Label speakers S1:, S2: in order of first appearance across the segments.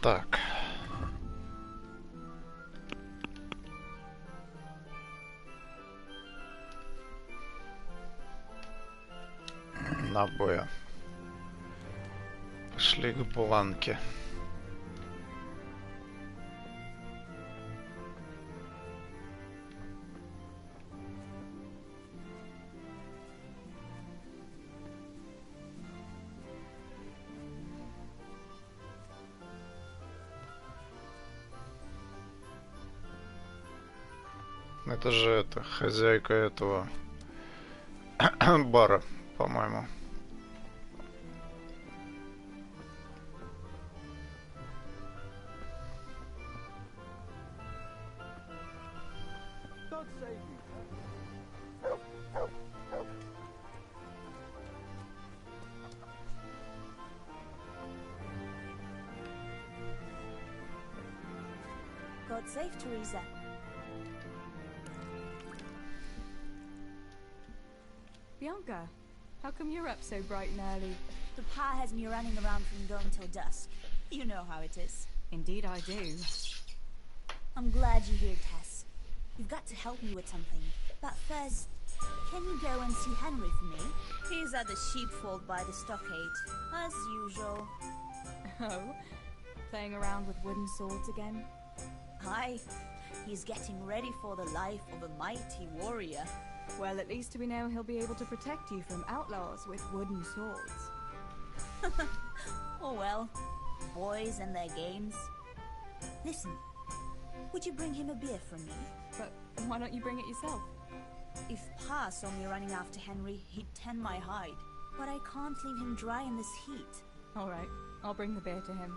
S1: Так. Набоя. Пошли к бланке. Это же это, хозяйка этого бара, по-моему.
S2: God save Teresa.
S3: Bianca, how come you're up so bright and early?
S2: The pa has me running around from dawn till dusk. You know how it is.
S3: Indeed I do.
S2: I'm glad you're here, Tess. You've got to help me with something. But first, can you go and see Henry for me? He's at the sheepfold by the stockade, as usual.
S3: Oh? Playing around with wooden swords again?
S2: Aye. He's getting ready for the life of a mighty warrior.
S3: Well, at least we know he'll be able to protect you from outlaws with wooden swords.
S2: Oh well, boys and their games. Listen, would you bring him a beer from me?
S3: But why don't you bring it yourself?
S2: If Pa saw me running after Henry, he'd tan my hide. But I can't leave him dry in this heat.
S3: Alright, I'll bring the beer to him.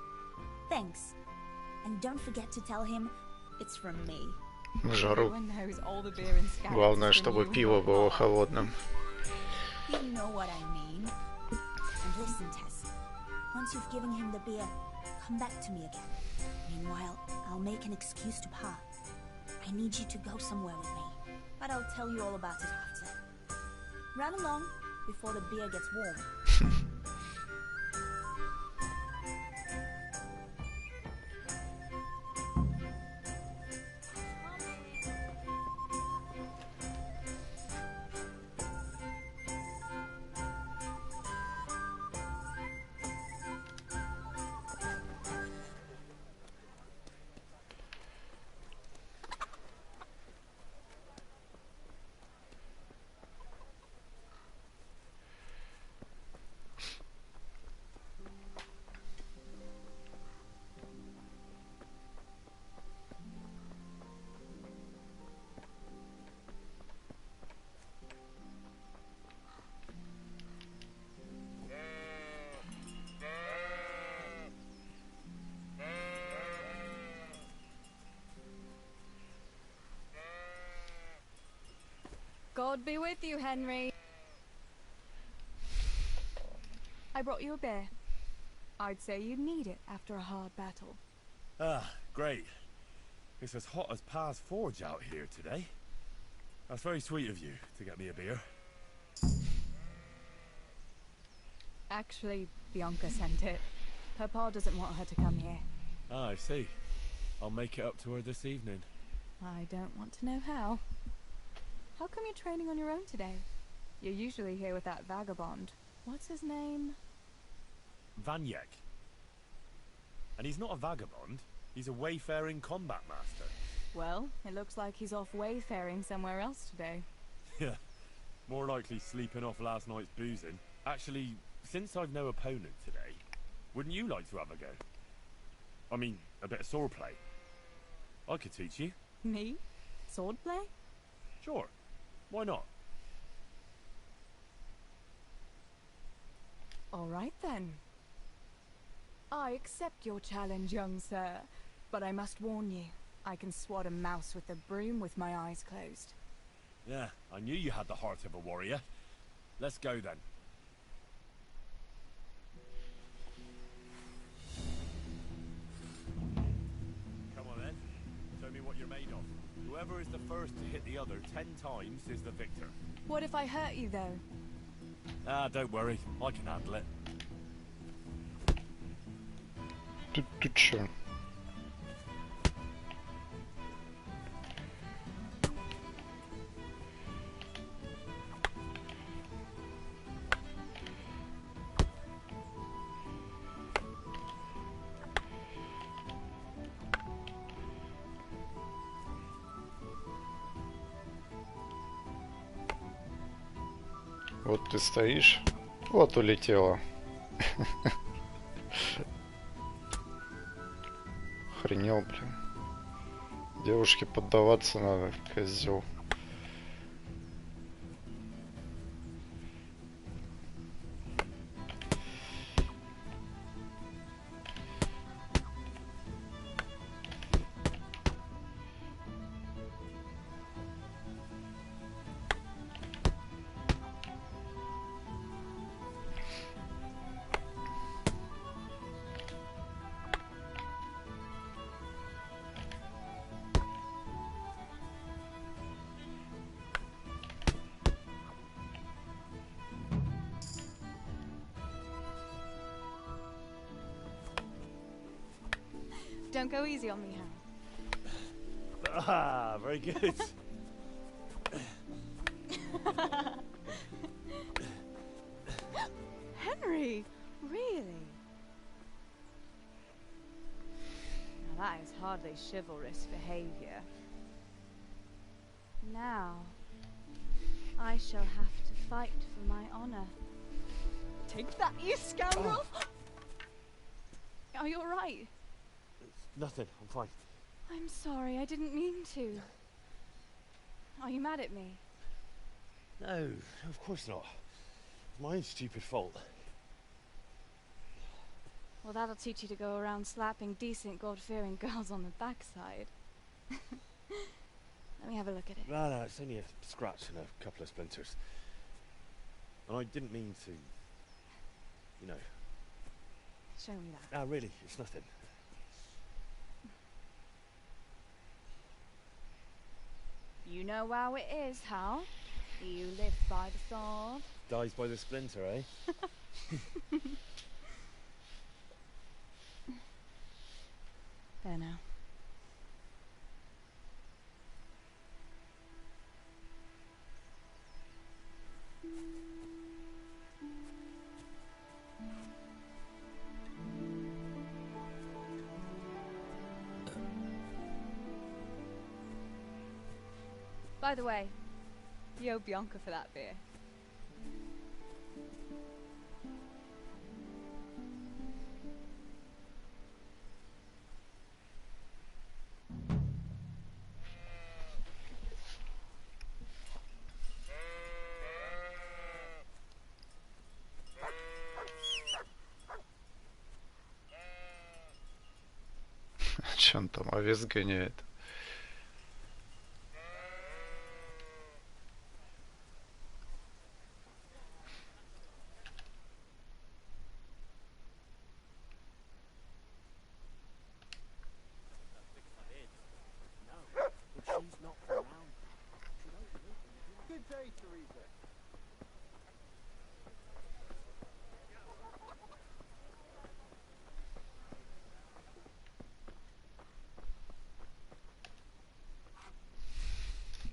S2: Thanks. And don't forget to tell him it's from me.
S1: В жару.
S3: Everyone knows all the beer in Scouts
S1: Главное,
S3: is from
S1: чтобы
S3: you.
S1: пиво было холодным.
S2: You know what I mean. And listen, Tess. Once you've given him the beer, come back to me again. Meanwhile, I'll make an excuse to Pa. I need you to go somewhere with me. But I'll tell you all about it after. Run along before the beer gets warm.
S3: God be with you, Henry. I brought you a beer. I'd say you'd need it after a hard battle.
S4: Ah, great. It's as hot as Pa's Forge out here today. That's very sweet of you to get me a beer.
S3: Actually, Bianca sent it. Her pa doesn't want her to come here.
S4: Ah, I see. I'll make it up to her this evening.
S3: I don't want to know how. How come you're training on your own today? You're usually here with that vagabond. What's his name?
S4: Vanyek. And he's not a vagabond. He's a wayfaring combat master.
S3: Well, it looks like he's off wayfaring somewhere else today.
S4: Yeah, more likely sleeping off last night's boozing. Actually, since I've no opponent today, wouldn't you like to have a go? I mean, a bit of swordplay. I could teach you.
S3: Me? Swordplay?
S4: Sure. Why not?
S3: All right then. I accept your challenge, young sir, but I must warn you, I can swat a mouse with a broom with my eyes closed.
S4: Yeah, I knew you had the heart of a warrior. Let's go then. Come on then. Show me what you're made of. Whoever is the first to hit the other 10 times is the victor.
S3: What if I hurt you, though?
S4: Ah, don't worry. I can handle it.
S1: Ты чё? Вот ты стоишь. Вот улетела. Охренел, блин. Девушке поддаваться надо, козел.
S3: Don't go easy on me, Harry.
S4: Ah, very good.
S3: Henry, really? Now that is hardly chivalrous behavior. Now, I shall have to fight for my honor. Take that, you scoundrel! Are you alright?
S4: Nothing, I'm fine.
S3: I'm sorry, I didn't mean to. Are you mad at me?
S4: No, of course not. It's my own stupid fault.
S3: Well, that'll teach you to go around slapping decent, God-fearing girls on the backside. Let me have a look at it.
S4: No, it's only a scratch and a couple of splinters. And I didn't mean to, you know.
S3: Show me that.
S4: No, really, it's nothing.
S3: You know how it is, Hal. You live by the sword.
S4: Dies by the splinter, eh?
S3: There now. By the way, you owe Bianca for that beer.
S1: Че он там овец гоняет?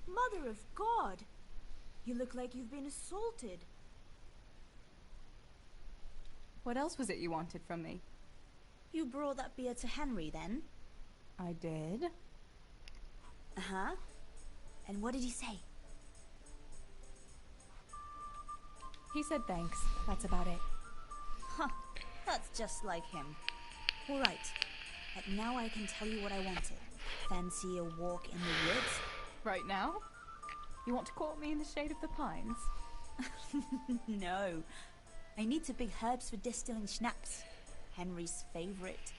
S2: Mother of God! You look like you've been assaulted.
S3: What else was it you wanted from me?
S2: You brought that beer to Henry then?
S3: I did.
S2: Uh-huh. And what did he say?
S3: He said thanks. That's about it.
S2: Huh. That's just like him. All right. But now I can tell you what I wanted. Fancy a walk in the woods?
S3: Right now? You want to court me in the shade of the pines?
S2: No. I need to pick herbs for distilling schnapps. Henry's favorite.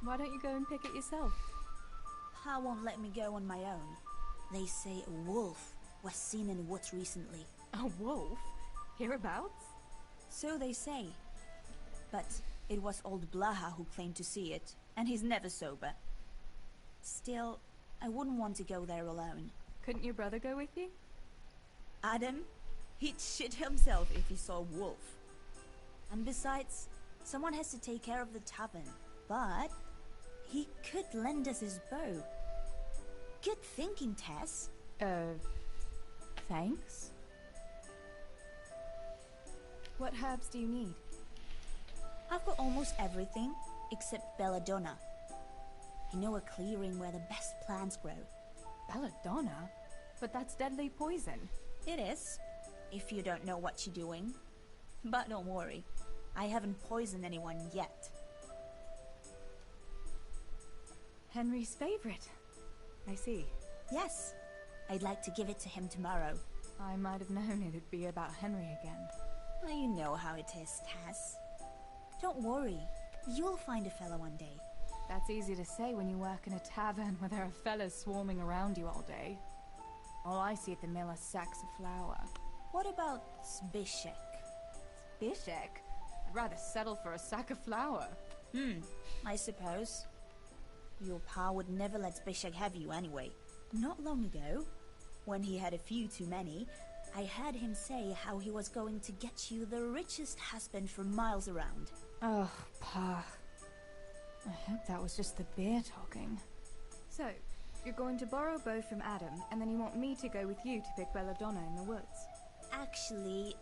S3: Why don't you go and pick it yourself?
S2: Pa won't let me go on my own. They say a wolf was seen in the woods recently.
S3: A wolf? Hereabouts?
S2: So they say. But it was old Blaha who claimed to see it, and he's never sober. Still, I wouldn't want to go there alone.
S3: Couldn't your brother go with you?
S2: Adam? He'd shit himself if he saw a wolf. And besides, someone has to take care of the tavern. But he could lend us his bow. Good thinking, Tess.
S3: Thanks. What herbs do you need?
S2: I've got almost everything except belladonna. I know a clearing where the best plants grow.
S3: Belladonna? But that's deadly poison.
S2: It is, if you don't know what you're doing. But don't worry, I haven't poisoned anyone yet.
S3: Henry's favorite. I see.
S2: Yes, I'd like to give it to him tomorrow.
S3: I might have known it'd be about Henry again.
S2: Well, you know how it is, Tess. Don't worry, you'll find a fella one day.
S3: That's easy to say when you work in a tavern where there are fellas swarming around you all day. All I see at the mill are sacks of flour.
S2: What about Zbyszek?
S3: Zbyszek? I'd rather settle for a sack of flour.
S2: I suppose. Your pa would never let Zbyszek have you anyway. Not long ago, when he had a few too many, I heard him say how he was going to get you the richest husband for miles around.
S3: Oh, Pa. I hope that was just the beer talking. So, you're going to borrow a bow from Adam, and then you want me to go with you to pick belladonna in the woods?
S2: Actually,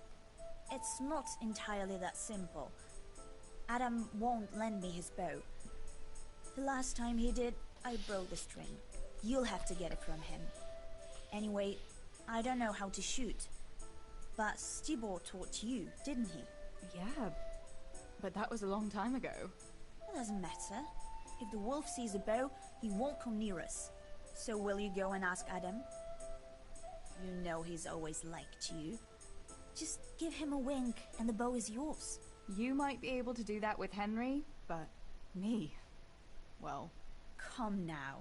S2: it's not entirely that simple. Adam won't lend me his bow. The last time he did, I broke the string. You'll have to get it from him. Anyway, I don't know how to shoot. But Stibor taught you, didn't he?
S3: Yeah, but that was a long time ago.
S2: It doesn't matter. If the wolf sees a bow, he won't come near us. So will you go and ask Adam? You know he's always liked you. Just give him a wink and the bow is yours.
S3: You might be able to do that with Henry, but me, well...
S2: Come now.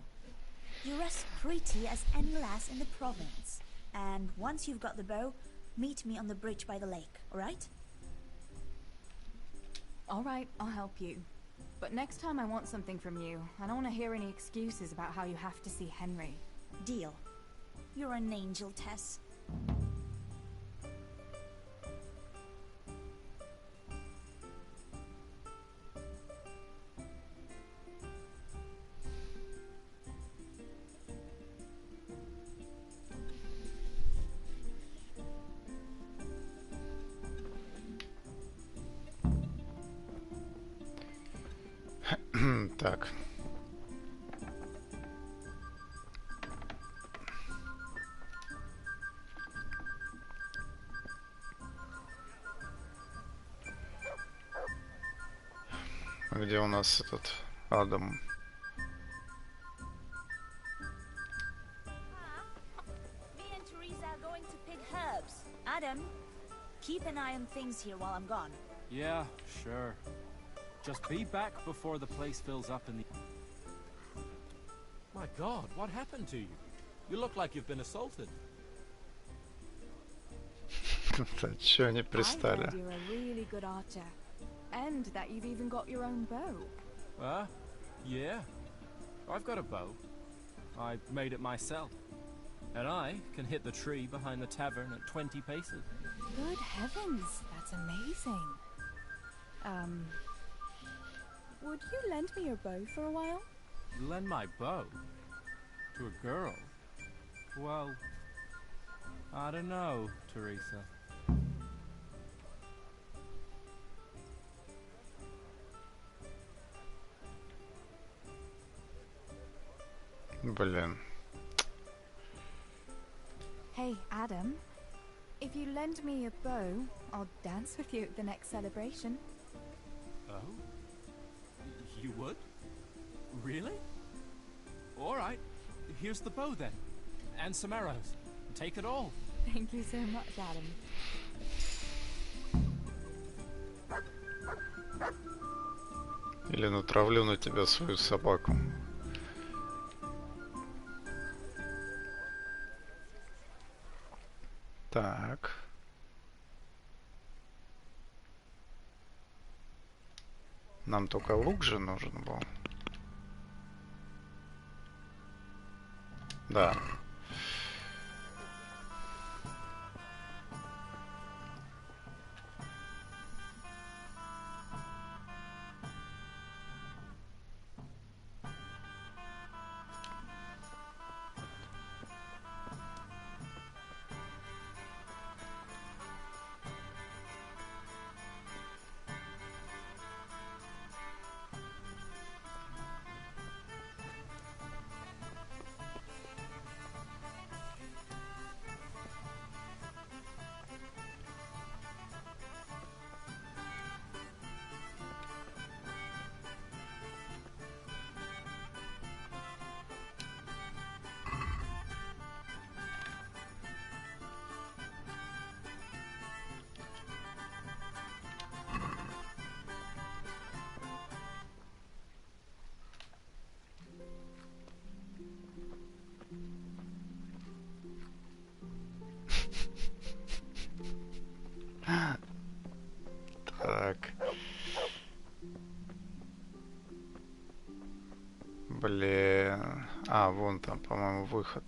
S2: You're as pretty as any lass in the province. And once you've got the bow, meet me on the bridge by the lake, alright?
S3: Alright, I'll help you. But next time I want something from you, I don't want to hear any excuses about how you have to see Henry.
S2: Deal. You're an angel, Tess.
S1: Так. Где у нас этот Адам?
S2: Me and Teresa are going to pick herbs. Adam, keep an eye on things here while I'm gone.
S5: Yeah, sure. Just be back before the place fills up in the... My God, what happened to you? You look like you've been assaulted.
S1: Чё они
S3: I
S1: пристали?
S3: heard you're a really good archer. And that you've even got your own bow.
S5: Yeah. I've got a bow. I made it myself. And I can hit the tree behind the tavern at 20 paces.
S3: Good heavens, that's amazing. Would you lend me your bow for a while?
S5: Lend my bow? To a girl? Well, I don't know, Teresa.
S1: Блин.
S3: Hey, Adam. If you lend me your bow, I'll dance with you at the next celebration.
S5: Oh? You would? Really? All right. Here's the bow then. And some arrows. Take it all.
S3: Thank you so much, Adam.
S1: Или натравлю на тебя свою собаку. Так. Нам только лук же нужен был. Да. Так. Блин. А, вон там, по-моему, выход.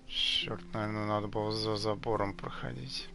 S1: Черт, наверное, надо было за забором проходить.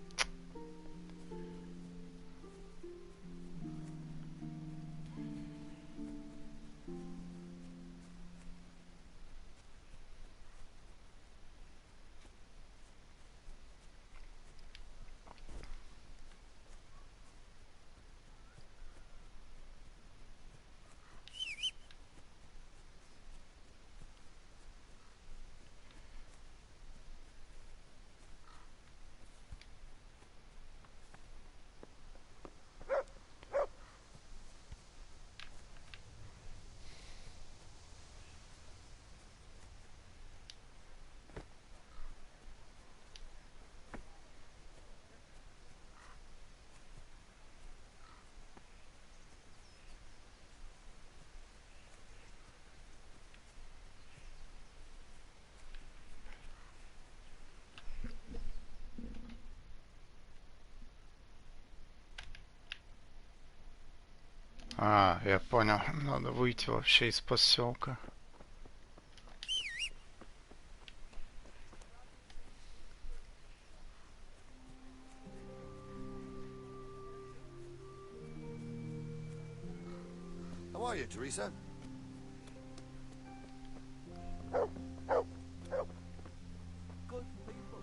S1: А, я понял. Надо выйти вообще из поселка.
S6: How are you, Teresa? Good people.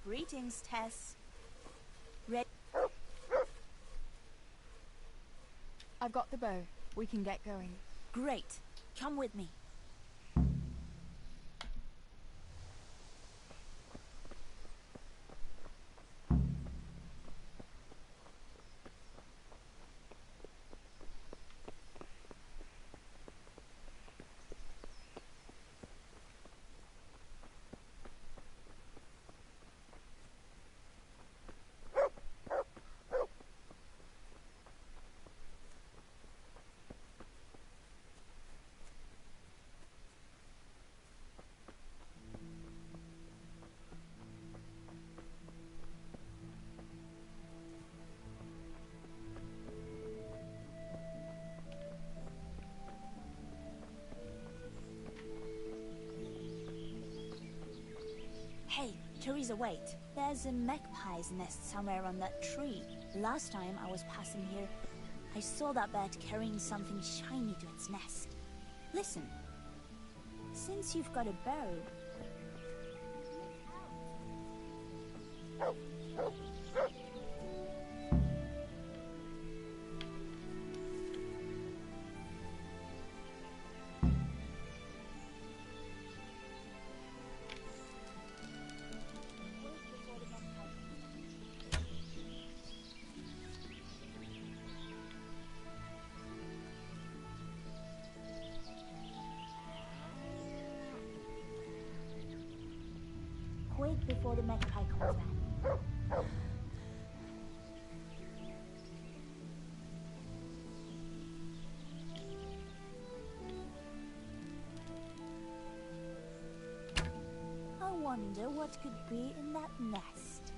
S2: Greetings, Tess.
S3: I've got the bow. We can get going.
S2: Great. Come with me. Hey, Teresa, wait. There's a magpie's nest somewhere on that tree. Last time I was passing here, I saw that bird carrying something shiny to its nest. Listen, since you've got a bow... Quick before the magpie comes back. I wonder what could be in that nest.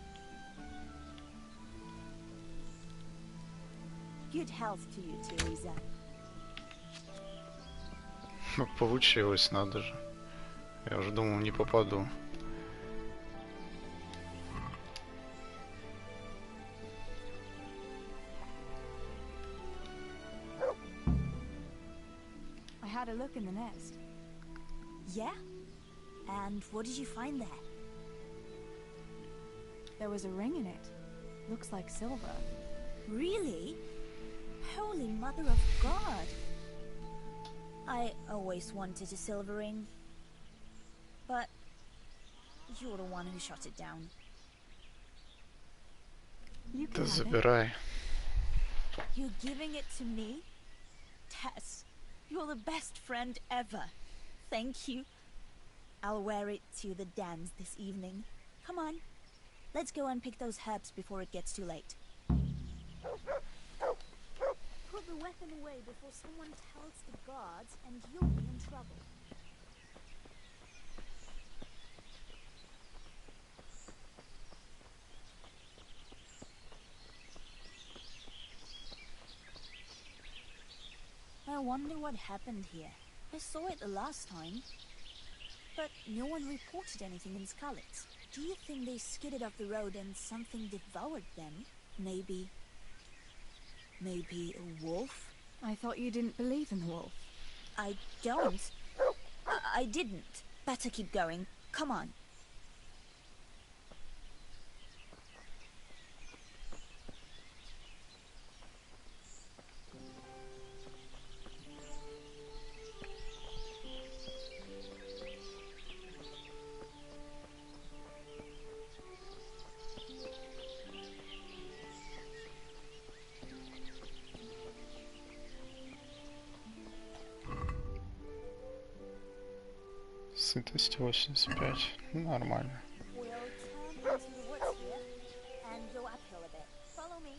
S2: Good health to you, Teresa.
S1: Получилось, надо же. Я уже думал, не попаду.
S3: I had a look in the nest.
S2: Yeah? And what did you find there?
S3: There was a ring in it. Looks like silver.
S2: Really? Holy Mother of God! I always wanted a silver ring. But you're the one who shot it down.
S3: You
S1: Да
S3: can have it.
S1: забирай.
S2: You're giving it to me? Tess, you're the best friend ever. Thank you. I'll wear it to the dance this evening. Come on. Let's go and pick those herbs before it gets too late. Put the weapon away before someone tells the guards and you'll be in trouble. I wonder what happened here. I saw it the last time, but no one reported anything in Scarlet. Do you think they skidded off the road and something devoured them? Maybe a wolf?
S3: I thought you didn't believe in the wolf.
S2: I don't. I didn't. Better keep going. Come on.
S1: Сытость 85. Нормально.
S2: We'll turn into the woods here and go uphill a bit. Follow me.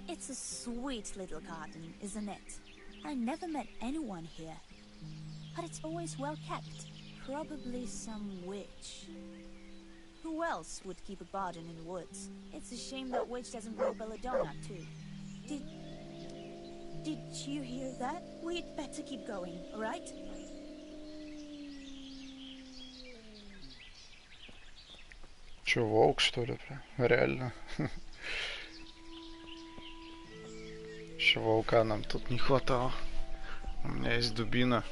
S2: It's a sweet little garden, isn't it? I never met anyone here. But it's always well kept. Probably some witch. Who else would keep a garden in the woods? It's a shame that witch doesn't grow belladonna too. Did you hear that? We'd better keep going, alright?
S1: Чё, волк что ли? Прям? Реально. Еще волка нам тут не хватало. У меня есть дубина.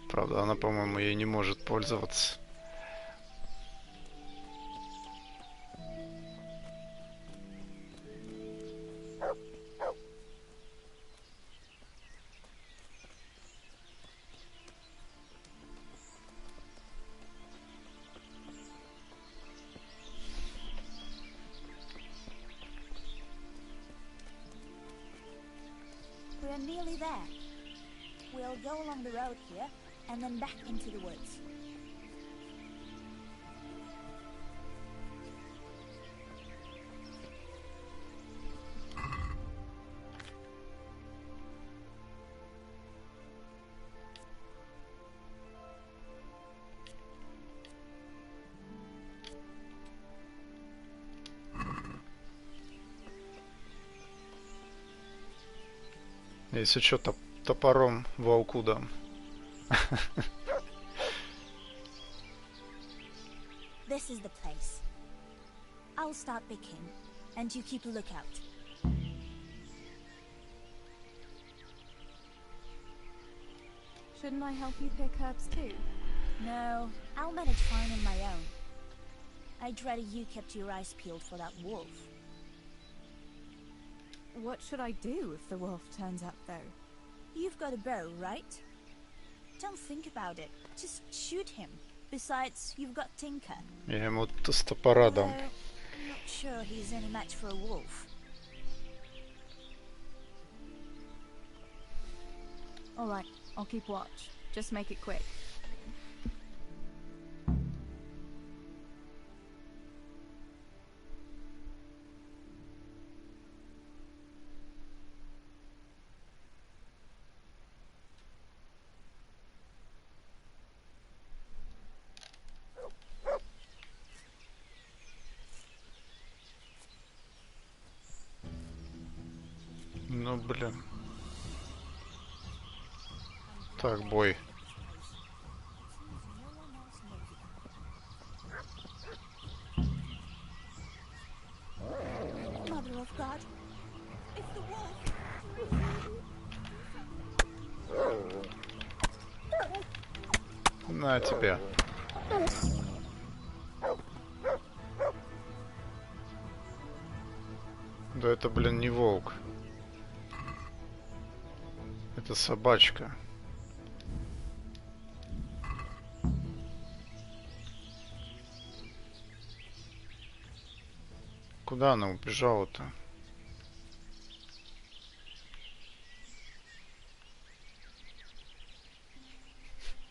S1: Правда, она, по-моему, ей не может пользоваться.
S2: We're nearly there. We'll go along the road here, and then back into the woods.
S1: Если что, топором волку дам.
S2: This is the place. I'll start picking, and you keep a lookout.
S3: Shouldn't I help you pick herbs too?
S2: No, I'll manage fine on my own. I'd rather you kept your eyes peeled for that wolf.
S3: What should I do if the wolf turns up though?
S2: You've got a bow, right? Don't think about it. Just shoot him. Besides, you've got Tinker.
S1: Я ему с топора
S2: Although,
S1: дам.
S2: I'm not sure he's any match for a wolf.
S3: Alright, I'll keep watch. Just make it quick.
S1: Ну, блин. Так, бой.
S2: Mother of God. It's the wolf.
S1: На тебе. Да это, блин, не волк. Это собачка. Куда она убежала-то?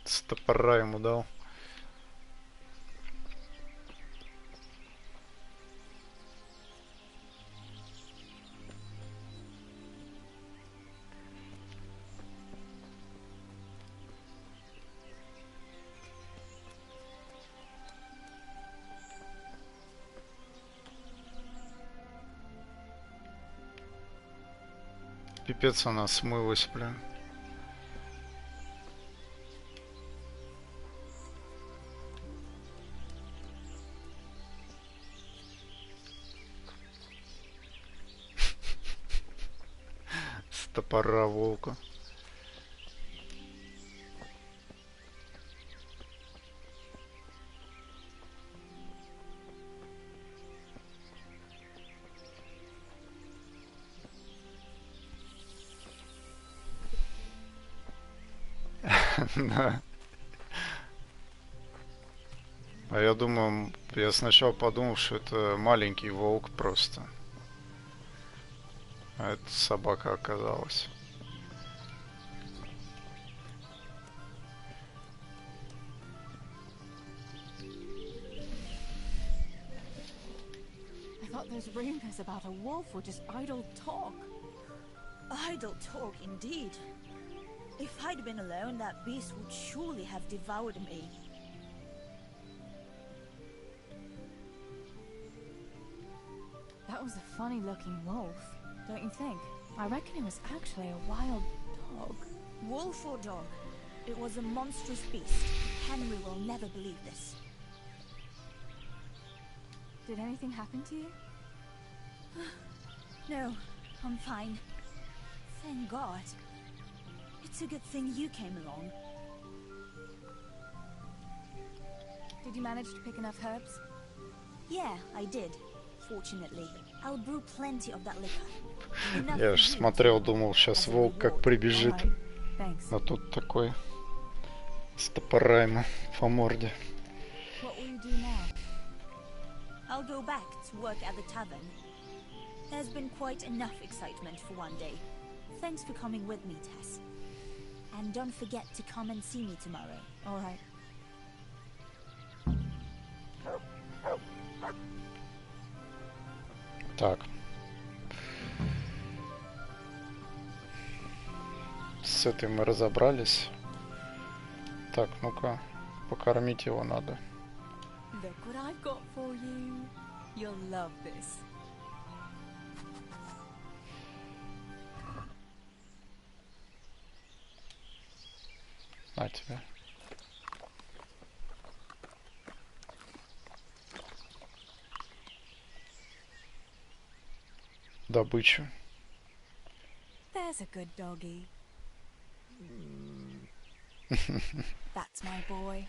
S1: С топора ему дал. Пипец, она смылась, блин. С топора волка. Да. А я думаю, я сначала подумал, что это маленький волк просто. А это собака оказалась.
S3: I thought those rumors about a wolf were just idle talk.
S2: Idle talk, indeed. If I'd been alone, that beast would surely have devoured me.
S3: That was a funny-looking wolf, don't you think? I reckon it was actually a wild dog.
S2: Wolf or dog, it was a monstrous beast. Henry will never believe this.
S3: Did anything happen to you?
S2: No, I'm fine. Thank God. It's a good thing you came along.
S3: Did you manage to pick enough herbs?
S2: Yeah, I did. Fortunately, I'll brew plenty of that liquor. Enough
S1: Я
S2: for
S1: ж
S2: you
S1: смотрел,
S2: to-
S1: думал, сейчас
S2: as a
S1: волк как
S2: reward.
S1: прибежит.
S3: Alright, thanks.
S1: А тут такой с топора ему по морде.
S3: What will you do now?
S2: I'll go back to work at the tavern. There's been quite enough excitement for one day. Thanks for coming with me, Tess. And don't forget to come and see me tomorrow.
S3: Alright.
S1: Так. С этой мы разобрались. Так, ну-ка, покормить его надо.
S3: Look what I've got for you. You'll love this.
S1: На тебе. Добычу.
S3: There's a good doggy. That's my boy.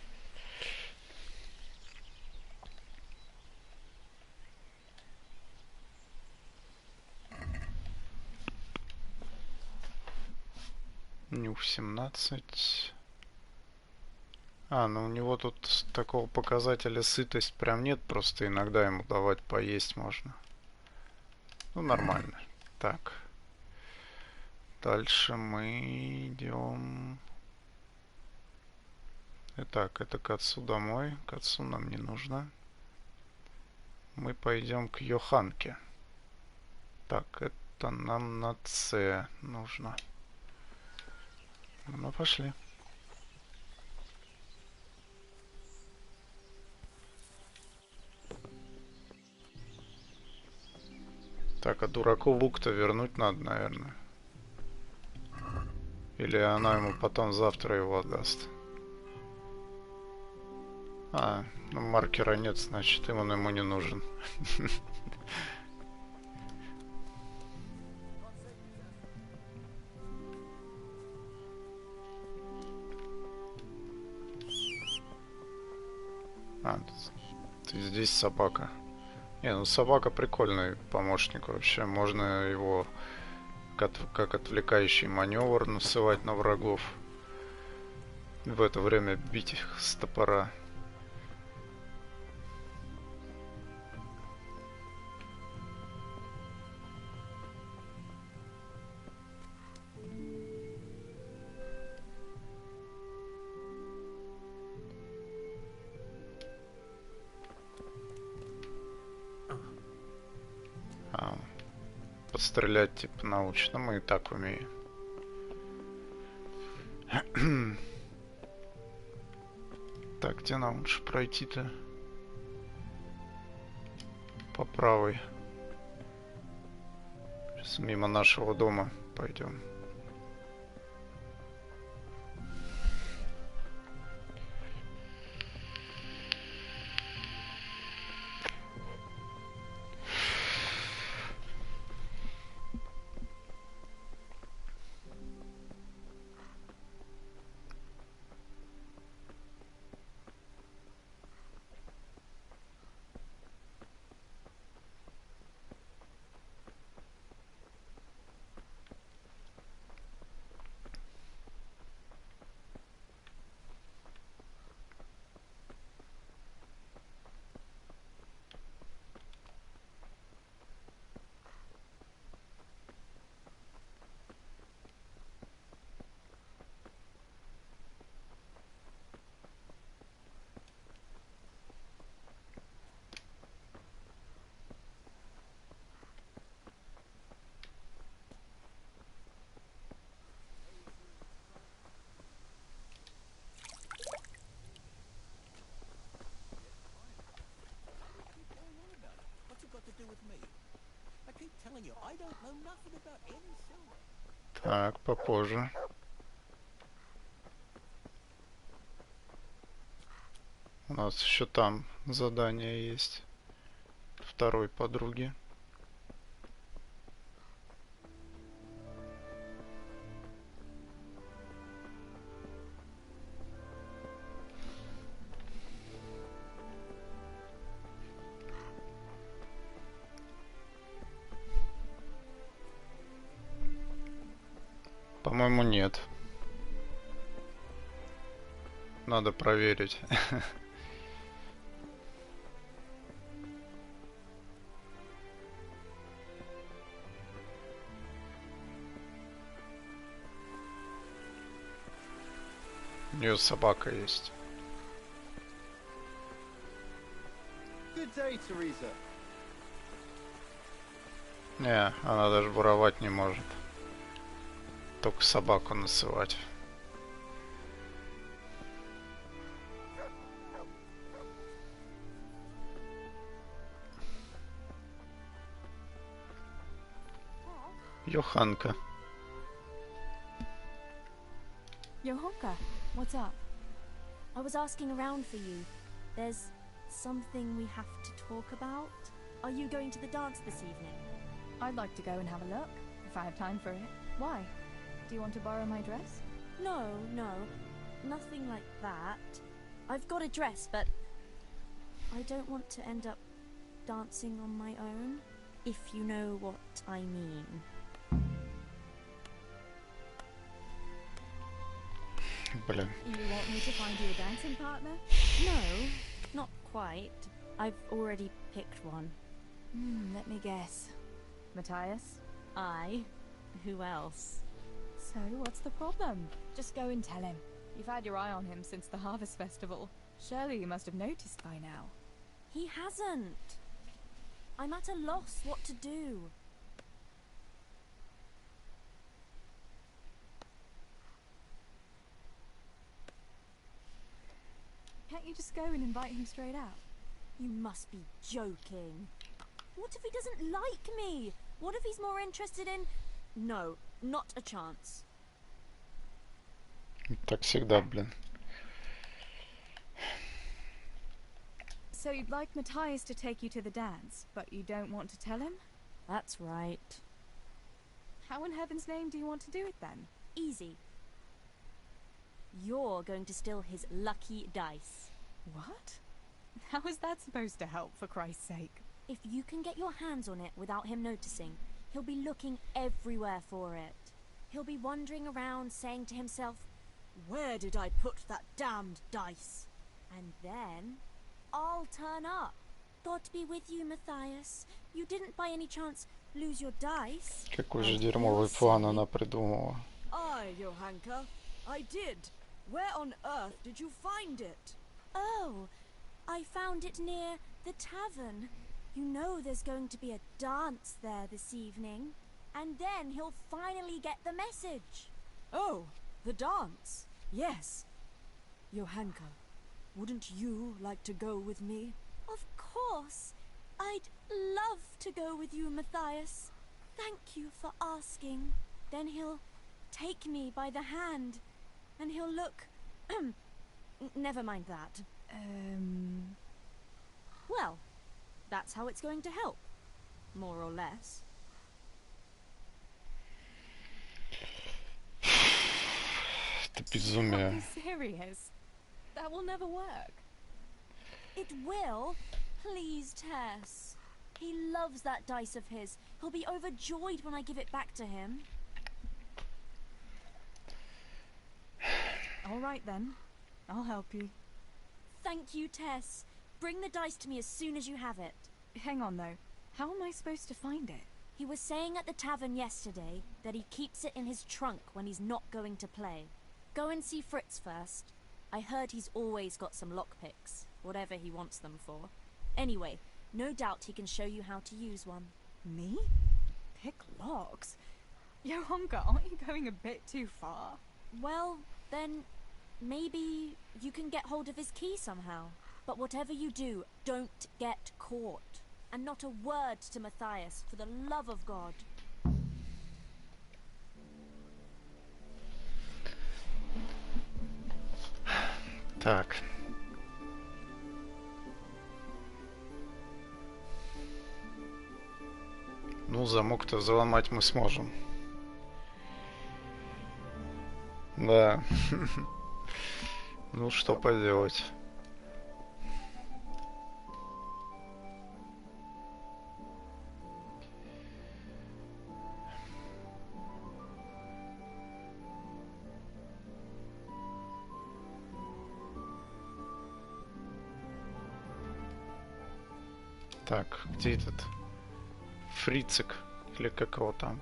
S1: Нюх 17. А, ну у него тут такого показателя сытость прям нет, просто иногда ему давать поесть можно. Ну, нормально. Так. Дальше мы идем. Итак, это к отцу домой. К отцу нам не нужно. Мы пойдем к Йоханке. Так, это нам на С нужно. Ну, пошли. Так, а дураку лук-то вернуть надо, наверное. Или она ему потом завтра его отдаст. А, ну маркера нет, значит, он ему не нужен. А, здесь собака. Не, ну собака прикольный помощник вообще. Можно его как отвлекающий маневр насылать на врагов. В это время бить их с топора. Пострелять типа научно мы и так умеем. Так, где нам лучше пройти-то? По правой. Сейчас мимо нашего дома пойдем.
S6: What's it got to do with me? I keep telling you, I don't know nothing about any silver.
S1: Так, попозже. У нас еще там задание есть. Второй подруги. По-моему, нет. Надо проверить. У нее собака есть.
S6: Good day, Teresa.
S1: Не, она даже воровать не может. Только собаку насылать. Йоханка.
S3: Yohonka, what's up?
S2: I was asking around for you. There's something we have to talk about. Are you going to the dance this evening?
S3: I'd like to go and have a look, if I have time for it. Why? Do you want to borrow my dress?
S2: No, nothing like that. I've got a dress, but I don't want to end up dancing on my own, if you know what I mean.
S1: Блин.
S3: You want me to find you a dancing partner?
S2: No, not quite. I've already picked one.
S3: Let me guess. Matthias?
S2: I? Who else?
S3: So, what's the problem? Just go and tell him. You've had your eye on him since the Harvest Festival. Surely you must have noticed by now.
S2: He hasn't. I'm at a loss what to do.
S3: Can't you just go and invite him straight out?
S2: You must be joking. What if he doesn't like me? What if he's more interested in... No, not a chance.
S1: Так всегда, блин.
S3: So you'd like Matthias to take you to the dance, but you don't want to tell him?
S2: That's right.
S3: How in heaven's name do you want to do it then?
S2: Easy. You're going to steal his lucky dice.
S3: What? How is that supposed to help, for Christ's sake?
S2: If you can get your hands on it without him noticing, he'll be looking everywhere for it. He'll be wandering around saying to himself, "Where did I put that damned dice?" And then I'll turn up. God be with you, Matthias. You didn't by any chance lose your dice?
S1: Какой же дерьмовый план она придумала.
S7: Aye, Johanka, I did. Where on earth did you find it?
S2: Oh, I found it near the tavern. You know there's going to be a dance there this evening. And then he'll finally get the message.
S7: Oh, the dance. Yes. Johanka, wouldn't you like to go with me?
S2: Of course. I'd love to go with you, Matthias. Thank you for asking. Then he'll take me by the hand. And he'll look... Never mind that. Well, that's how it's going to help. More or less.
S1: Это
S3: Are
S1: безумие.
S3: you serious? That will never work.
S2: It will. Please, Tess. He loves that dice of his. He'll be overjoyed when I give it back to him.
S3: All right then. I'll help you.
S2: Thank you, Tess. Bring the dice to me as soon as you have it.
S3: Hang on though. How am I supposed to find it?
S2: He was saying at the tavern yesterday that he keeps it in his trunk when he's not going to play. Go and see Fritz first. I heard he's always got some lockpicks, whatever he wants them for. Anyway, no doubt he can show you how to use one.
S3: Me? Pick locks? Johanka, aren't you going a bit too far?
S2: Well, then maybe you can get hold of his key somehow. But whatever you do, don't get caught. And not a word to Matthias, for the love of God.
S1: Так. Ну, замок-то взломать мы сможем. Да. Ну, что поделать. Так, где этот фрицик? Или как его там?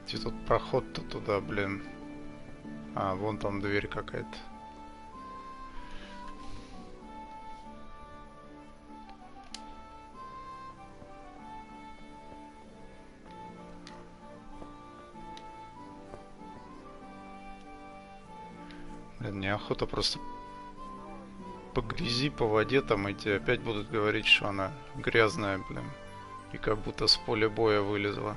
S1: Где тут проход-то туда, блин? А, вон там дверь какая-то. Блин, неохота просто по грязи, по воде там идти. Опять будут говорить, что она грязная, блин. И как будто с поля боя вылезла.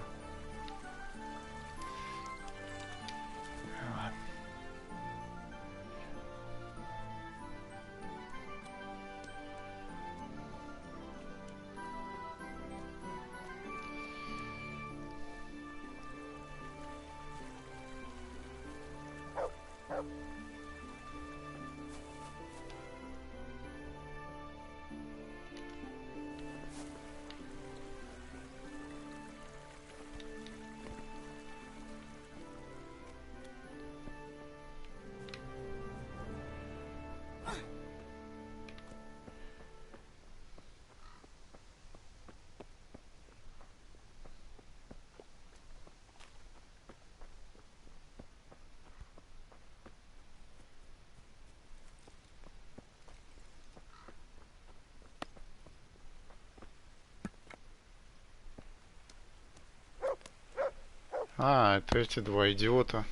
S1: А, это эти два идиота.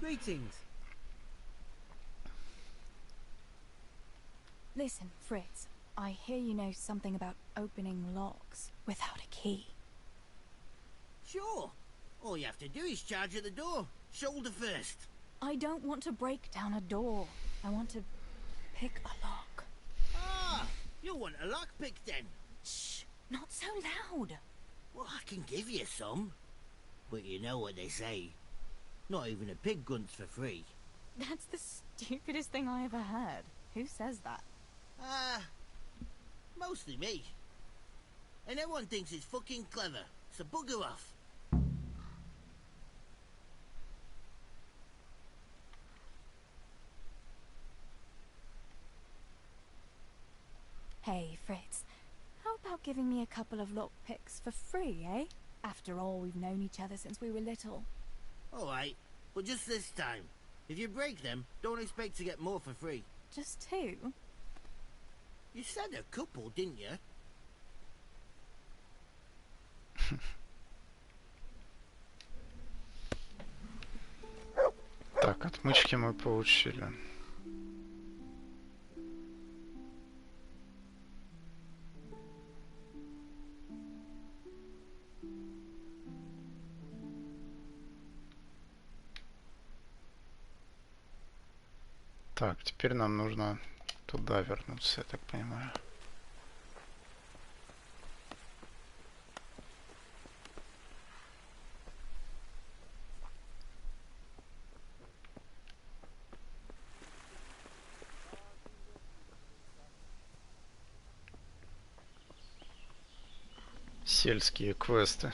S6: Greetings.
S3: Listen, Fritz, I hear you know something about opening locks without a key.
S6: Sure. All you have to do is charge at the door. Shoulder first.
S3: I don't want to break down a door. I want to pick a lock.
S6: Ah, you want a lockpick then?
S3: Shh, not so loud.
S6: Well, I can give you some. But you know what they say. Not even a pig grunts for free.
S3: That's the stupidest thing I ever heard. Who says that?
S6: Mostly me. And everyone thinks it's fucking clever, so bugger off.
S3: Hey, Fritz. How about giving me a couple of lockpicks for free, eh? After all, we've known each other since we were little.
S6: Alright, but just this time. If you break them, don't expect to get more for free.
S3: Just two?
S6: You said a couple, didn't you?
S1: Так, отмычки мы получили. Так, теперь нам нужно туда вернуться, я так понимаю. Сельские квесты.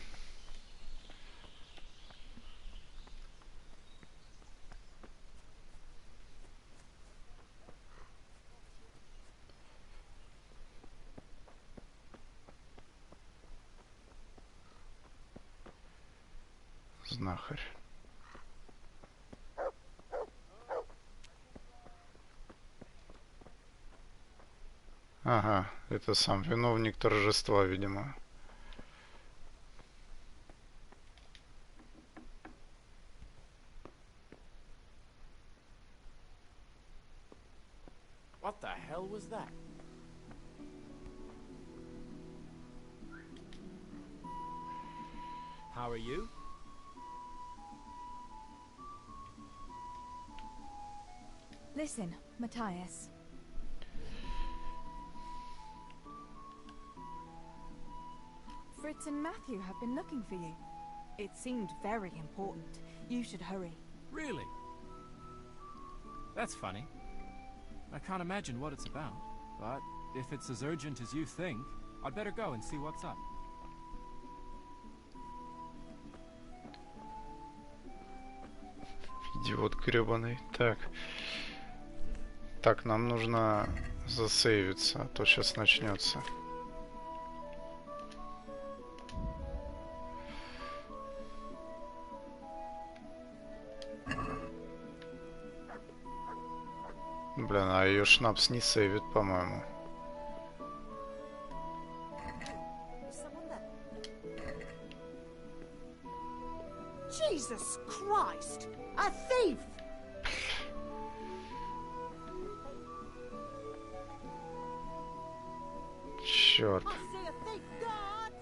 S1: Знахарь. Ага, это сам виновник торжества, видимо.
S8: What the hell was that?
S5: How are you?
S3: Listen, Matthias. Fritz and Matthew have been looking for you. It seemed very important. You should hurry.
S5: Really? That's funny. I can't imagine what it's about, but if it's as urgent as you think, I'd better go and see what's up.
S1: Идиот гребаный. Так. Так, нам нужно засейвиться, а то сейчас начнется. Блин, а ее шнапс не сейвит, по-моему.
S7: Jesus Christ! A thief!
S1: Черт.
S7: I see a thief, guard!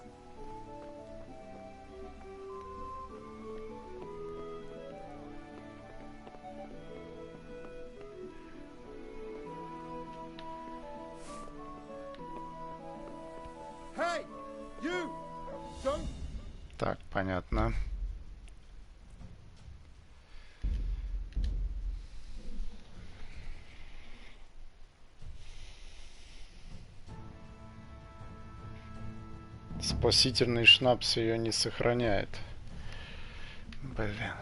S8: Hey! You! Don't...
S1: Так, понятно. Спасительный шнапс ее не сохраняет. Блин.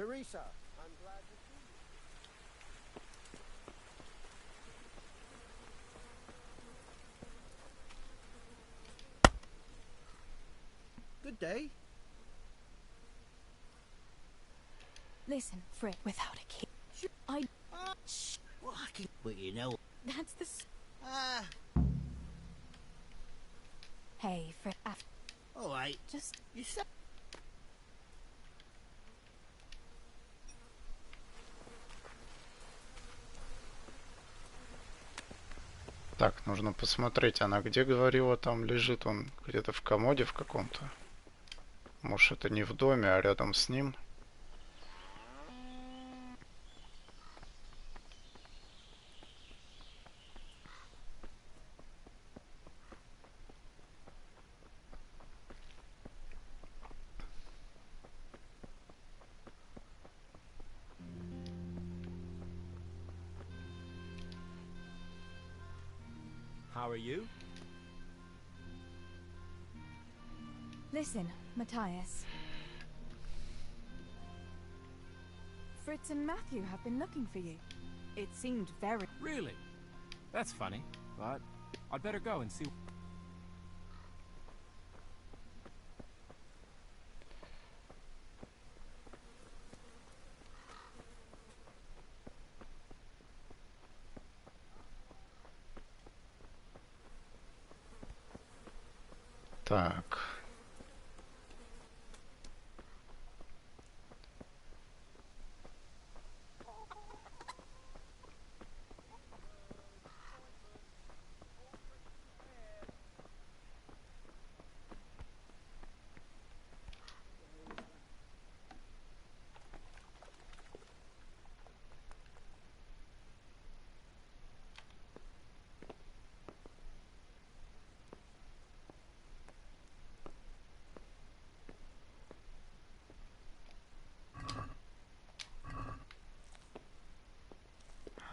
S8: Teresa, I'm glad to see you. Good day.
S3: Listen, Frit, without a key.
S6: Shh. Well, I can... But you know...
S3: That's the... Hey, Frit,
S6: Alright.
S3: just...
S6: You said...
S1: Так, нужно посмотреть, она где говорила, там лежит, он где-то в комоде в каком-то. Может, это не в доме, а рядом с ним.
S5: How are you?
S3: Listen, Matthias. Fritz and Matthew have been looking for you. It seemed very...
S5: Really? That's funny, but I'd better go and see.
S1: Так.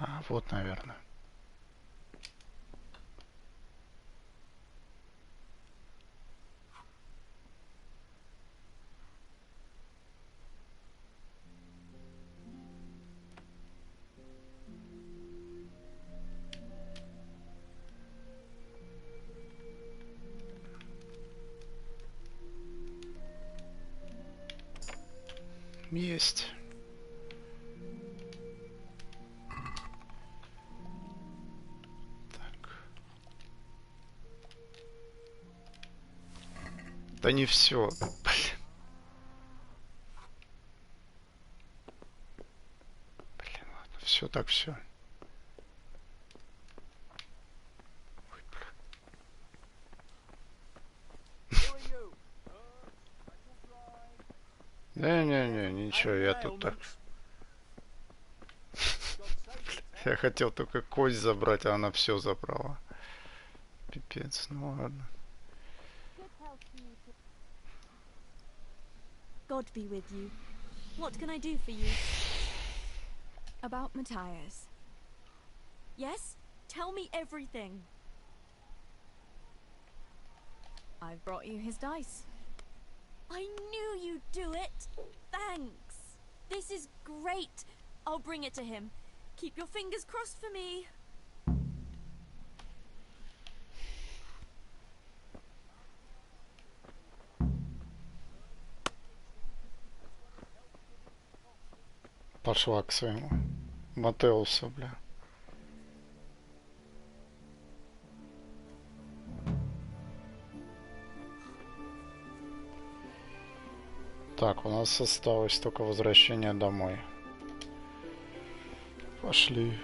S1: А, вот, наверное. Есть. Так. Да не все. Блин, ладно, все так все. Не-не-не, ничего, я тут так. Я хотел только кость забрать, а она все забрала. Пипец, ну ладно.
S7: God be with you. What can I do for you?
S3: About Matthias.
S7: Yes? Tell me everything.
S3: I've brought you his dice.
S7: I knew you'd do it. Thanks. This is great. I'll bring it to him. Keep your fingers crossed for me.
S1: Пошла к своему Матеусу, бля. Так, у нас осталось только возвращение домой. Пошли.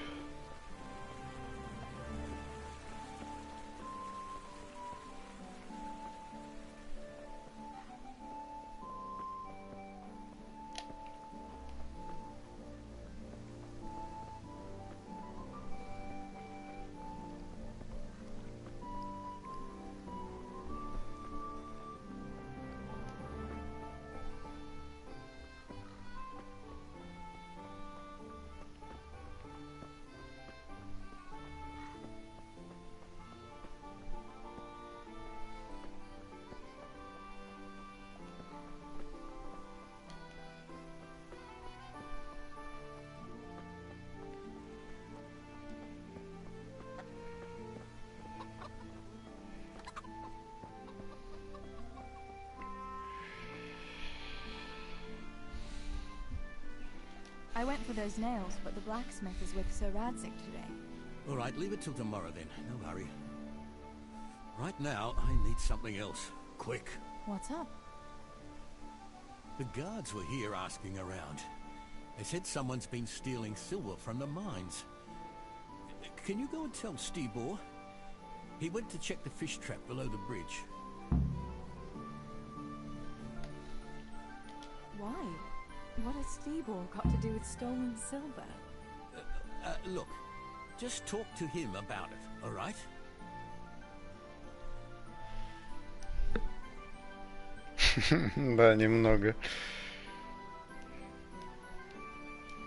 S3: I went for those nails, but the blacksmith is with Sir Radzik today.
S9: All right, leave it till tomorrow then. No hurry. Right now, I need something else. Quick.
S3: What's up?
S9: The guards were here asking around. They said someone's been stealing silver from the mines. Can you go and tell Stibor? He went to check the fish trap below the bridge.
S3: Why? What has Stibor got to do with stolen silver?
S9: Look, just talk to him about it, all right?
S1: Да, немного.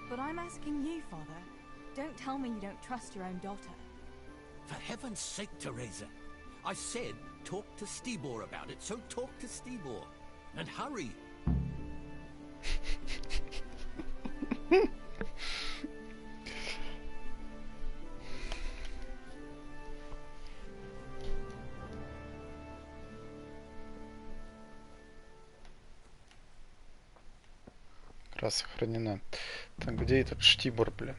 S3: But I'm asking you, Father. Don't tell me you don't trust your own daughter.
S9: For heaven's sake, Teresa. I said talk to Stibor about it, so talk to Stibor. And hurry.
S1: Раз сохранена. Так, где этот Штибор, блин?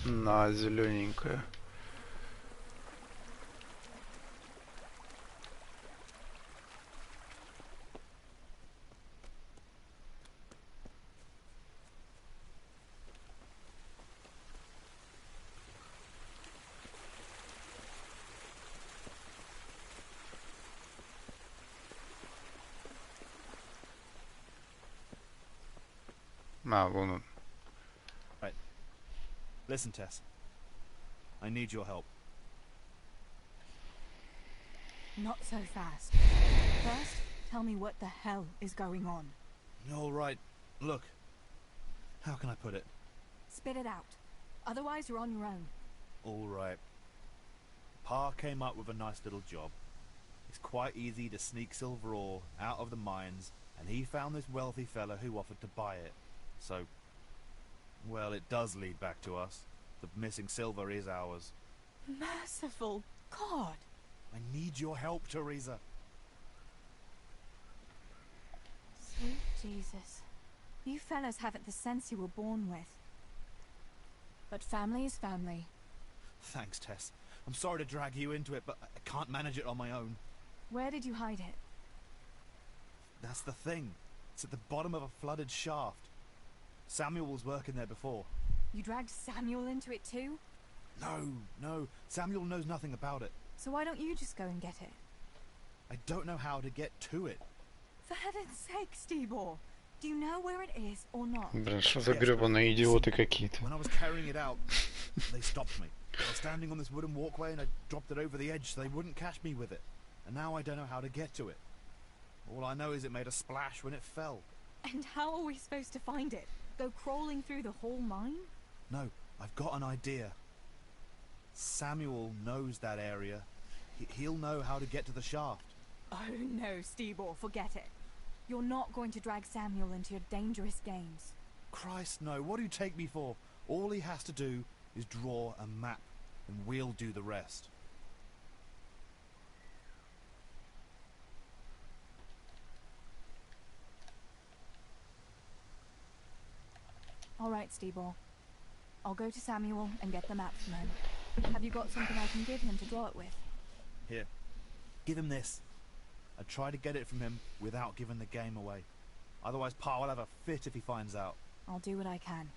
S1: На, зелененькая. А, вон он.
S10: Right. Listen, Tess. I need your help.
S3: Not so fast. First, tell me what the hell is going on.
S10: All right. Look. How can I put it?
S3: Spit it out. Otherwise, you're on your own.
S10: All right. Pa came up with a nice little job. It's quite easy to sneak silver ore out of the mines, and he found this wealthy fella who offered to buy it. So, well, it does lead back to us. The missing silver is ours.
S3: Merciful God!
S10: I need your help, Teresa.
S3: Sweet Jesus. You fellas haven't the sense you were born with. But family is family.
S10: Thanks, Tess. I'm sorry to drag you into it, but I can't manage it on my own.
S3: Where did you hide it?
S10: That's the thing. It's at the bottom of a flooded shaft. Samuel was working there before.
S3: You dragged Samuel into it too?
S10: No. Samuel knows nothing about it.
S3: So why don't you just go and get it?
S10: I don't know how to get to it.
S3: For heaven's sake, Stibor! Do you know where it is or not?
S1: Блин, что за гребаные идиоты какие-то.
S10: When I was carrying it out, they stopped me. I was standing on this wooden walkway and I dropped it over the edge so they wouldn't catch me with it. And now I don't know how to get to it. All I know is it made a splash when it fell.
S3: And how are we supposed to find it? Go crawling through the whole mine?
S10: No, I've got an idea. Samuel knows that area. He'll know how to get to the shaft.
S3: Oh no, Stibor, forget it. You're not going to drag Samuel into your dangerous games.
S10: Christ, no. What do you take me for? All he has to do is draw a map, and we'll do the rest.
S3: All right, Stibor. I'll go to Samuel and get the map from him. Have you got something I can give him to draw it with?
S10: Here, give him this. I try to get it from him without giving the game away. Otherwise, Pa will have a fit if he finds out.
S3: I'll do what I can.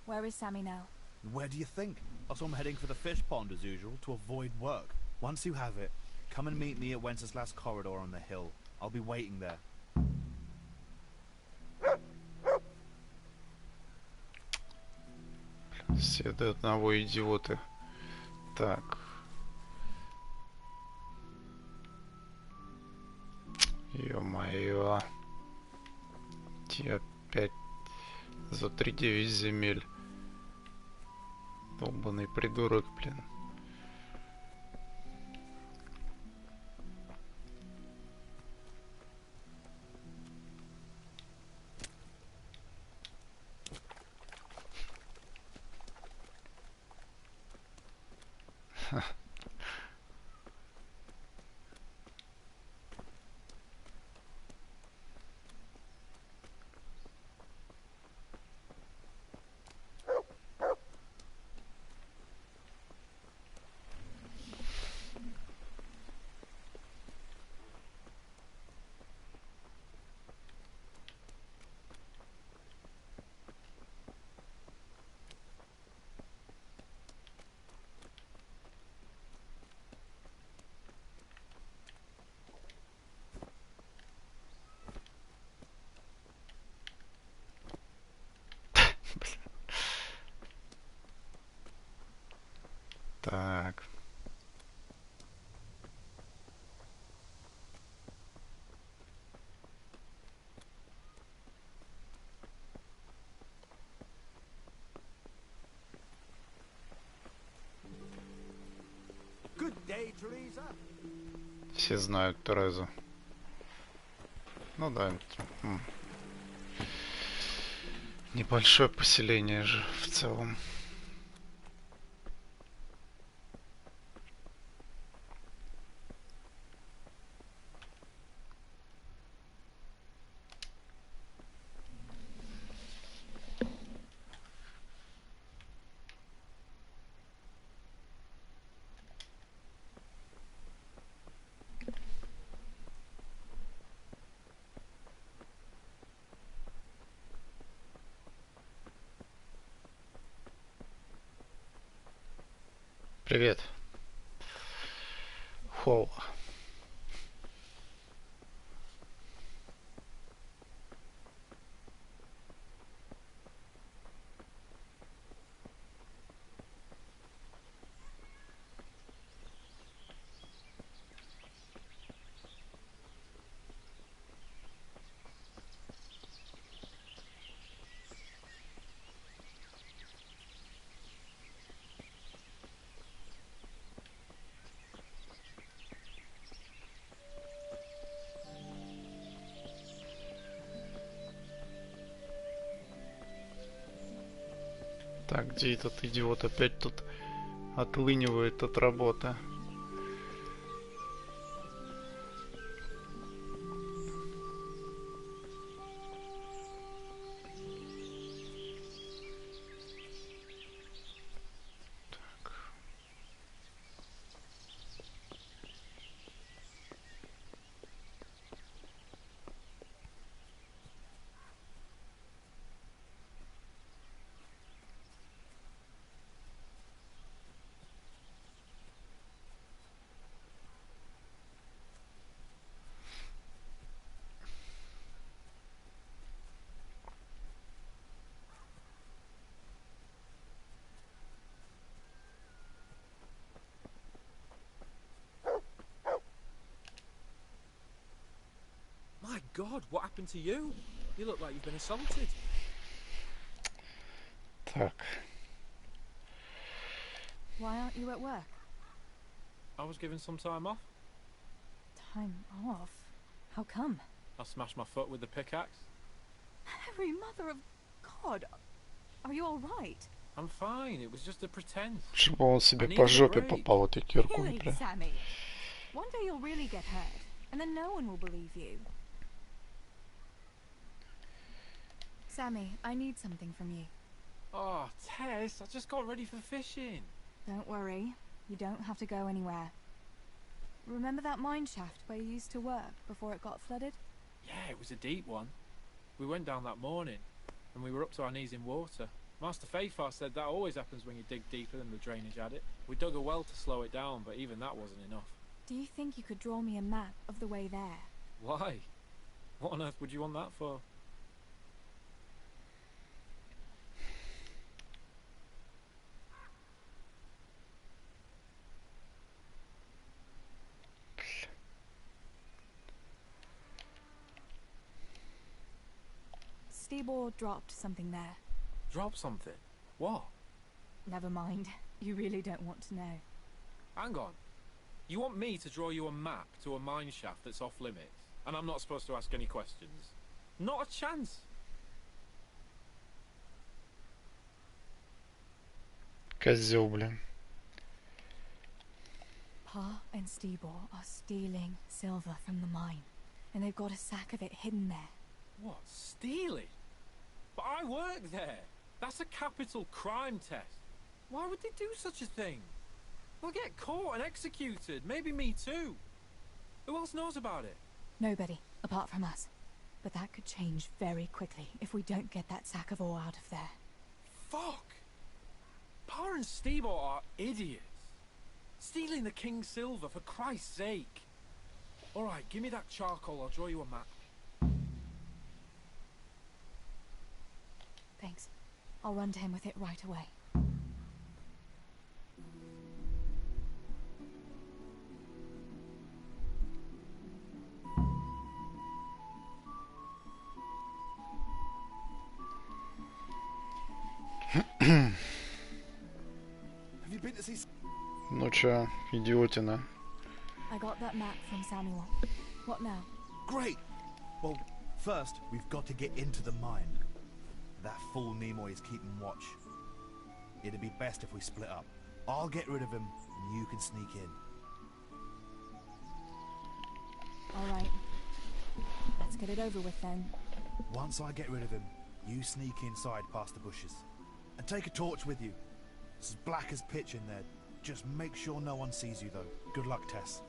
S3: Where is Sammy now?
S10: Where do you think? I saw him heading for the fish pond as usual to avoid work. Once you have it, come and meet me at Wenceslas corridor on the hill. I'll be waiting there.
S1: Все до одного идиоты. Так. Ё-моё. Те опять за 3-9 земель. Долбаный придурок, блин.
S8: Good day, Teresa.
S1: Все знают Терезу. Ну да, небольшое поселение же в целом. Привет. Холла. Так, где этот идиот опять тут отлынивает от работы?
S5: My God, what happened to you? You look like you've been assaulted.
S1: Так.
S3: Why aren't you at work?
S5: I was given some time off.
S3: Time off? How come?
S5: I smashed my foot with the pickaxe.
S3: Harry, mother of God, are you all right?
S5: I'm fine, it was just a pretense.
S1: Чтобы он себе по жопе попал этой киркой,
S3: Really,
S1: бля.
S3: Sammy? One day you'll really get hurt, and then no one will believe you. Sammy, I need something from you.
S5: Oh, Tess, I just got ready for fishing.
S3: Don't worry, you don't have to go anywhere. Remember that mine shaft where you used to work before it got flooded?
S5: Yeah, it was a deep one. We went down that morning, and we were up to our knees in water. Master Fafar said that always happens when you dig deeper than the drainage had it. We dug a well to slow it down, but even that wasn't enough.
S3: Do you think you could draw me a map of the way there?
S5: Why? What on earth would you want that for?
S3: Stibor dropped something there.
S5: Drop something? What?
S3: Never mind. You really don't want to know.
S5: Hang on. You want me to draw you a map to a mine shaft that's off limits, and I'm not supposed to ask any questions? Not a chance.
S1: Козёл, блин.
S3: Pa and Stibor are stealing silver from the mine, and they've got a sack of it hidden there.
S5: What? Stealing? But I work there. That's a capital crime test. Why would they do such a thing? They'll get caught and executed. Maybe me too. Who else knows about it?
S3: Nobody, apart from us. But that could change very quickly if we don't get that sack of ore out of there.
S5: Fuck! Pa and Stibor are idiots. Stealing the king's silver, for Christ's sake. Alright, give me that charcoal, I'll draw you a map.
S3: Thanks. I'll run to him with it right away.
S10: Have you been to see...
S1: Ну чё, идиотина.
S3: I got that map from Samuel. What now?
S10: Great! Well, first, we've got to get into the mine. That fool Nimoy is keeping watch. It'd be best if we split up. I'll get rid of him, and you can sneak in.
S3: Alright. Let's get it over with then.
S10: Once I get rid of him, you sneak inside past the bushes. And take a torch with you. It's as black as pitch in there. Just make sure no one sees you, though. Good luck, Tess.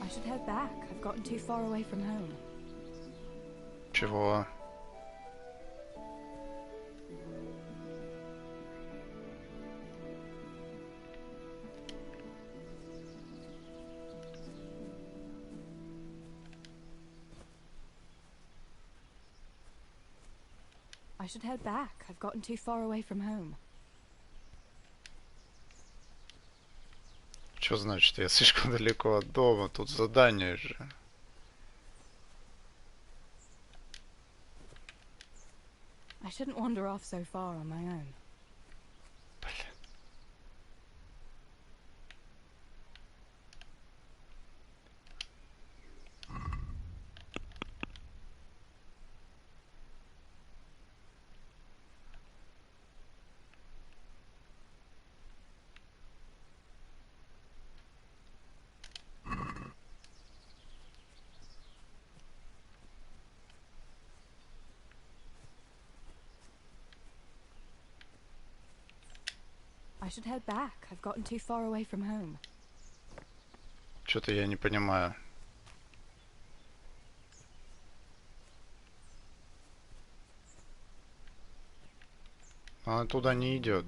S3: I should head back. I've gotten too far away from home.
S1: Чего?
S3: I should head back. I've gotten too far away from home.
S1: Что значит, я слишком далеко от дома? Тут задание же.
S3: I shouldn't wander off so far on my own. I should head back. I've gotten too far away from home.
S1: Что-то я не понимаю. Она туда не идет.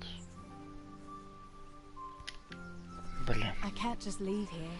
S1: Блин.
S3: I can't just leave here.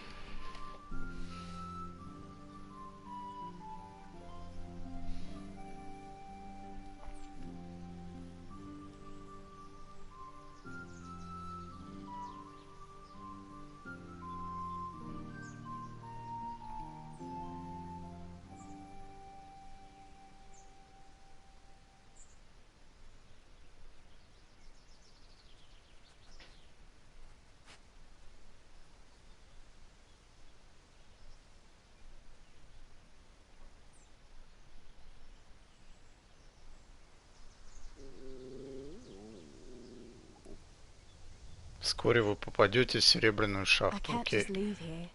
S1: Вскоре вы попадете в серебряную
S3: I
S1: шахту.
S3: can't
S1: Окей.
S3: just leave here.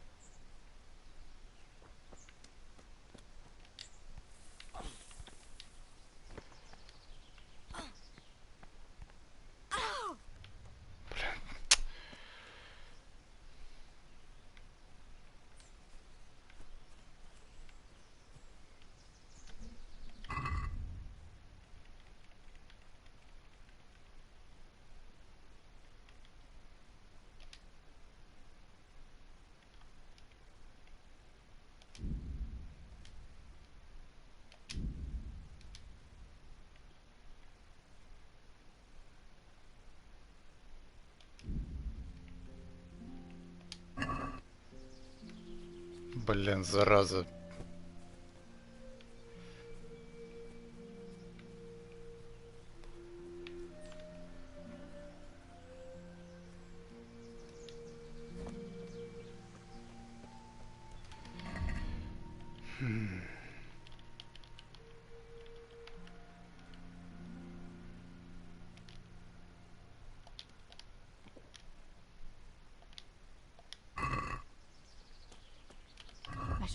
S1: Блин, зараза.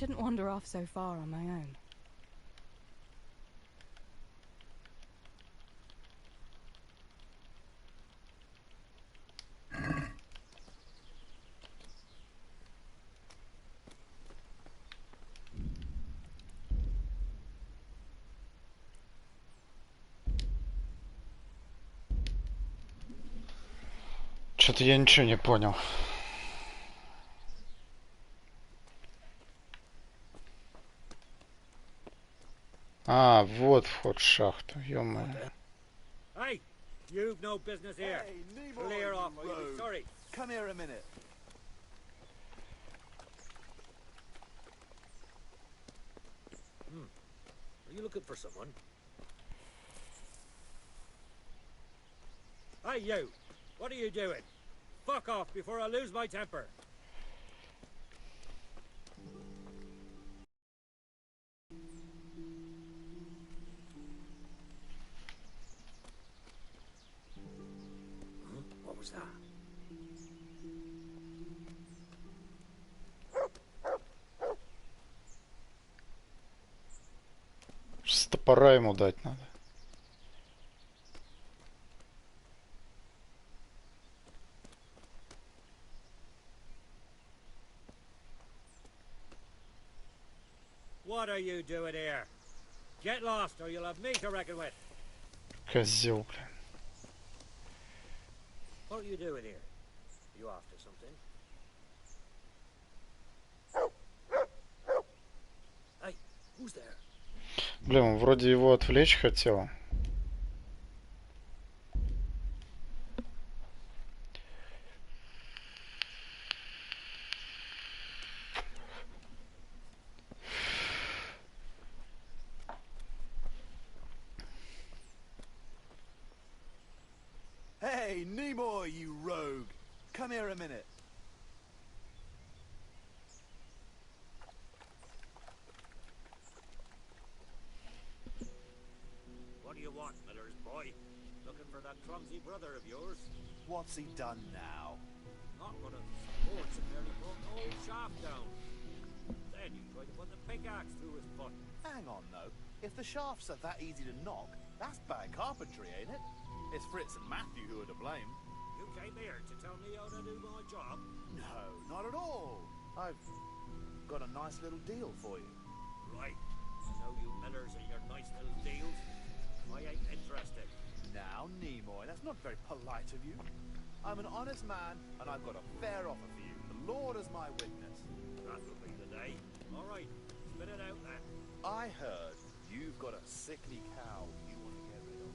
S3: shouldn't wander off so far on my own.
S1: Что-то я ничего не понял. А, вот вход в шахту, ё-моё.
S11: Hey, you've no business here.
S10: Hey,
S11: Clear off, or you'll be sorry.
S10: Come here a minute.
S11: Are you looking for someone? Hey, you! What are you doing? Fuck off before I lose my temper. What was that?
S1: С топора ему дать надо.
S11: What are you doing here? Get lost or you'll have me to reckon with.
S1: Козел, блин.
S11: What are you doing here? You after something? Hey, who's there?
S1: Блин, он вроде его отвлечь хотел.
S10: Hey, Nimoy, you rogue! Come here a minute.
S11: What do you want, Miller's boy? Looking for that clumsy brother of yours?
S10: What's he done now?
S11: Not one of the sports and nearly broke the whole shaft down. Then you tried to put the pickaxe through his foot.
S10: Hang on, though. If the shafts are that easy to knock, that's bad carpentry, ain't it? It's Fritz and Matthew who are to blame.
S11: You came here to tell me how to do my job?
S10: No, not at all. I've got a nice little deal for you.
S11: Right. I know you Millers and your nice little deals. I ain't interested.
S10: Now, Nimoy, that's not very polite of you. I'm an honest man, and I've got a fair offer for you. The Lord is my witness.
S11: That will be the day. All right. Spit it out then.
S10: I heard you've got a sickly cow you want to get rid of.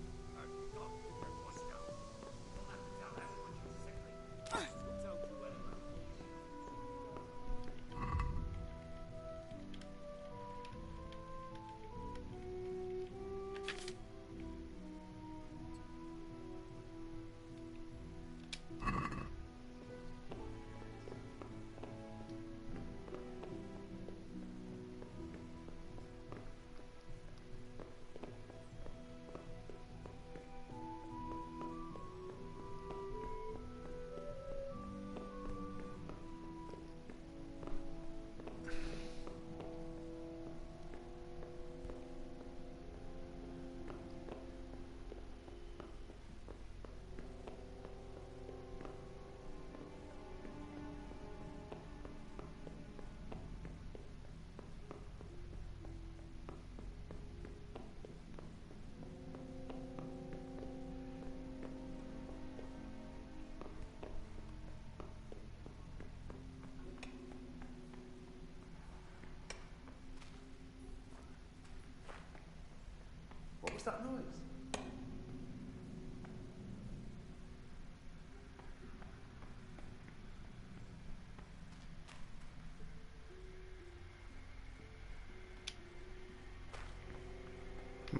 S12: What was that noise?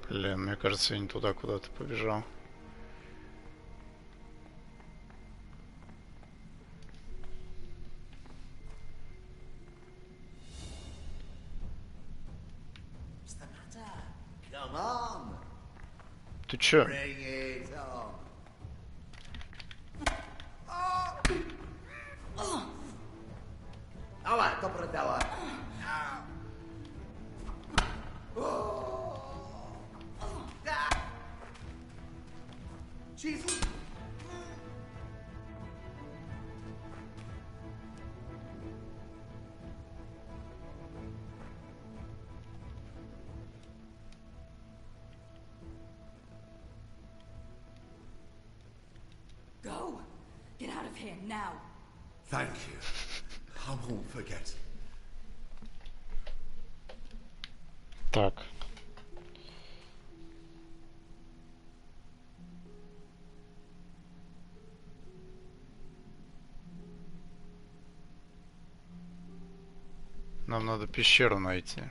S1: Блин, мне кажется, я не туда куда-то побежал.
S12: What's the matter? Come on!
S1: Ты чё?
S12: Bring it on! Давай, добро давай!
S3: of here now.
S13: Thank you. I won't forget.
S1: Так. Нам надо пещеру найти.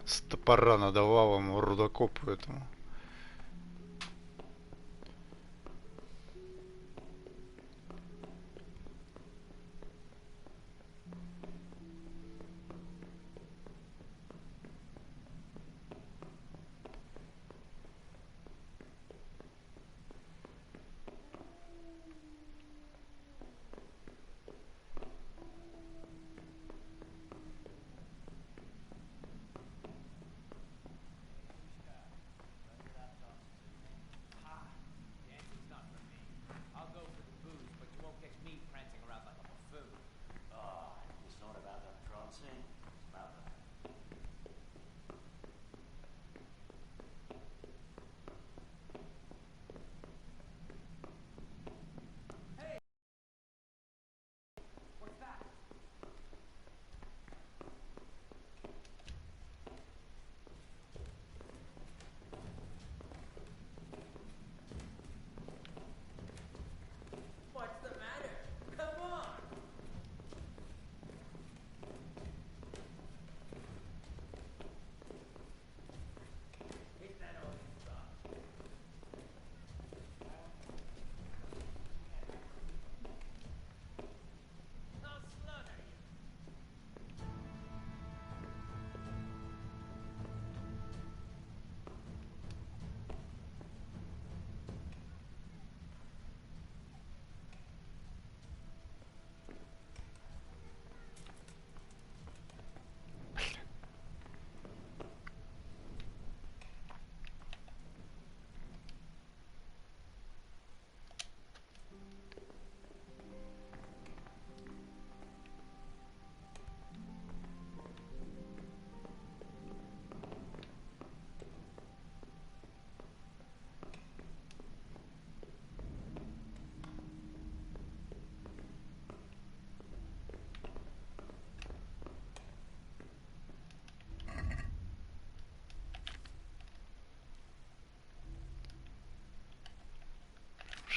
S1: С топора надавал ему рудокопу этому.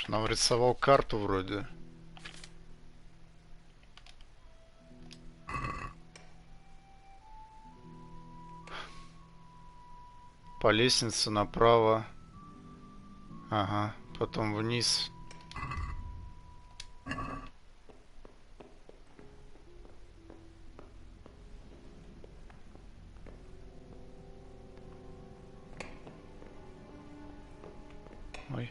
S1: Нам рисовал карту вроде. По лестнице направо. Ага, потом вниз. Ой.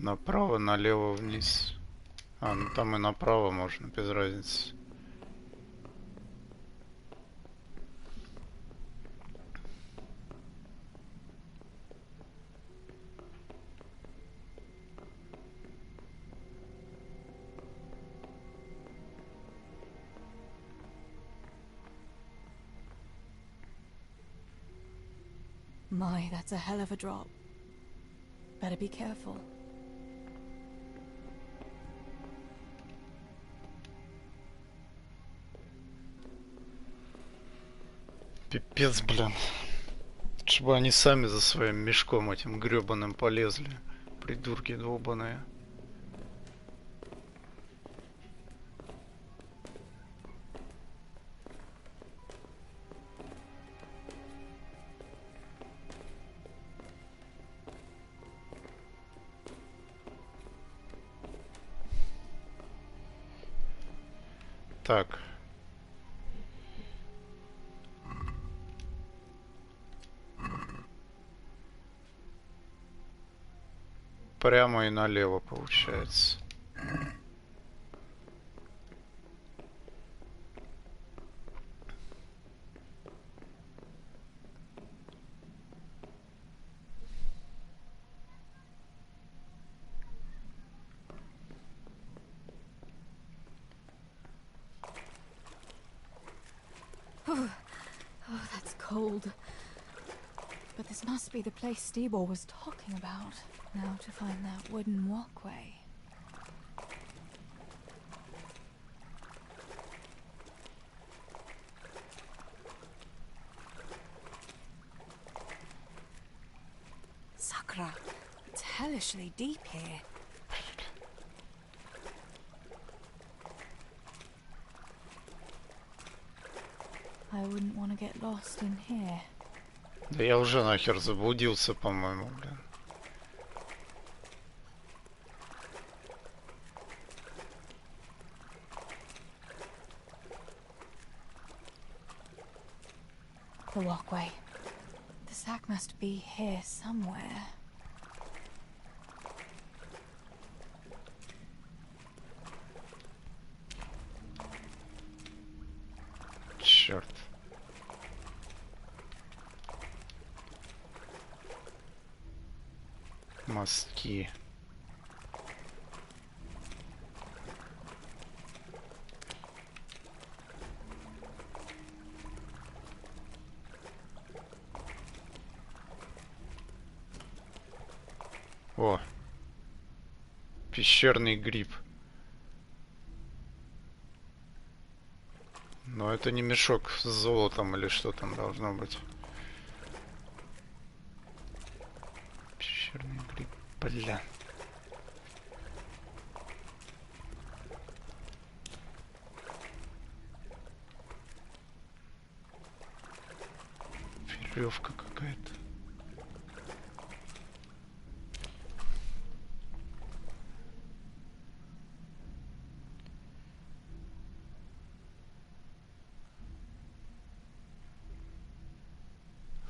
S1: Направо, налево, вниз. А, ну там и направо можно, без разницы.
S3: My, that's a hell of a drop. Better be careful.
S1: Пипец, блин. Чтобы они сами за своим мешком этим гребаным полезли. Придурки долбаные. Так. Прямо и налево получается.
S3: cold. But this must be the place Stibor was talking about. Now to find that wooden walkway. Sakura, it's hellishly deep here. I wouldn't want to get lost in here.
S1: Да я уже нахер заблудился, по-моему, блин.
S3: The walkway. The sack must be here somewhere.
S1: Черт. Мостки. О, пещерный гриб. Но это не мешок с золотом или что там должно быть. Пещерный гриб, бля. Веревка какая-то.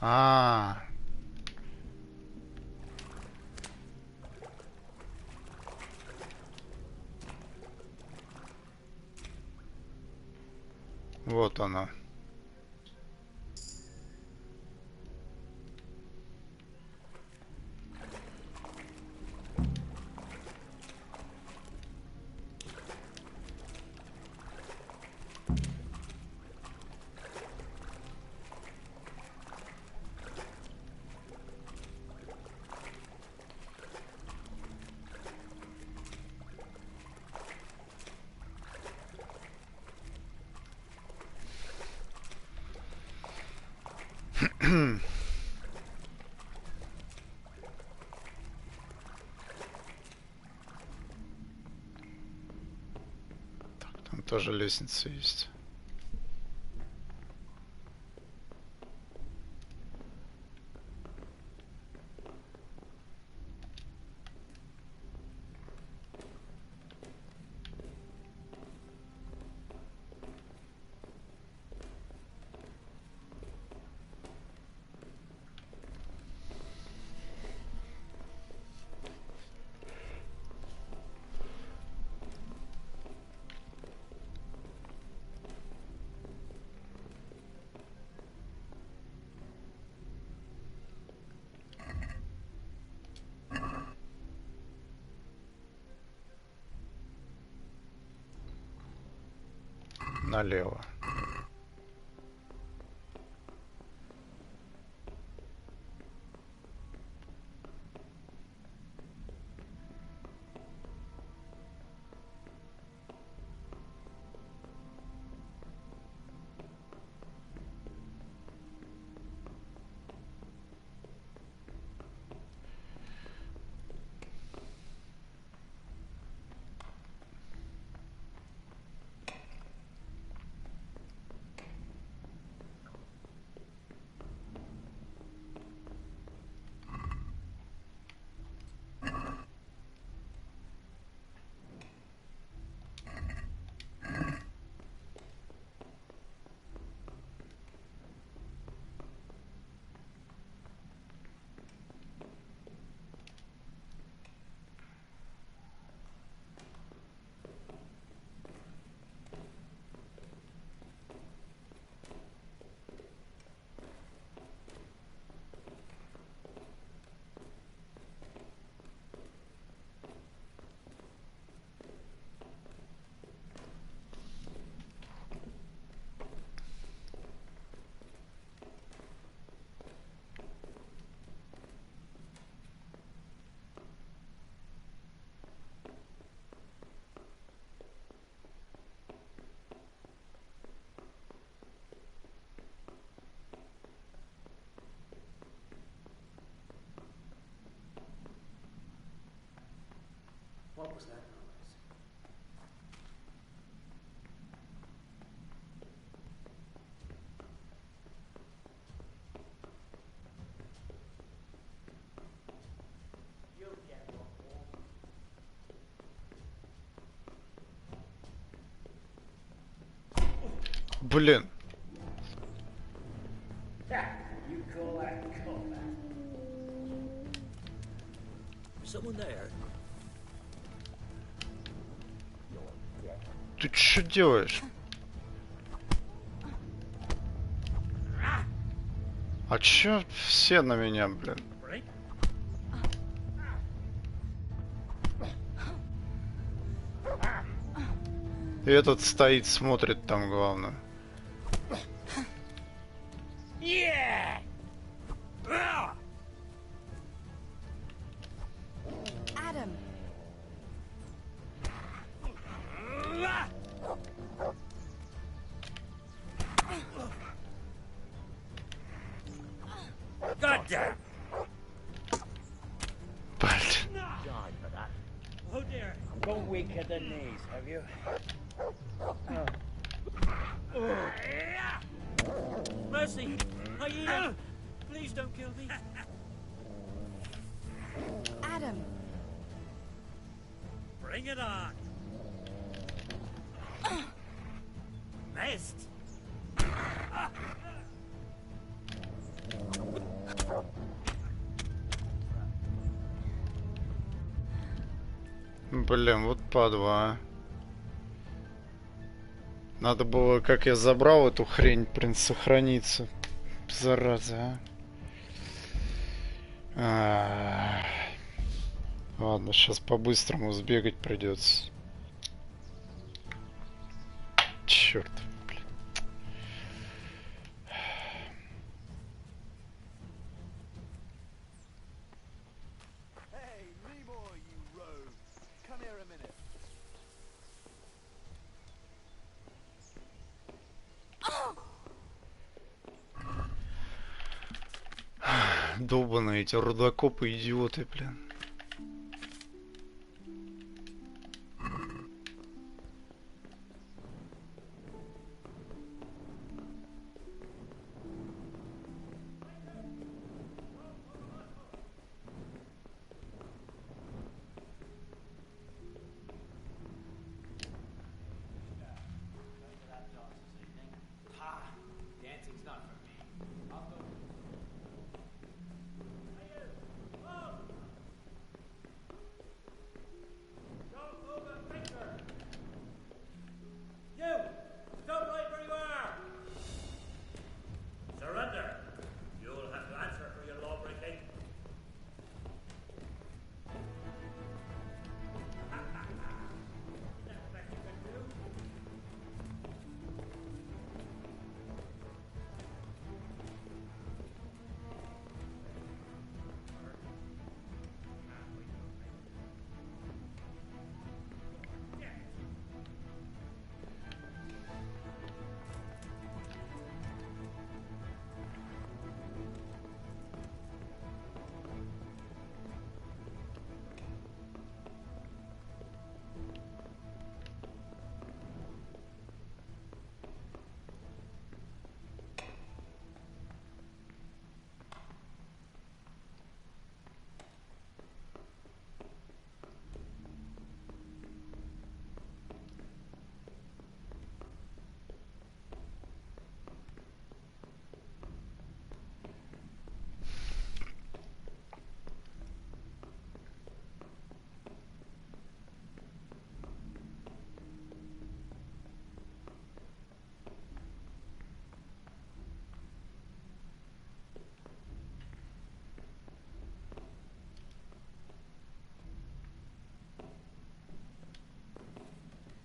S1: А, вот она. Так, там тоже лестница есть. Налево.
S12: was that noise? You'll get one more.
S1: Блин.
S11: You call that combat? Someone there?
S1: Ты что делаешь? А чё все на меня, блин? И этот стоит, смотрит там, главное.
S11: Yeah!
S3: Adam.
S11: Goddamn!
S1: Блин.
S11: Died for that. Oh dear. Don't weak at the knees, have you? Mercy! Hyena! Please don't kill me.
S3: Adam.
S11: Bring it on. Missed.
S1: Блин, вот падла, а. Надо было, как я забрал эту хрень, сохраниться. Зараза, а. Ладно, сейчас по-быстрому сбегать придется. Черт, блин.
S10: Hey, Nemo, you rogue. Come here a minute.
S1: Долбаные эти рудокопы, идиоты, блин.
S12: Dancing's not for me. I'll go.
S11: Don't move a finger! You! Stop right where you are! Surrender! You'll have to answer for your lawbreaking. Is that the best you can do?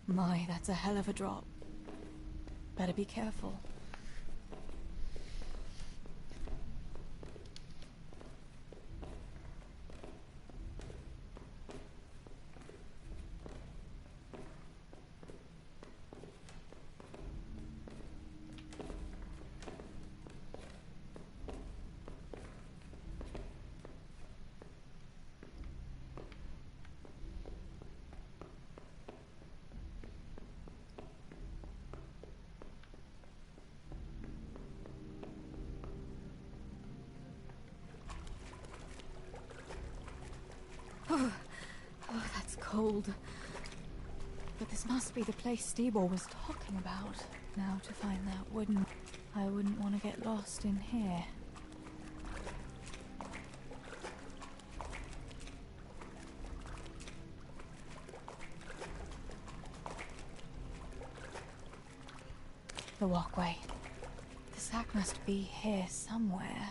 S3: My, that's a hell of a drop. Better be careful. cold. But this must be the place Steebor was talking about. Now to find that I wouldn't want to get lost in here. The walkway. The sack must be here somewhere.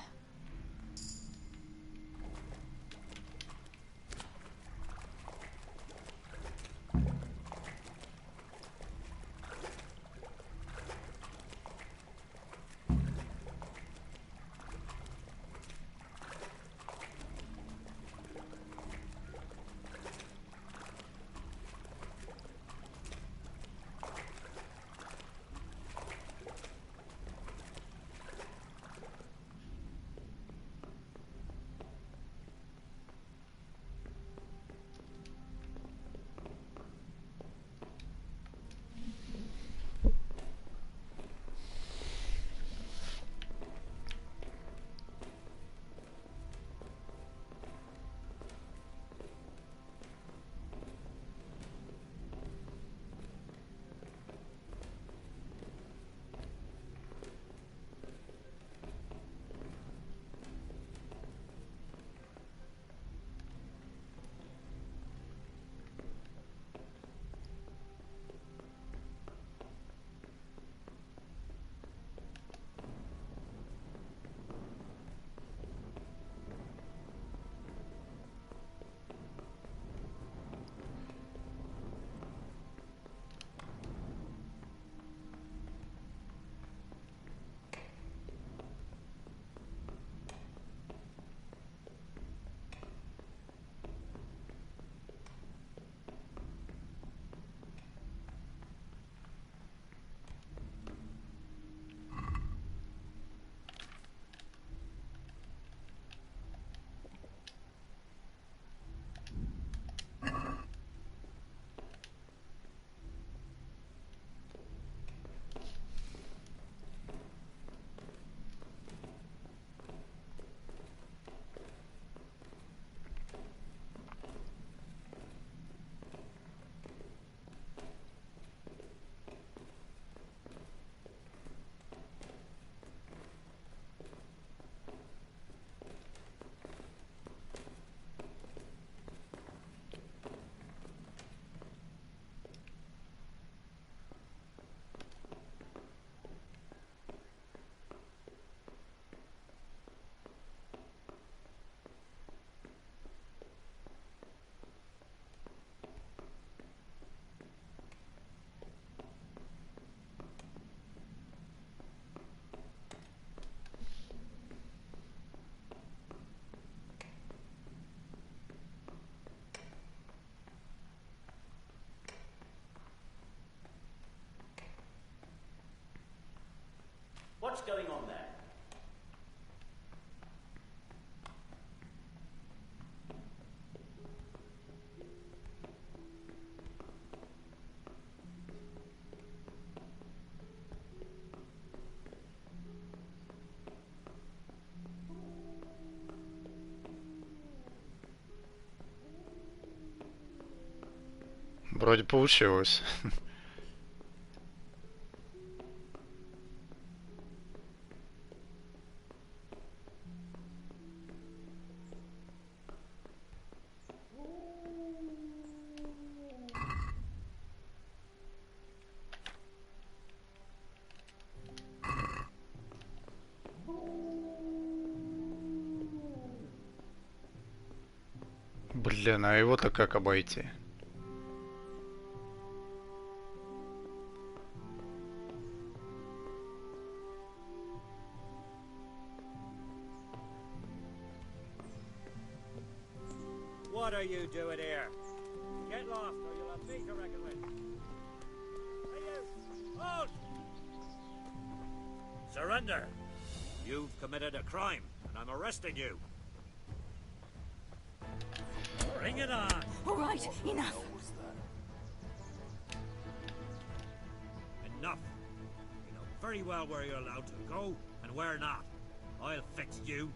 S12: What's going on there?
S1: Вроде получилось. Блин, а его-то как обойти?
S11: What are you doing here? Get lost or you'll have me to reckon with. Hey you! Halt! Surrender! You've committed a crime, and I'm arresting you. Bring it on!
S3: All right, enough.
S11: Enough. You know very well where you're allowed to go and where not. I'll fix you.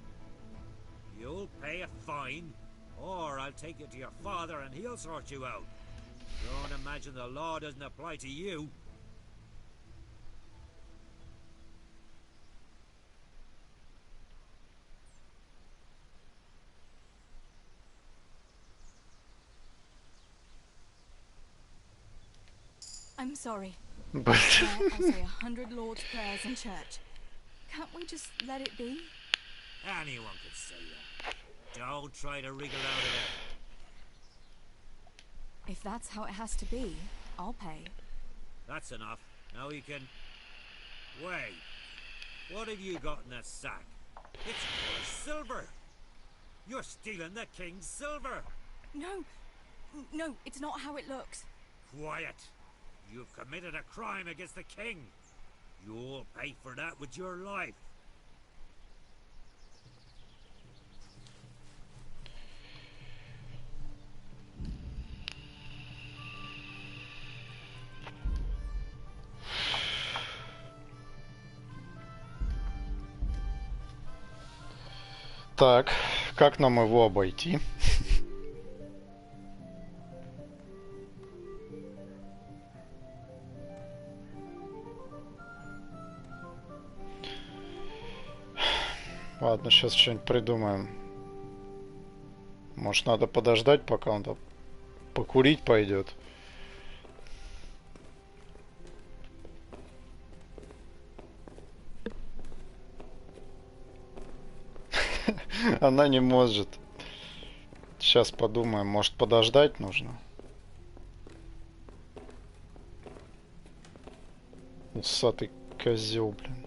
S11: You'll pay a fine, or I'll take you to your father and he'll sort you out. Don't imagine the law doesn't apply to you.
S3: I'm sorry.
S1: Блин.
S3: I'll say 100 Lord's prayers in church. Can't we just let it be?
S11: Anyone could say that. Don't try to wriggle out of it.
S3: If that's how it has to be, I'll pay.
S11: That's enough. Now you can... Wait. What have you got in that sack? It's full of silver. You're stealing the king's silver.
S3: No. No, it's not how it looks.
S11: Quiet. You've committed a crime against the king. You'll pay for that with your life.
S1: Так, как нам его обойти? Ладно, сейчас что-нибудь придумаем. Может, надо подождать, пока он там покурить пойдет. Она не может. Сейчас подумаем, может, подождать нужно. Усатый козел, блин.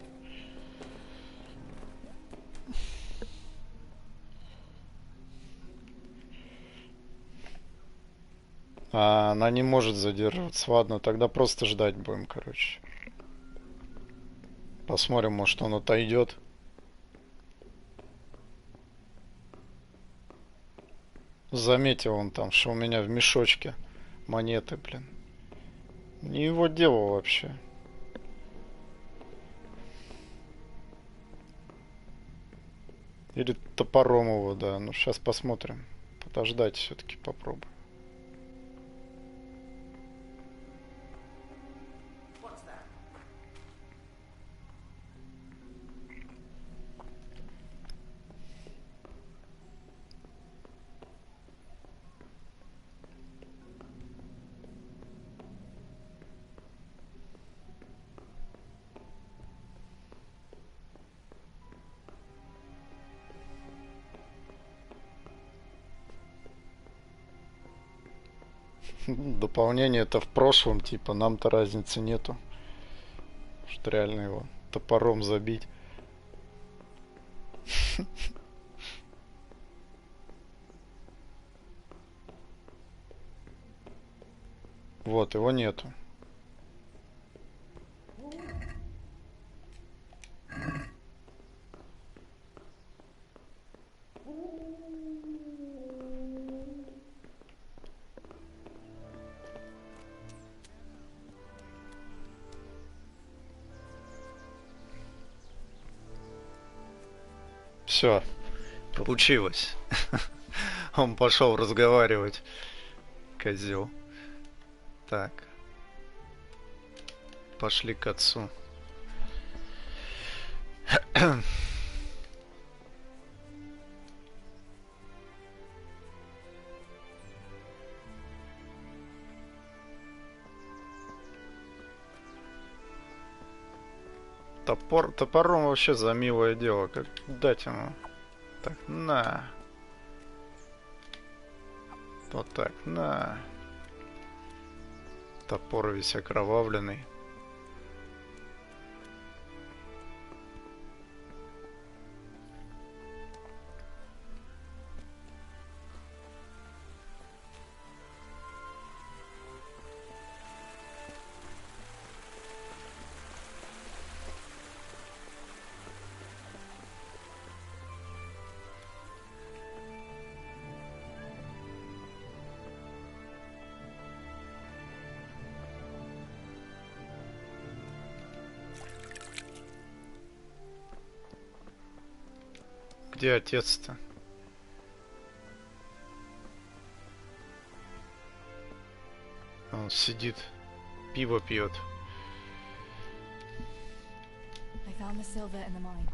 S1: А, она не может задерживаться. Ладно, тогда просто ждать будем, короче. Посмотрим, может, он отойдет. Заметил он там, что у меня в мешочке монеты, блин. Не его дело вообще. Или топором его, да. Ну, сейчас посмотрим. Подождать все-таки попробуем. Дополнение-то в прошлом, типа, нам-то разницы нету. Что реально его топором забить. Вот, его нету. Все, получилось. Он пошел разговаривать. Козел. Так. Пошли к отцу. Топором вообще за милое дело. Как дать ему? Так, на. Вот так, на. Топор весь окровавленный. Где отец-то? Он сидит, пиво пьет.
S3: I found the silver in the mine.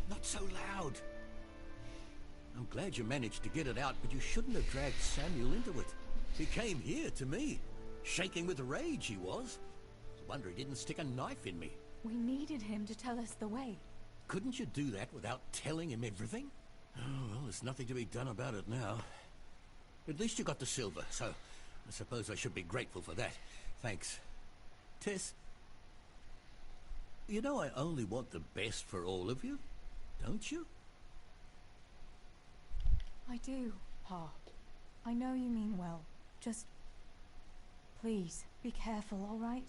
S9: Not so loud. I'm glad you managed to get it out, but you shouldn't have dragged Samuel into it. He came here to me, shaking with rage he was. Wonder he didn't stick a knife in me.
S3: We needed him to tell us the way.
S9: Couldn't you do that without telling him everything? Oh, well, there's nothing to be done about it now. At least you got the silver, so I suppose I should be grateful for that. Thanks. Tess, you know I only want the best for all of you, don't you?
S3: I do, Pa. I know you mean well. Just... please, be careful, all right?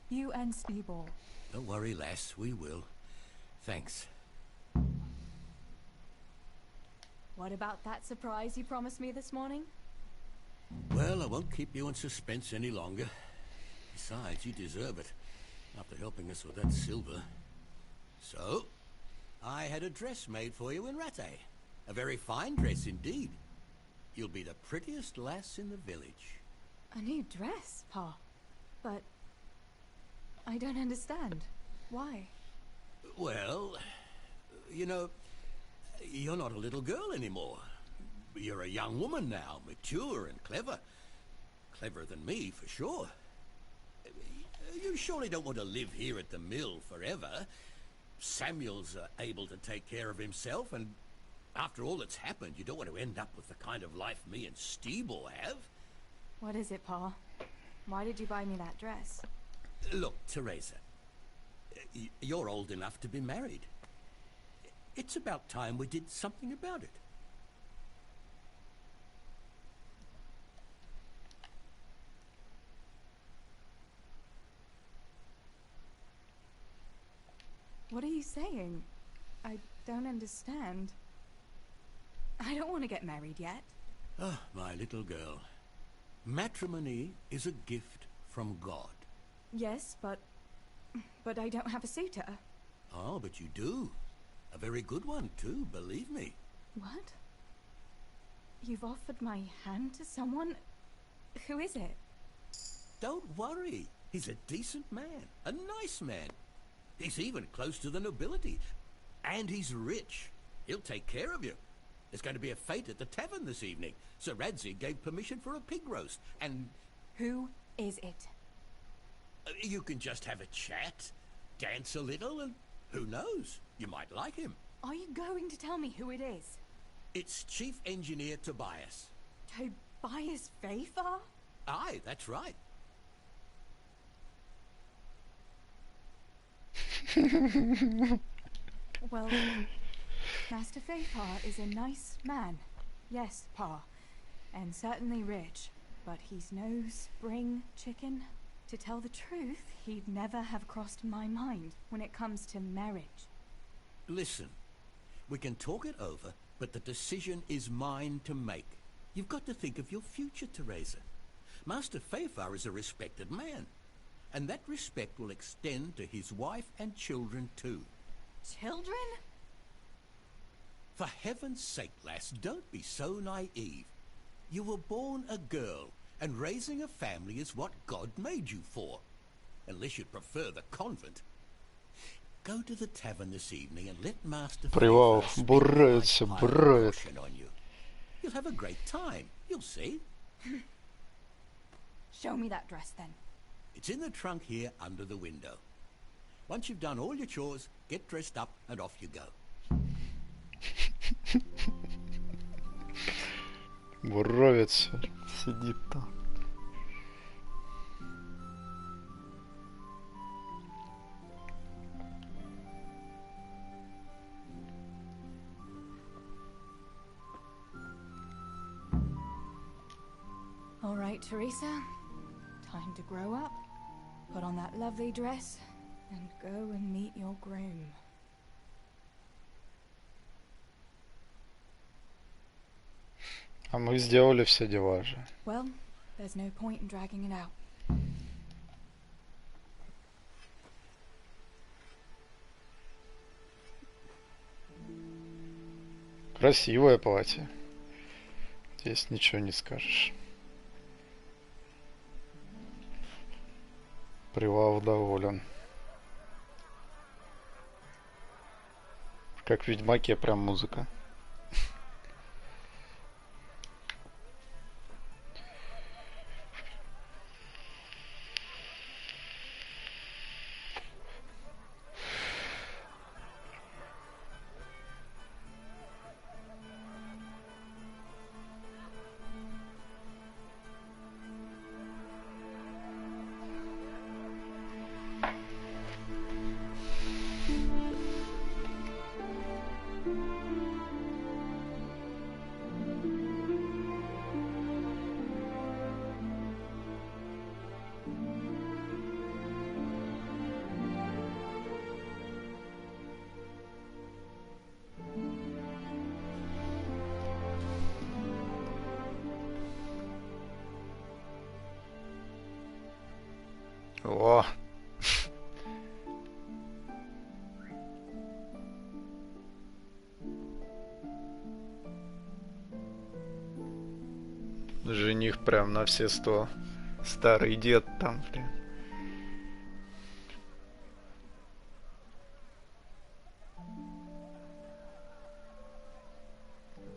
S3: You and Steeball.
S9: Don't worry, lass, we will. Thanks.
S3: What about that surprise you promised me this morning?
S9: Well, I won't keep you in suspense any longer. Besides, you deserve it, after helping us with that silver. So, I had a dress made for you in Rattay. A very fine dress indeed. You'll be the prettiest lass in the village.
S3: A new dress, Pa. But... I don't understand. Why?
S9: Well, you know, you're not a little girl anymore. You're a young woman now, mature and clever. Cleverer than me, for sure. You surely don't want to live here at the mill forever. Samuel's able to take care of himself, and after all that's happened, you don't want to end up with the kind of life me and Steeball have.
S3: What is it, Pa? Why did you buy me that dress?
S9: Look, Teresa, you're old enough to be married. It's about time we did something about it.
S3: What are you saying? I don't understand. I don't want to get married yet.
S9: Oh, my little girl. Matrimony is a gift from God.
S3: Yes, but I don't have a suitor.
S9: Oh, but you do. A very good one, too, believe me.
S3: What? You've offered my hand to someone? Who is it?
S9: Don't worry. He's a decent man. A nice man. He's even close to the nobility. And he's rich. He'll take care of you. There's going to be a fete at the tavern this evening. Sir Radzig gave permission for a pig roast, and...
S3: Who is it?
S9: You can just have a chat, dance a little, and who knows? You might like him.
S3: Are you going to tell me who it is?
S9: It's Chief Engineer Tobias.
S3: Tobias Vafar?
S9: Aye, that's right.
S3: Well, Master Vafar is a nice man. Yes, Pa. And certainly rich. But he's no spring chicken. To tell the truth, he'd never have crossed my mind when it comes to marriage.
S9: Listen, we can talk it over, but the decision is mine to make. You've got to think of your future, Teresa. Master Vafar is a respected man, and that respect will extend to his wife and children too.
S3: Children?
S9: For heaven's sake, lass, don't be so naive. You were born a girl, and raising a family is what God made you for. Unless you'd prefer the convent. Go to the tavern this evening and let Master
S1: Привал, бурается, бурает.
S9: on you. You'll have a great time, you'll see.
S3: Show me that dress then.
S9: It's in the trunk here under the window. Once you've done all your chores, get dressed up and off you go.
S1: Буровец сидит там.
S3: All right, Teresa. Time to grow up, put on that lovely dress, and go and meet your groom.
S1: А мы сделали все дела же.
S3: Well, there's no point in dragging it out.
S1: Красивое платье. Здесь ничего не скажешь. Привал доволен. Как в Ведьмаке прям музыка. О! Жених прям на все 100. Старый дед там прям.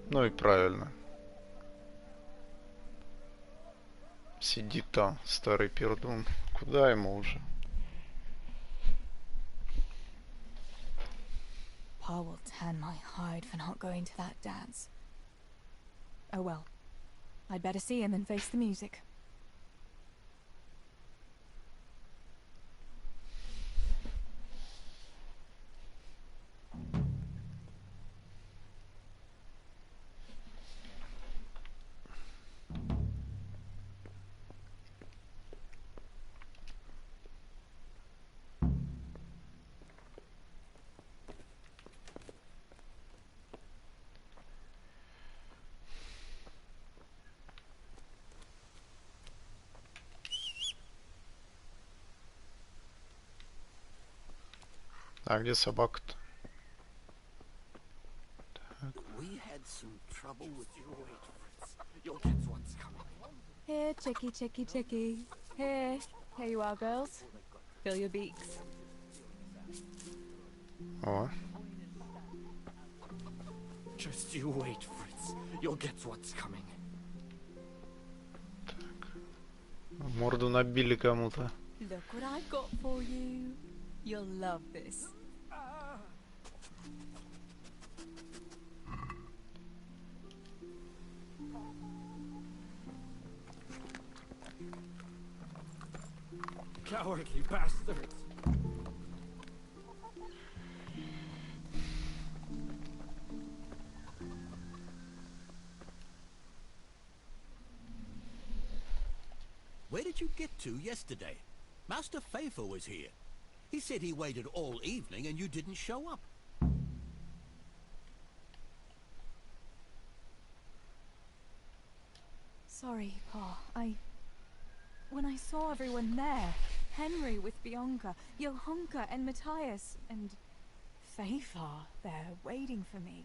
S1: Ну и правильно. Сидит там, старый пердун. Куда ему уже?
S3: Pa will tan my hide for not going to that dance. Oh well. I'd better see him and face the music.
S1: А где собака-то?
S12: We had some trouble with your weight, Fritz. You'll guess what's coming.
S3: Here, chickie, chickie, chickie. Here. Here you are, girls. Fill your beaks.
S1: О.
S12: Just you wait, Fritz. You'll guess what's coming.
S1: Морду набили кому-то.
S3: Look what I've got for you. You'll love this.
S12: Cowardly bastards.
S9: Where did you get to yesterday? Master Faithful was here. He said he waited all evening and you didn't show up.
S3: Sorry, Pa. When I saw everyone there, Henry with Bianca, Johanka and Matthias, and Faithful there waiting for me.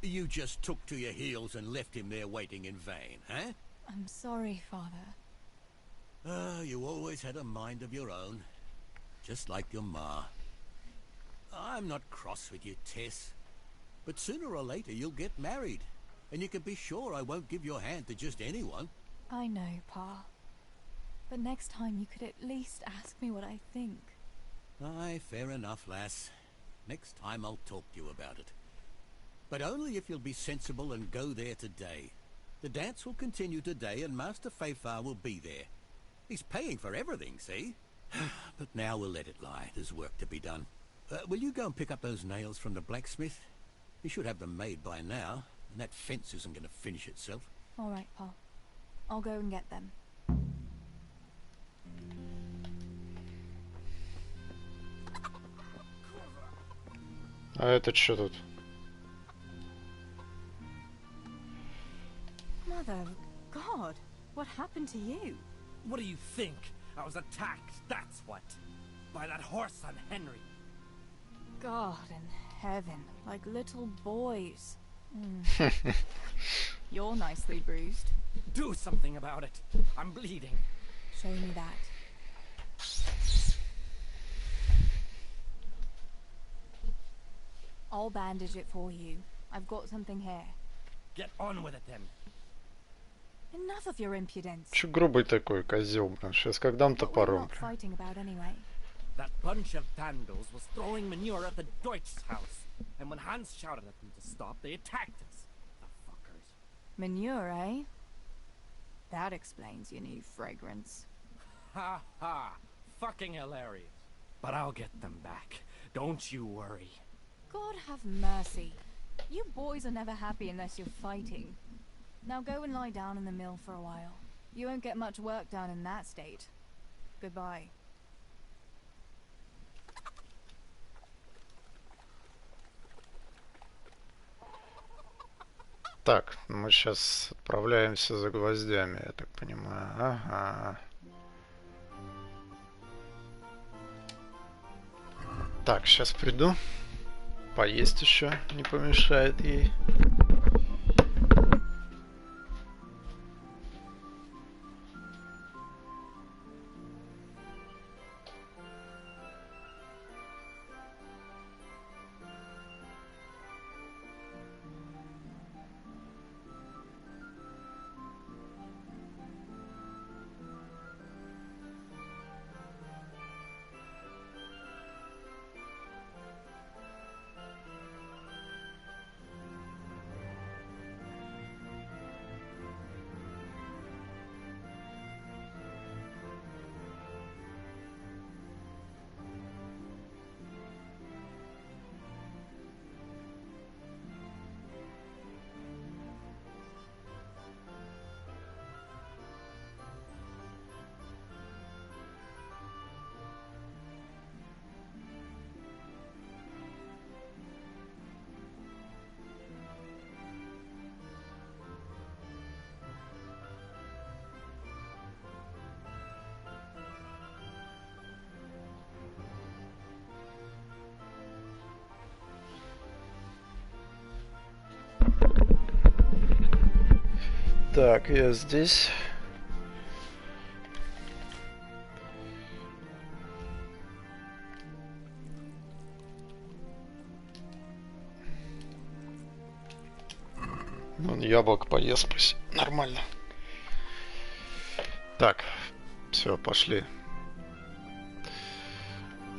S9: You just took to your heels and left him there waiting in vain, huh?
S3: I'm sorry, Father.
S9: You always had a mind of your own. Just like your ma. I'm not cross with you, Tess. But sooner or later you'll get married. And you can be sure I won't give your hand to just anyone.
S3: I know, Pa. But next time you could at least ask me what I think.
S9: Aye, fair enough, lass. Next time I'll talk to you about it. But only if you'll be sensible and go there today. The dance will continue today and Master Faithful will be there. He's paying for everything, see? But now we'll let it lie. There's work to be done. Will you go and pick up those nails from the blacksmith? He should have them made by now, and that fence isn't going to finish itself.
S3: All right, Pa. I'll go and get them.
S1: А это что тут?
S3: Mother of God, what happened to you?
S5: What do you think? I was attacked, that's what. By that horse son, Henry.
S3: God in heaven, like little boys. You're nicely bruised.
S5: Do something about it. I'm bleeding.
S3: Show me that. I'll bandage it for you. I've got something here.
S11: Get on with it then.
S3: Enough of your impudence.
S1: Чё грубый такой козел, блин. Сейчас как дам
S3: What were you
S1: топором,
S3: not
S1: блин.
S3: fighting about anyway?
S11: That bunch of vandals was throwing manure at the Deutsch's house, and when Hans shouted at them to stop, they attacked us. The fuckers.
S3: Manure, eh? That explains your new fragrance.
S5: Ha ha! Fucking hilarious. But I'll get them back. Don't you worry.
S3: God have mercy. You boys are never happy unless you're fighting. Now go and lie down in the mill for a while. You won't get much work done in that state. Goodbye.
S1: Так, мы сейчас отправляемся за гвоздями, я так понимаю. Ага. Так, сейчас приду. Поесть еще не помешает ей. Так, я здесь. Он яблок поест, пусть. Нормально. Так, все, пошли.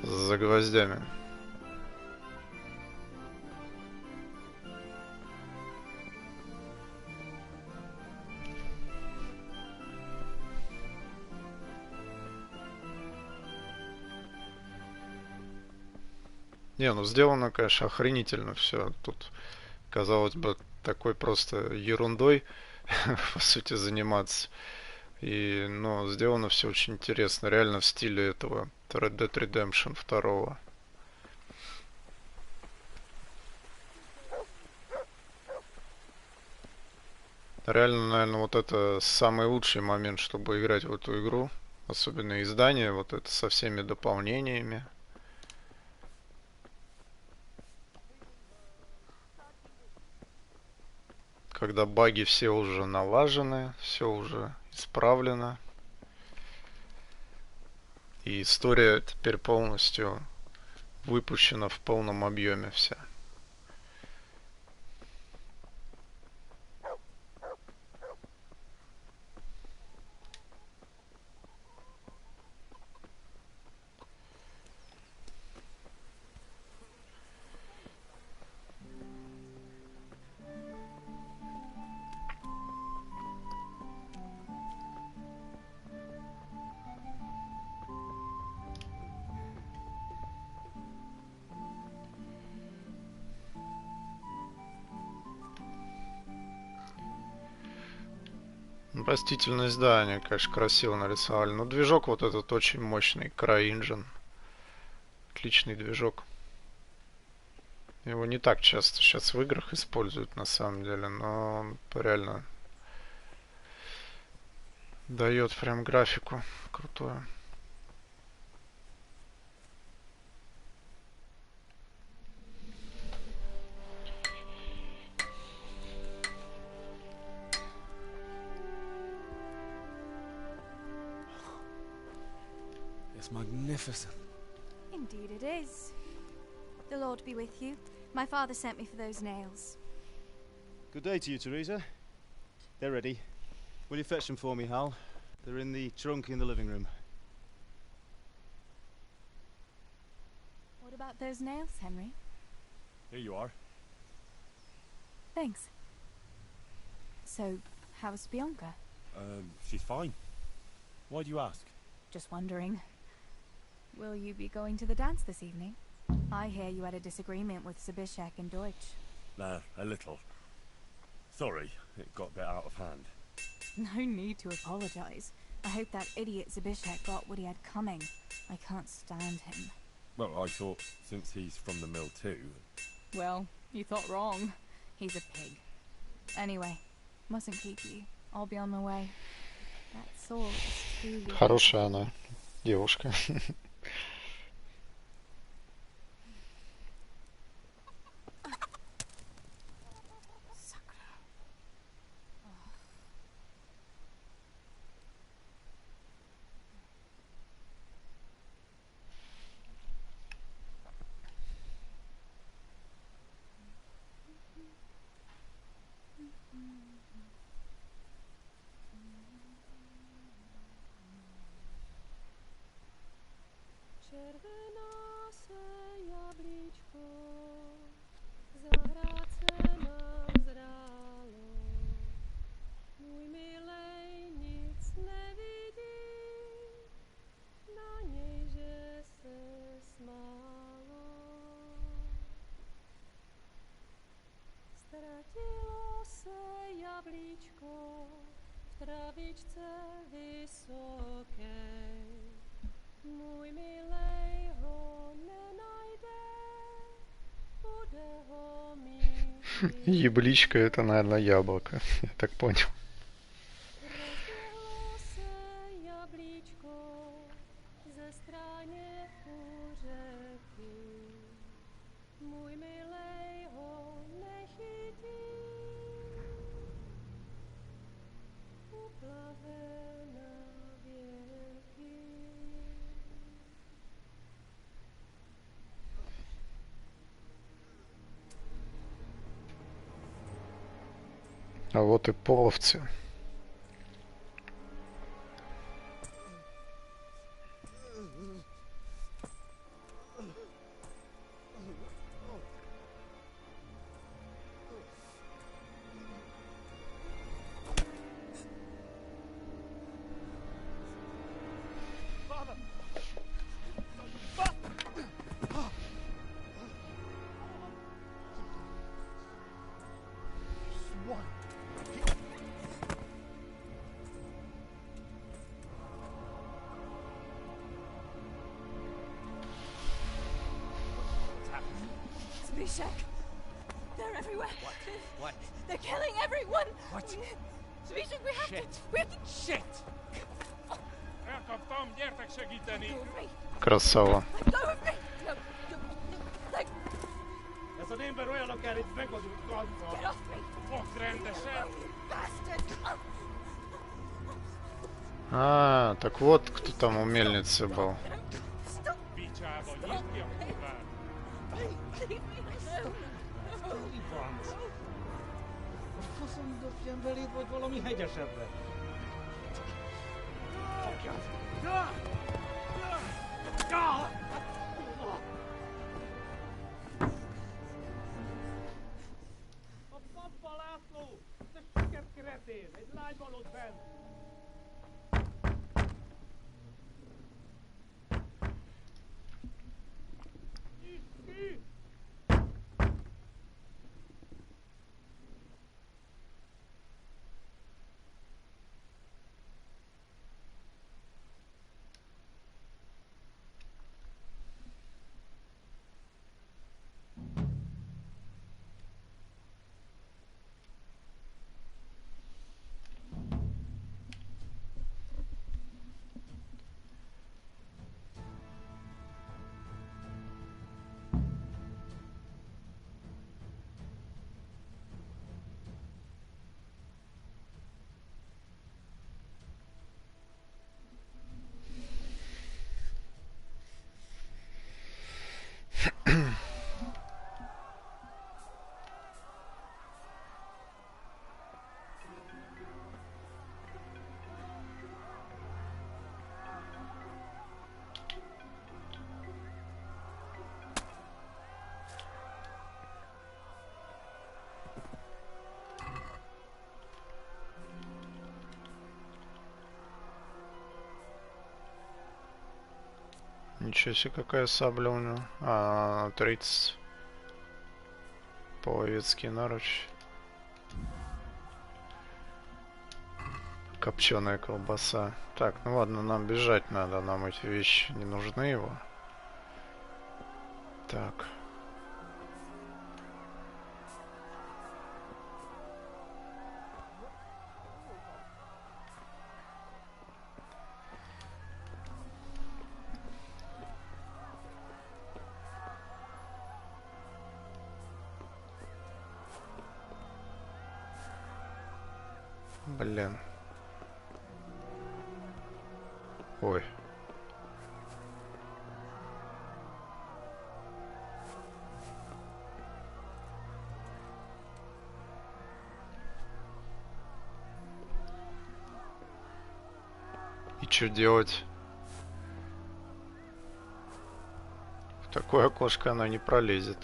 S1: За гвоздями. Не, ну сделано, конечно, охренительно все. Тут, казалось бы, такой просто ерундой, по сути, заниматься. И, ну, сделано все очень интересно. Реально в стиле этого Red Dead Redemption 2. Реально, наверное, вот это самый лучший момент, чтобы играть в эту игру. Особенно издание, вот это со всеми дополнениями. Когда баги все уже налажены, все уже исправлено. И история теперь полностью выпущена в полном объеме вся. Растительность, да, они, конечно, красиво нарисовали. Но движок вот этот очень мощный, CryEngine. Отличный движок. Его не так часто сейчас в играх используют, на самом деле, но он реально дает прям графику крутую.
S14: It's magnificent.
S3: Indeed it is. The Lord be with you. My father sent me for those nails.
S14: Good day to you, Teresa. They're ready. Will you fetch them for me, Hal? They're in the trunk in the living room.
S3: What about those nails, Henry?
S4: Here you are.
S3: Thanks. So, how's Bianca?
S4: She's fine. Why do you ask?
S3: Just wondering. Will you be going to the dance this evening? I hear you had a disagreement with Zabishek and Deutsch.
S4: Nah, a little. Sorry, it got a bit out of hand.
S3: No need to apologize. I hope that idiot Zabishek got what he had coming. I can't stand him.
S4: Well, I thought since he's from the mill too.
S3: Well, you thought wrong. He's a pig. Anyway, mustn't keep you. I'll be on my way. That sword is truly...
S1: Хорошая она, девушка. Ябличко это, наверное, яблоко. Я так понял. А вот и половцы.
S3: Zabishek! They're everywhere!
S11: What?
S3: They're killing everyone!
S11: What?
S3: Zabishek, we have
S11: Shit.
S3: to... We have to...
S11: Shit!
S3: Go with me!
S1: Красава.
S3: Go with me! No, like...
S11: Ja så din beröjalo kärit vekosut kanssa.
S3: Get off me!
S11: Vuokrantesen.
S3: You bastard!
S1: А, так вот кто там у мельницы был.
S3: Stop! Leave me alone!
S11: Faszom dobjam beléd, vagy valami hegyesebbre. A pappa László! Te siket keretén! Egy lány van ott bent! Ki?
S1: Ничего себе, какая сабля у него. А, 30. Половецкий наруч. Копченая колбаса. Так, ну ладно, нам бежать надо. Нам эти вещи не нужны его. Так. Блин. Ой. И что делать? В такое окошко она не пролезет.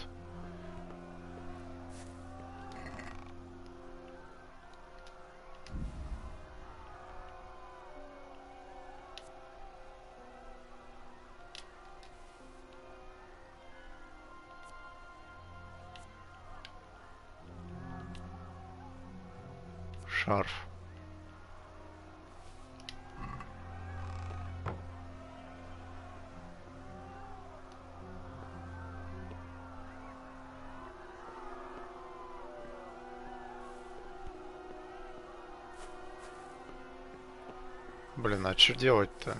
S1: Шарф. Блин, а что делать-то?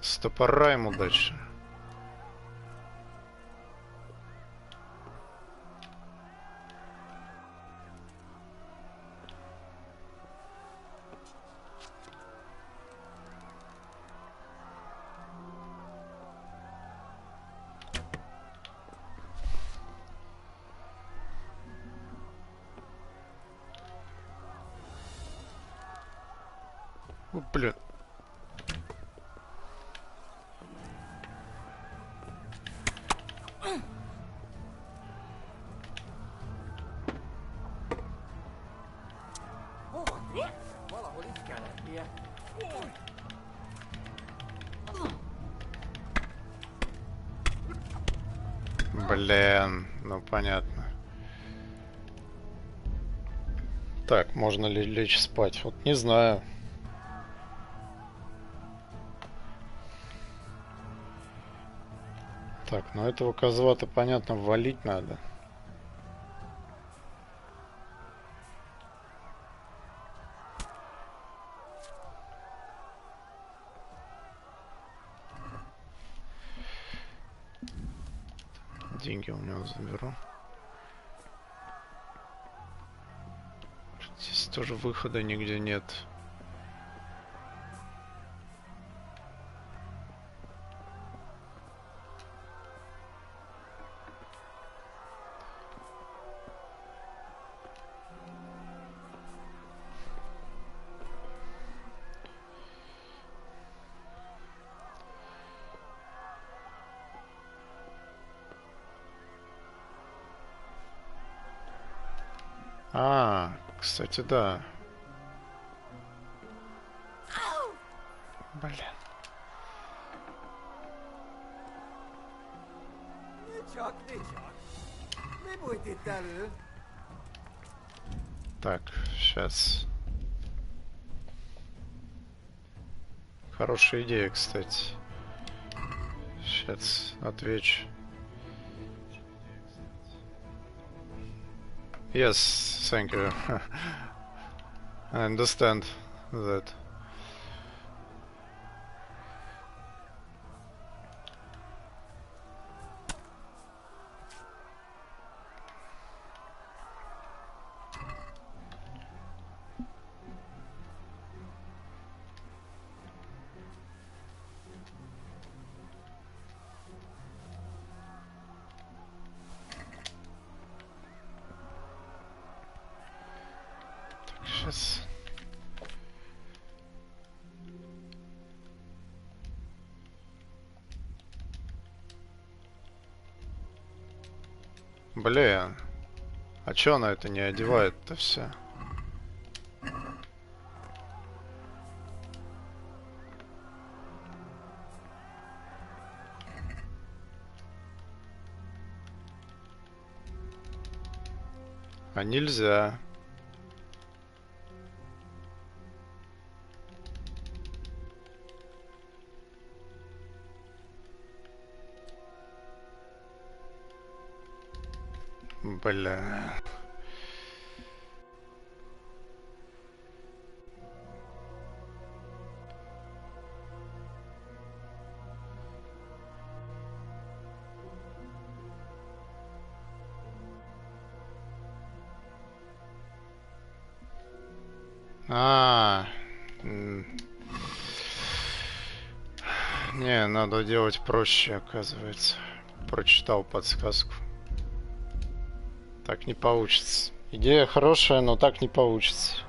S1: С топора ему дальше. О, блин. Блин, ну понятно. Так, можно ли лечь спать? Вот не знаю. Так, ну этого козла-то, понятно, валить надо. Деньги у него заберу. Здесь тоже выхода нигде нет. А, кстати, да. Блин. Так, сейчас. Хорошая идея, кстати. Сейчас отвечу. Yes, thank you. I understand that. Сейчас. Блин. А чё она это не одевает-то все? А нельзя. Бля. Не, надо делать проще, оказывается. Прочитал подсказку. Так не получится. Идея хорошая, но так не получится.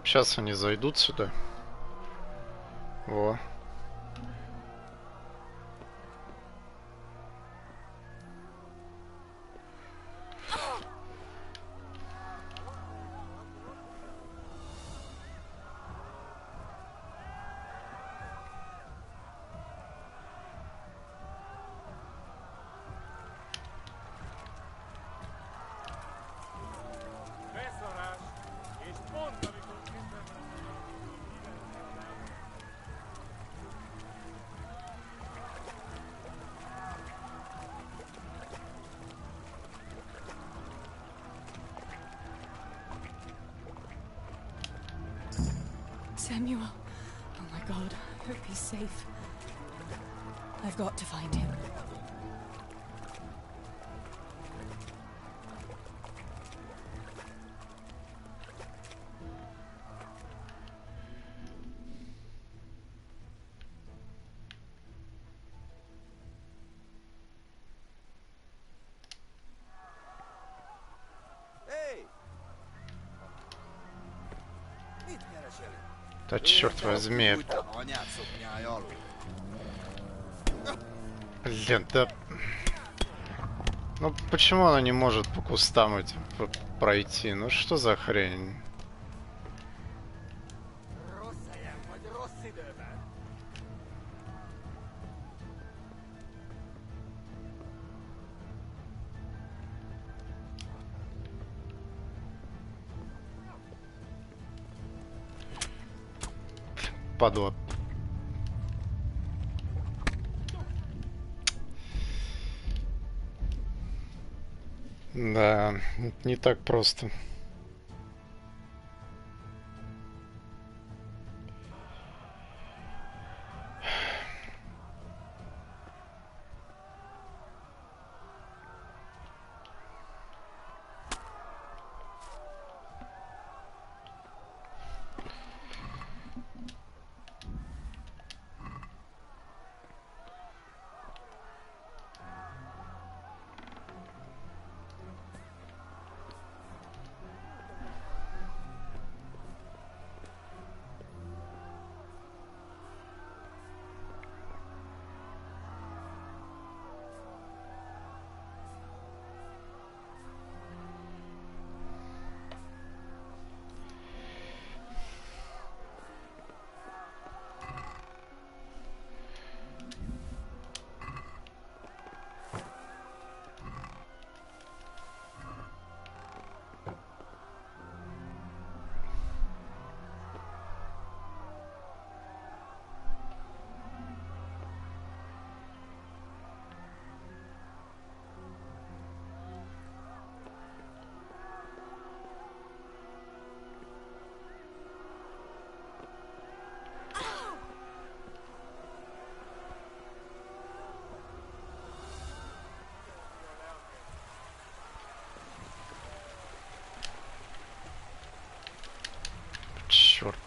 S1: Сейчас они зайдут сюда. Во.
S3: Samuel. Oh my God. I hope he's safe. I've got to find him.
S1: Да черт возьми. Блин, да... Ну почему она не может по кустам этим пройти? Ну что за хрень? Падла. Да, не так просто. Черт.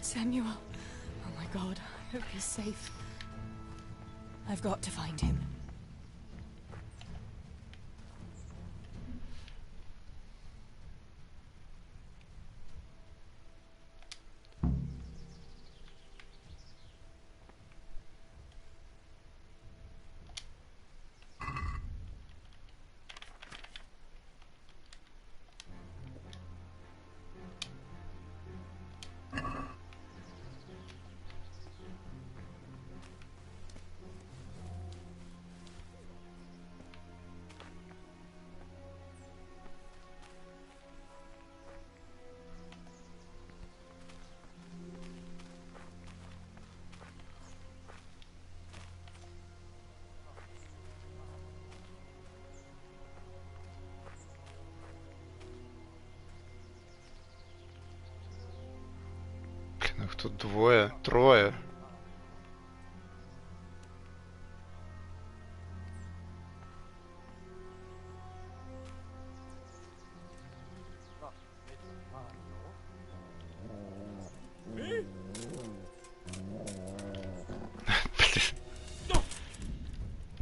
S3: Samuel. Oh my God, I hope he's safe. I've got to find him.
S1: Их тут двое, трое.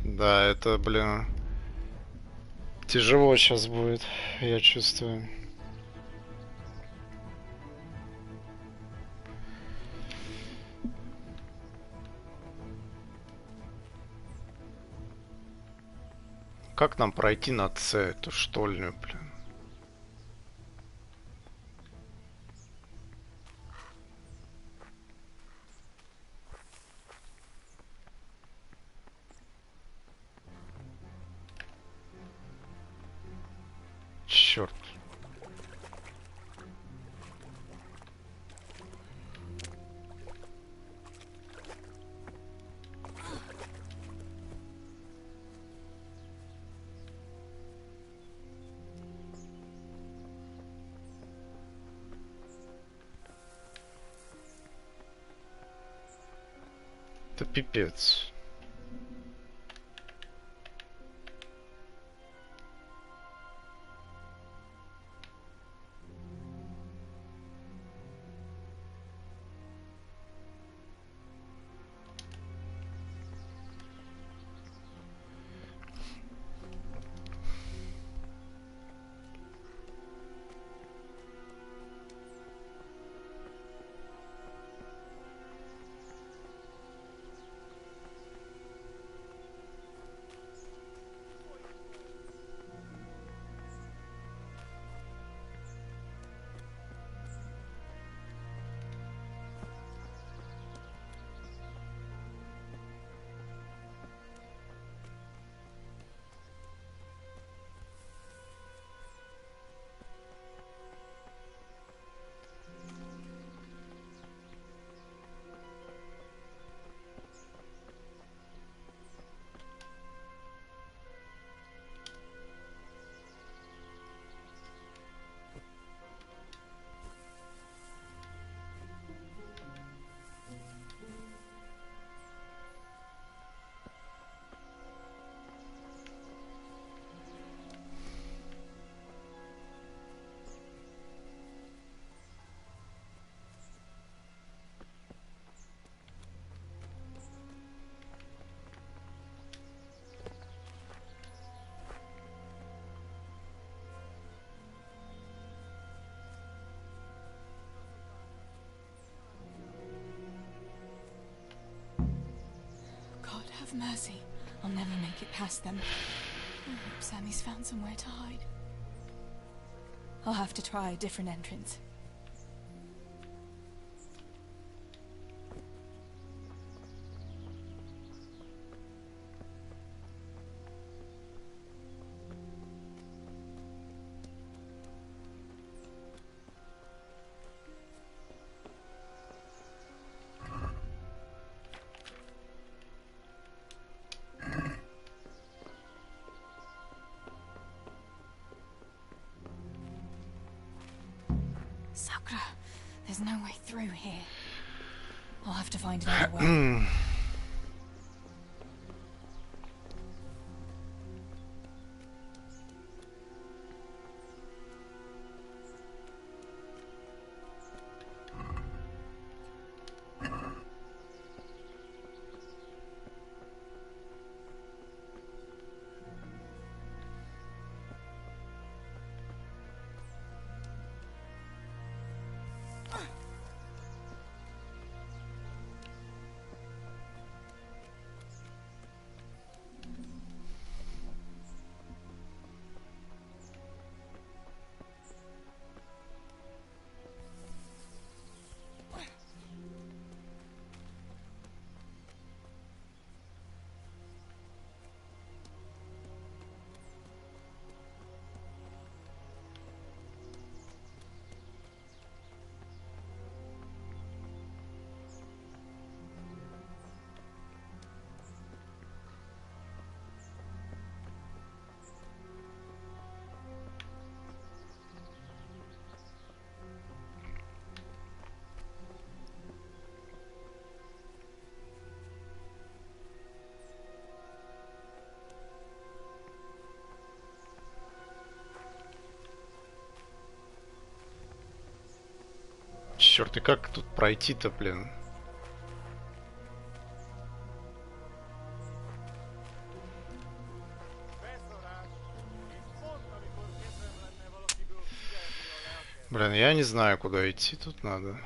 S1: Да, это, блин, тяжело сейчас будет, я чувствую. Как нам пройти на С, эту штольню, блин? Черт. Это пипец.
S3: Have mercy. I'll never make it past them. I hope Sammy's found somewhere to hide. I'll have to try a different entrance. Sakura, there's no way through here. I'll have to find another way.
S1: Черт, и как тут пройти-то, блин? Блин, я не знаю, куда идти. Тут надо.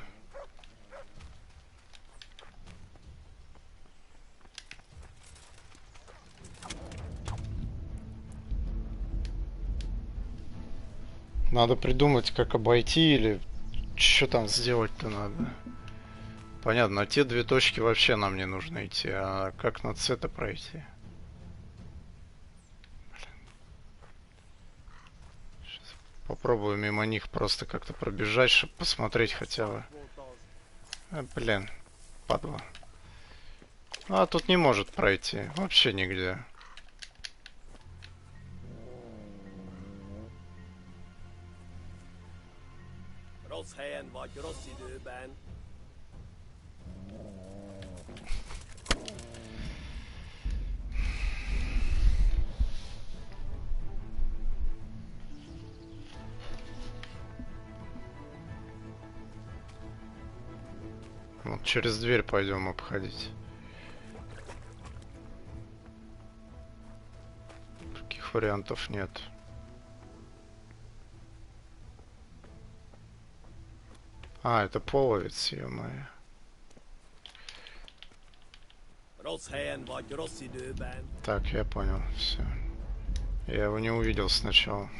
S1: Надо придумать, как обойти или что там сделать-то надо. Понятно, на те две точки вообще нам не нужно идти. А как на С-то пройти? Сейчас попробую мимо них просто как-то пробежать, чтобы посмотреть хотя бы. Блин, падла. А, тут не может пройти. Вообще нигде.
S12: Rossz helyen vagy, rossz időben.
S1: Вот через дверь пойдем обходить. Других вариантов нет. А, это половец, ё-моё.
S12: Rossz helyen vagy, rossz időben.
S1: Так, я понял, все. Я его не увидел сначала.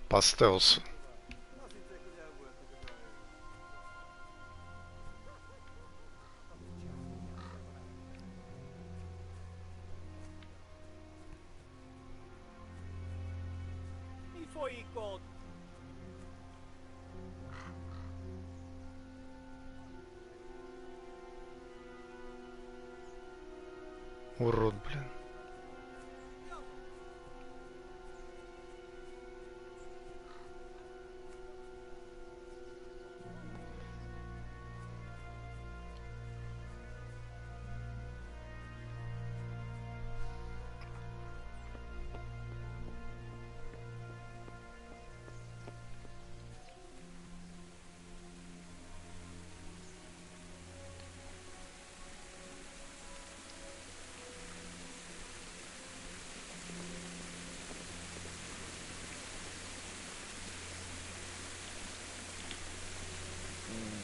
S1: По стелсу.
S12: Mi folyik ott?
S1: Урод, блин.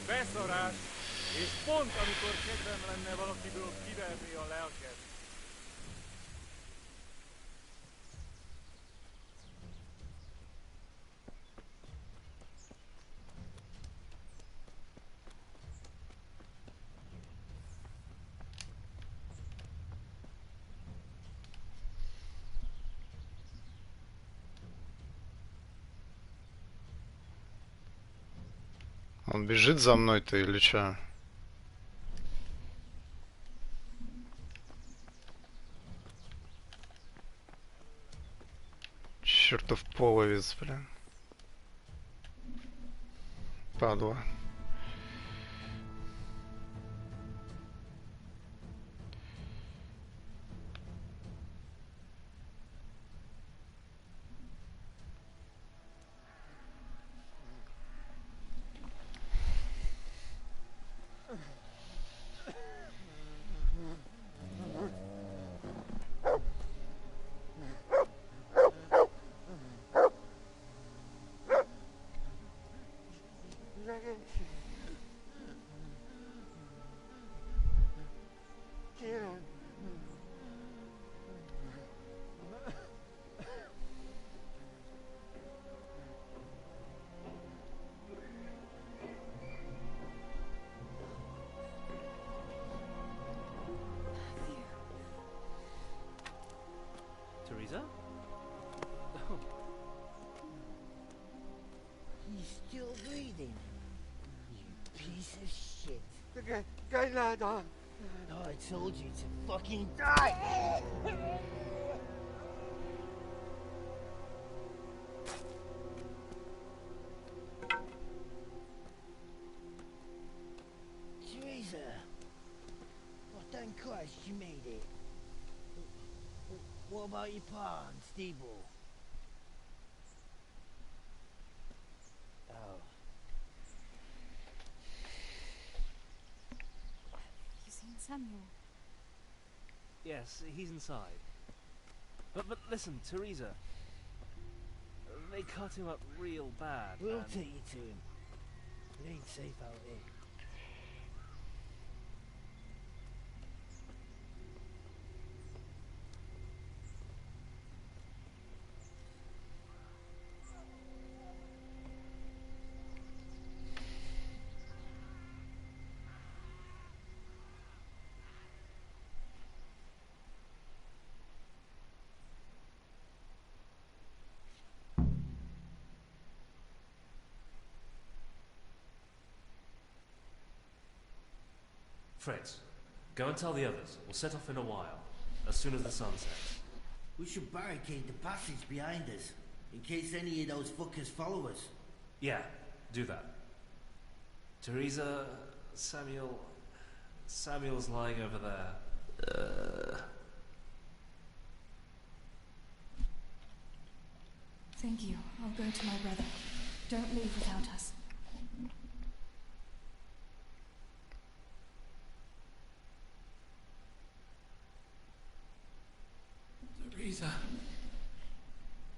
S5: beszarás, és pont amikor kedvem lenne valakiből kiverni a lelket.
S1: Он бежит за мной-то или чё? Чертов половец, блин. Падла.
S15: Teresa?
S6: He's still breathing. You piece of shit. Oh, I told you to fucking die! Teresa! Oh, thank Christ you made it. What about your pa and Steve-O? Oh.
S3: You seen Samuel?
S15: Yes, he's inside. But listen, Teresa. They cut him up real bad.
S6: We'll
S15: and...
S6: take you to him. It ain't safe out here.
S16: Fritz, go and tell the others. We'll set off in a while, as soon as the sun sets.
S6: We should barricade the passage behind us, in case any of those fuckers follow us.
S16: Yeah, do that. Teresa, Samuel's lying over there.
S3: Thank you. I'll go to my brother. Don't leave without us.
S5: Teresa.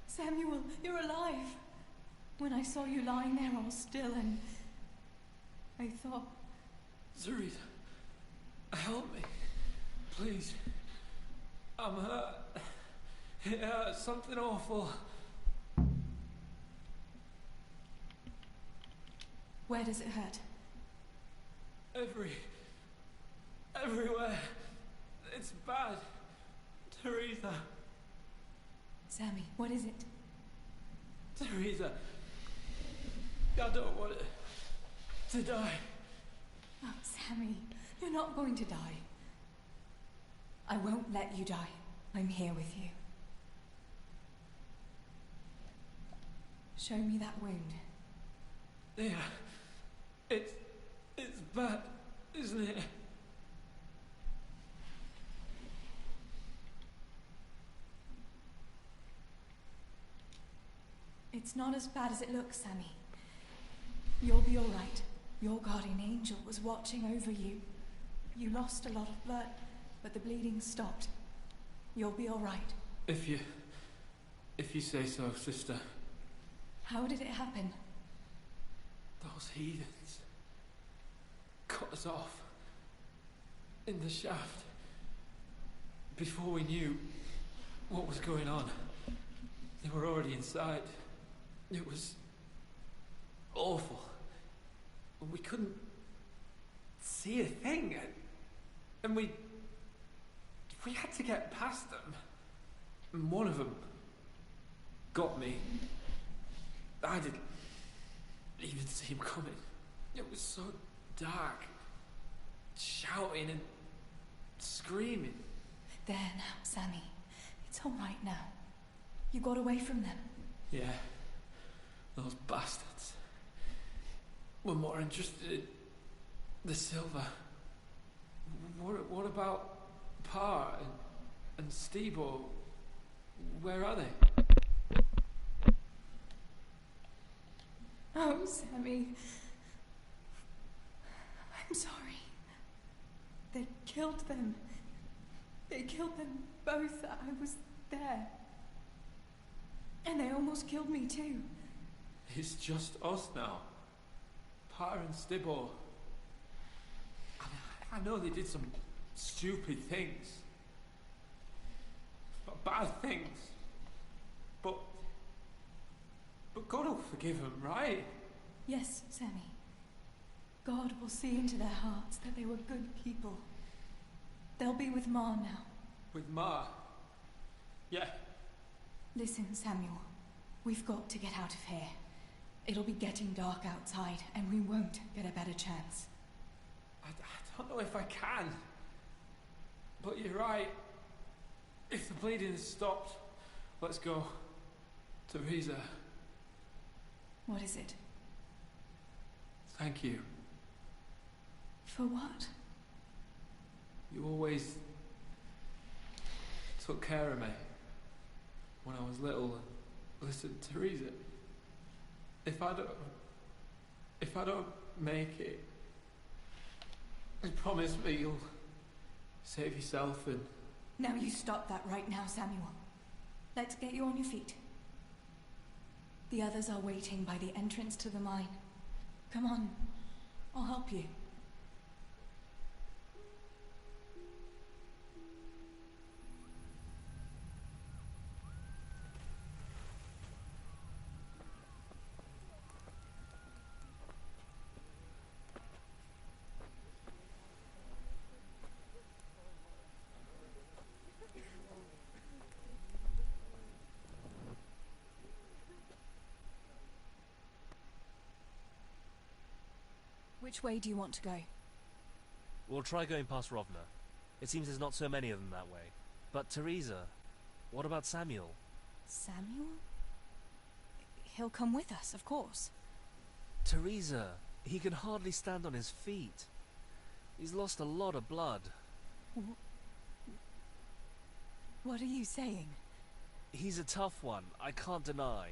S3: Samuel, you're alive. When I saw you lying there all still and I thought...
S5: Teresa, help me. Please. I'm hurt. It hurts. Something awful.
S3: Where does it hurt?
S5: Everywhere. It's bad. Teresa.
S3: Sammy, what is it?
S5: Teresa. I don't want it to die.
S3: Oh, Sammy, you're not going to die. I won't let you die. I'm here with you. Show me that wound.
S5: Yeah. It's bad, isn't it?
S3: It's not as bad as it looks, Sammy. You'll be all right. Your guardian angel was watching over you. You lost a lot of blood, but the bleeding stopped. You'll be all right.
S5: If you say so, sister.
S3: How did it happen?
S5: Those heathens. cut us off in the shaft before we knew what was going on. They were already inside. It was awful. We couldn't see a thing, and we had to get past them. And one of them got me. I didn't even see him coming. It was so dark, shouting and screaming.
S3: There now, Sammy. It's all right now. You got away from them.
S5: Yeah, those bastards were more interested in the silver. What about Pa and Stebo? Where are they?
S3: Oh, Sammy. I'm sorry. They killed them. They killed them both. I was there. And they almost killed me too.
S5: It's just us now. Pa and Stebo. I know they did some stupid things. Bad things. But God will forgive them, right?
S3: Yes, Sammy. God will see into their hearts that they were good people. They'll be with Ma now.
S5: With Ma? Yeah.
S3: Listen, Samuel. We've got to get out of here. It'll be getting dark outside, and we won't get a better chance.
S5: I don't know if I can. But you're right. If the bleeding has stopped, let's go. Teresa.
S3: What is it?
S5: Thank you.
S3: For what?
S5: You always took care of me when I was little. Listen, Teresa, if I don't make it, promise me you'll save yourself and...
S3: Now you stop that right now, Samuel. Let's get you on your feet. The others are waiting by the entrance to the mine. Come on, I'll help you. Which way do you want to go?
S15: We'll try going past Rovna. It seems there's not so many of them that way. But Teresa, what about Samuel?
S3: Samuel? He'll come with us, of course.
S15: Teresa, he can hardly stand on his feet. He's lost a lot of blood.
S3: What are you saying?
S15: He's a tough one, I can't deny.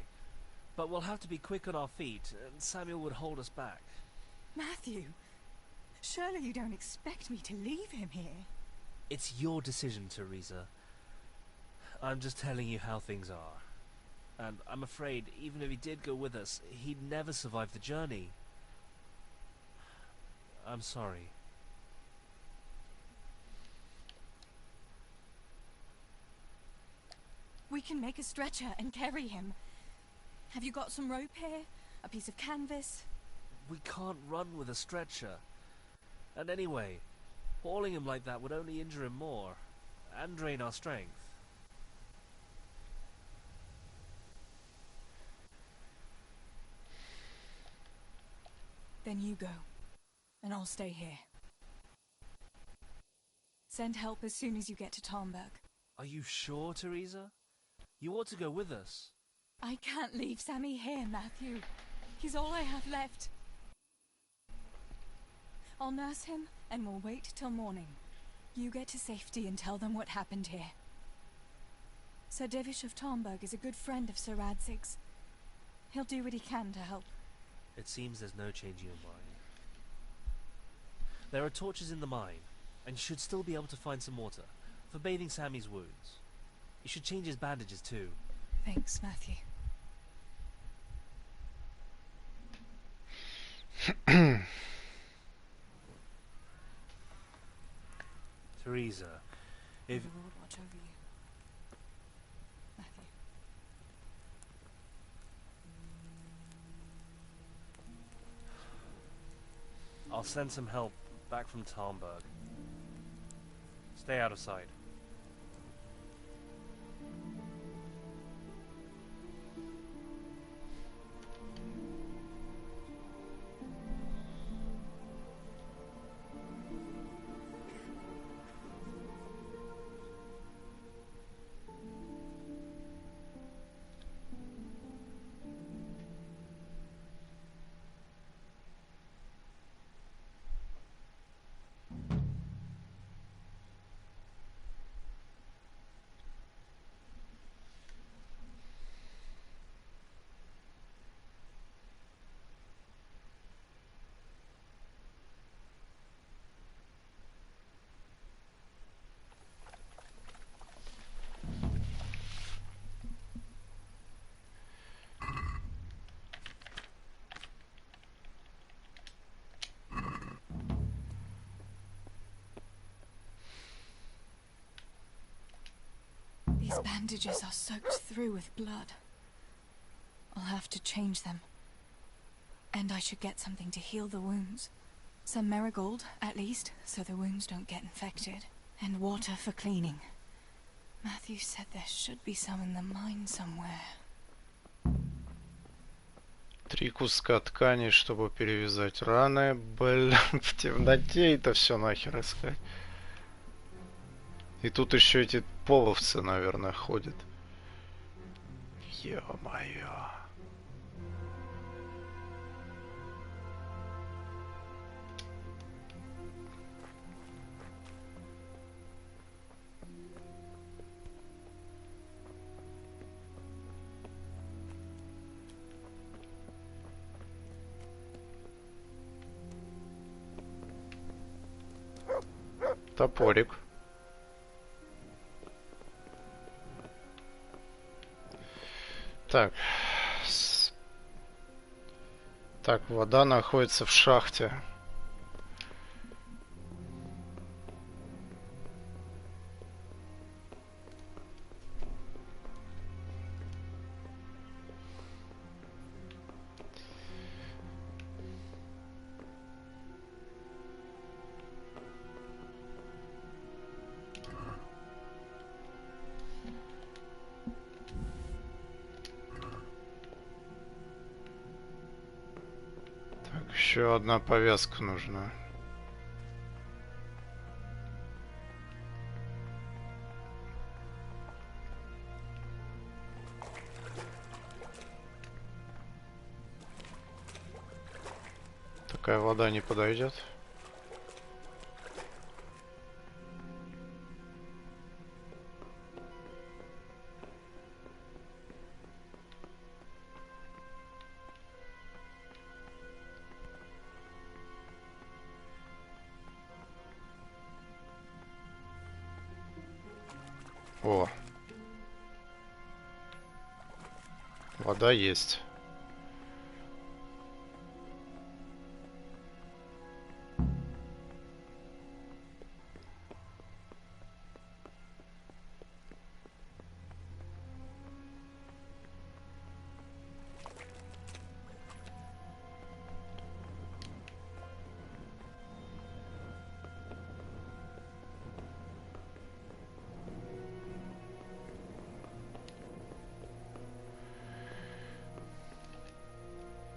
S15: But we'll have to be quick on our feet, and Samuel would hold us back.
S3: Matthew, surely you don't expect me to leave him here?
S15: It's your decision, Teresa. I'm just telling you how things are. And I'm afraid, even if he did go with us, he'd never survive the journey. I'm sorry.
S3: We can make a stretcher and carry him. Have you got some rope here? A piece of canvas?
S15: We can't run with a stretcher. And anyway, hauling him like that would only injure him more, and drain our strength.
S3: Then you go, and I'll stay here. Send help as soon as you get to Tarnberg.
S15: Are you sure, Teresa? You ought to go with us.
S3: I can't leave Sammy here, Matthew. He's all I have left. I'll nurse him, and we'll wait till morning. You get to safety and tell them what happened here. Sir Divish of Tarnberg is a good friend of Sir Radzig's. He'll do what he can to help.
S15: It seems there's no changing your mind. There are torches in the mine, and you should still be able to find some water for bathing Sammy's wounds. You should change his bandages too.
S3: Thanks, Matthew.
S15: Teresa, if...
S3: The Lord watch over you. Matthew.
S15: I'll send some help back from Talmberg. Stay out of sight.
S3: These bandages are soaked through with blood. I'll have to change them. And I should get something to heal the wounds. Some marigold, at least, so the wounds don't get infected. And water for cleaning. Matthew said there should be some in the mine somewhere.
S1: 3 куска ткани, чтобы перевязать раны. Блин, в темноте это все нахер искать. И тут еще эти половцы, наверное, ходят. Ё-моё. Топорик. Так. Так, вода находится в шахте. Еще одна повязка нужна. Такая вода не подойдет. О, вода есть.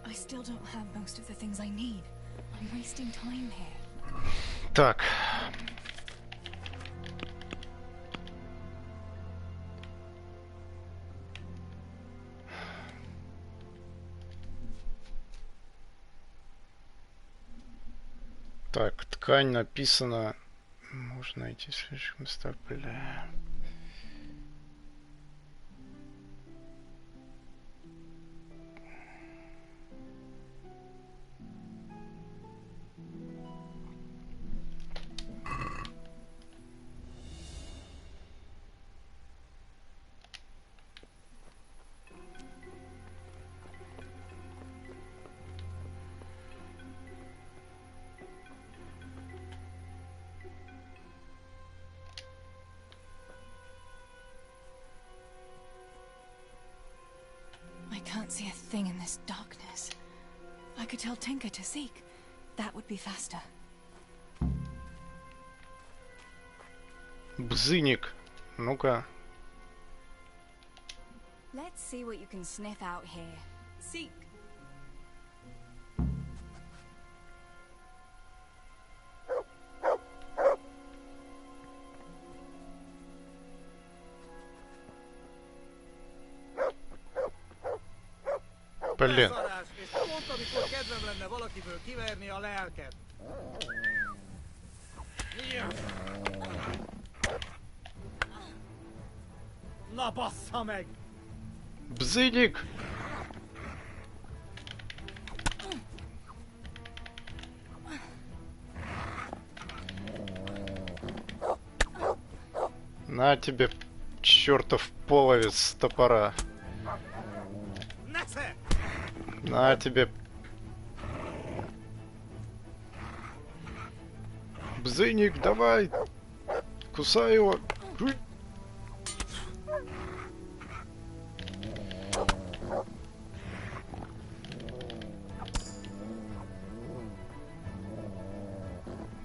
S3: I still don't have most of the things I need. I'm wasting time here.
S1: Так. Так, ткань написана. Можно найти слишком места, бля.
S3: thing in this darkness. I could tell Tinker to seek. That would be faster.
S1: Бзыник. Ну-ка.
S3: Let's see what you can sniff out here. Seek.
S1: Блин.
S5: Na bassza meg!
S1: Бзыник! На тебе, чертов половец с топора. На тебе. Бзыник, давай! Кусай его!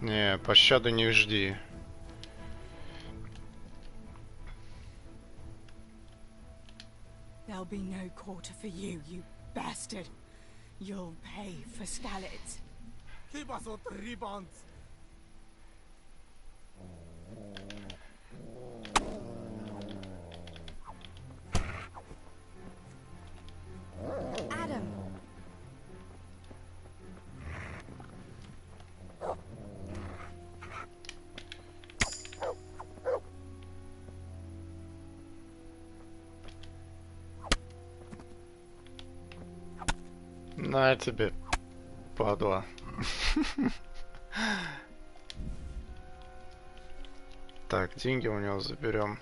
S1: Не, пощады не жди.
S3: There'll be no quarter for you, you bastard. You'll pay for Skalitz.
S5: Chyba są tribans.
S3: Adam.
S1: На тебе, падла. Так, деньги у него заберем.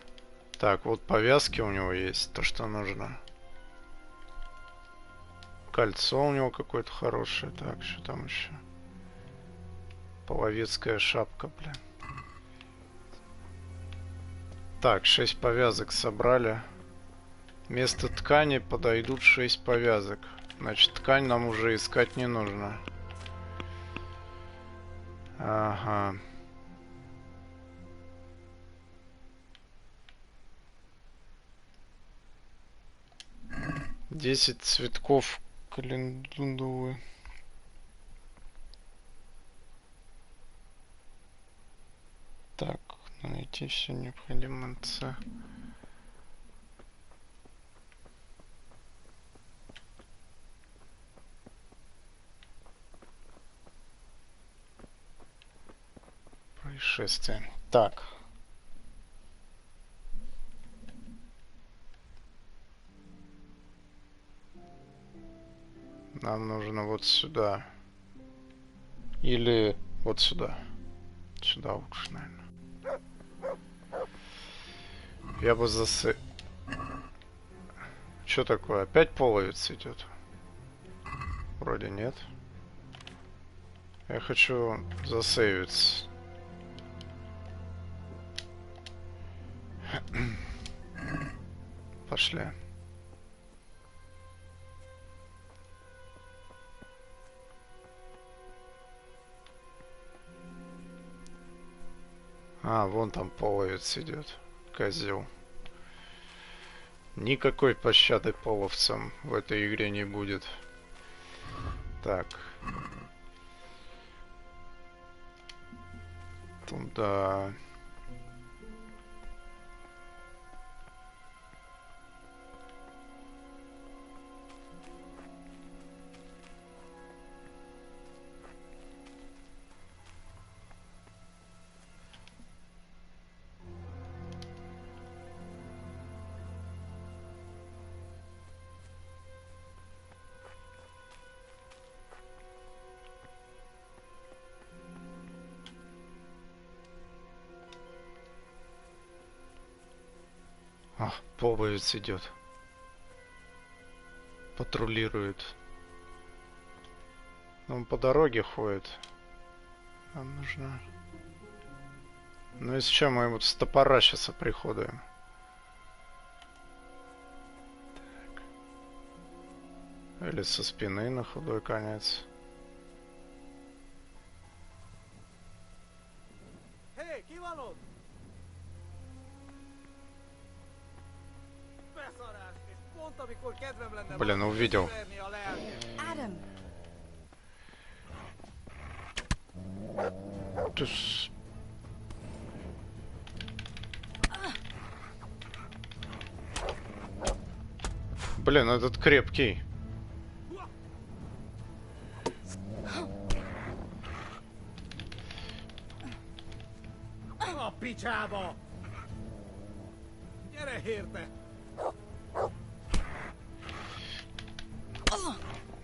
S1: Так, вот повязки у него есть, то, что нужно. Кольцо у него какое-то хорошее. Так, что там еще? Половецкая шапка, блин. Так, 6 повязок собрали. Вместо ткани подойдут 6 повязок. Значит, ткань нам уже искать не нужно. Ага. Десять цветков календулы. Так, найти все необходимое. Происшествие. Так. Нам нужно вот сюда. Или вот сюда. Сюда лучше, наверное. Я бы Что такое? Опять половец идет? Вроде нет. Я хочу засейвиться. Пошли. А, вон там половец идет. Козел. Никакой пощады половцам в этой игре не будет. Так. Туда. А, половец идет. Патрулирует. Он по дороге ходит. Нам нужно... Ну из чего мы вот с топора сейчас оприходуем. Так. Или со спины на худой конец. Блин, увидел. Блин, этот крепкий.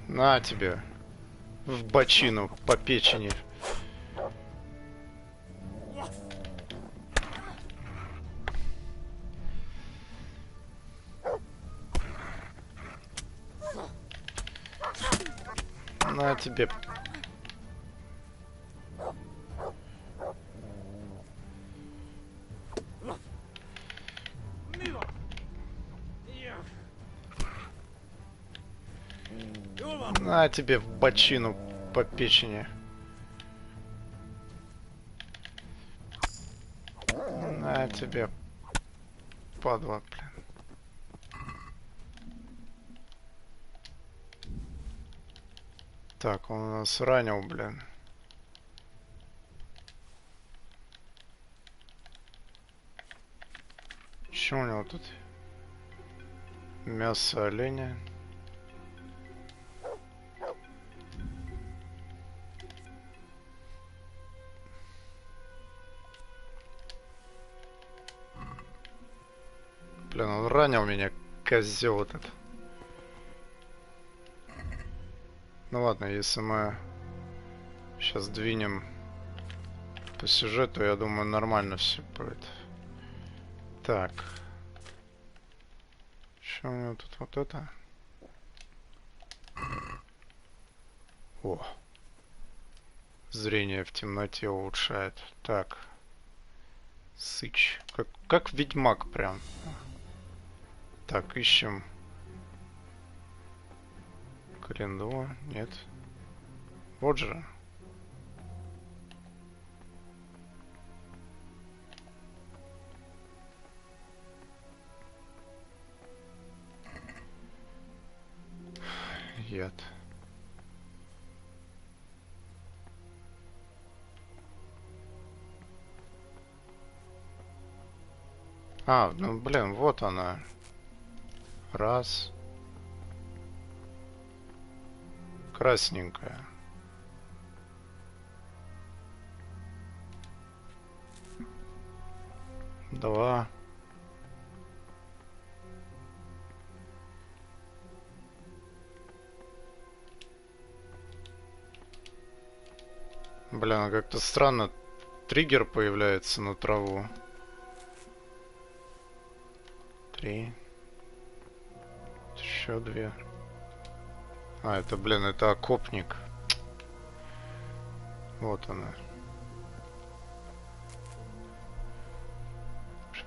S1: На тебе. В бочину, по печени. На тебе. На тебе в бочину по печени. На тебе, падла, блин. Так, он нас ранил, блин. Что у него тут? Мясо оленя. Блин, он ранил меня, козел этот. Ну ладно, если мы сейчас двинем по сюжету, я думаю, нормально все будет. Так. Что у него тут вот это? О. Зрение в темноте улучшает. Так. Сыч. Как ведьмак прям. Так, ищем. Календула. Нет. Вот же. Яд. А, ну блин, вот она. Раз. Красненькая. Два. Блин, а как-то странно. Триггер появляется на траву. 3. Еще 2. А, это, блин, это окопник. Вот она.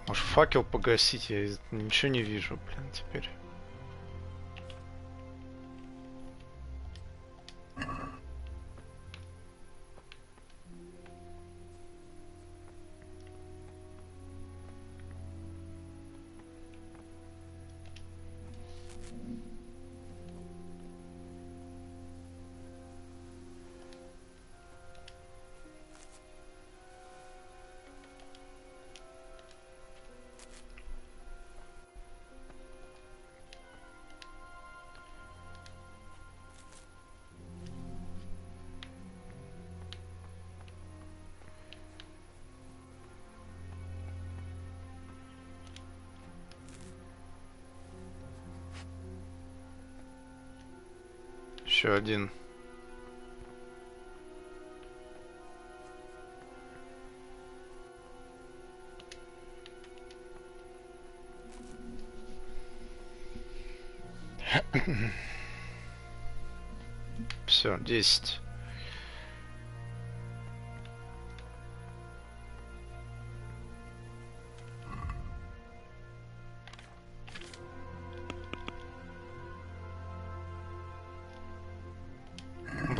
S1: Может, факел погасить? Я ничего не вижу, блин, теперь. Еще один. Все, 10.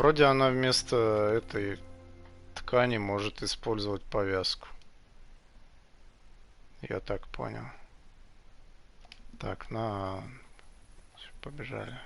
S1: вроде она вместо этой ткани может использовать повязку. Я так понял. Так, побежали.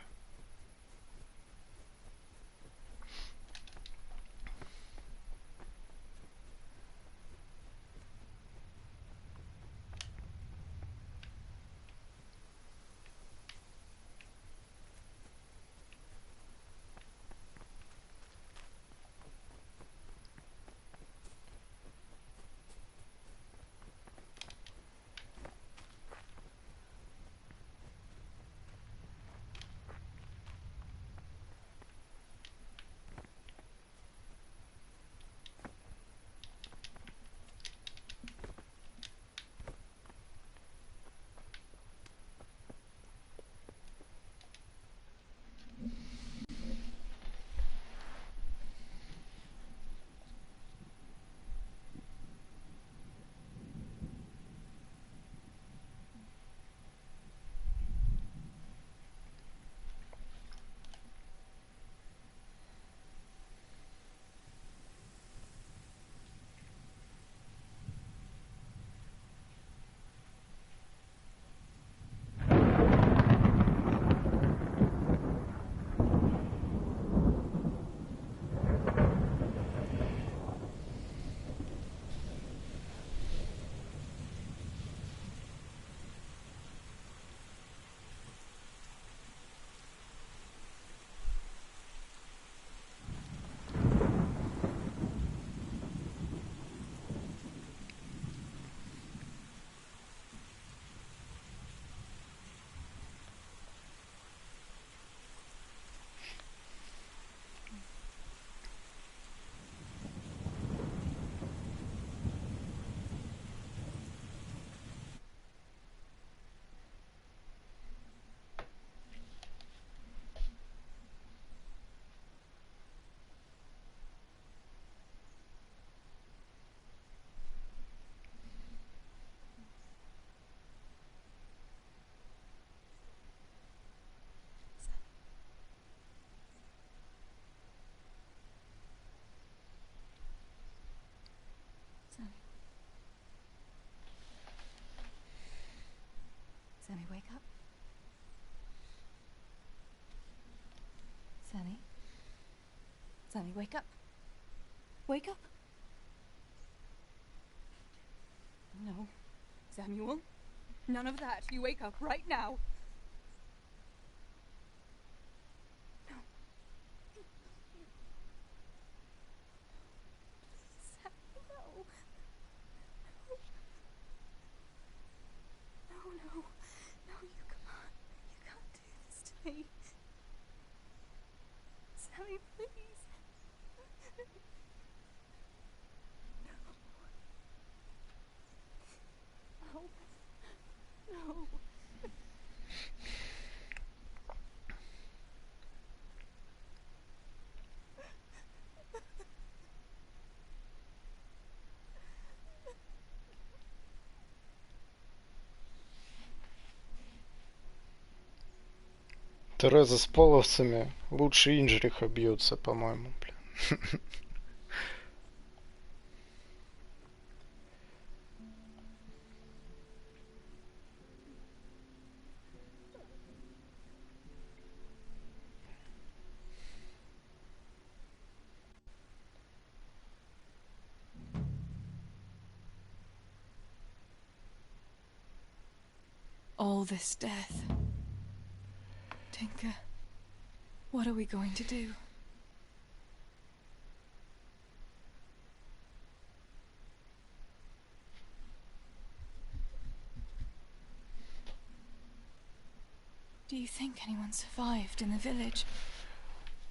S3: Sammy, wake up. Sammy. Sammy, wake up. Wake up. No. Samuel. None of that. You wake up right now. No. Sammy, no. No, no. No, you can't. You can't do this to me. Sammy, please. No. No.
S1: Тереза с половцами лучше Инжриха бьется, по-моему, блин.
S3: All this death. Tinker, what are we going to do? Do you think anyone survived in the village?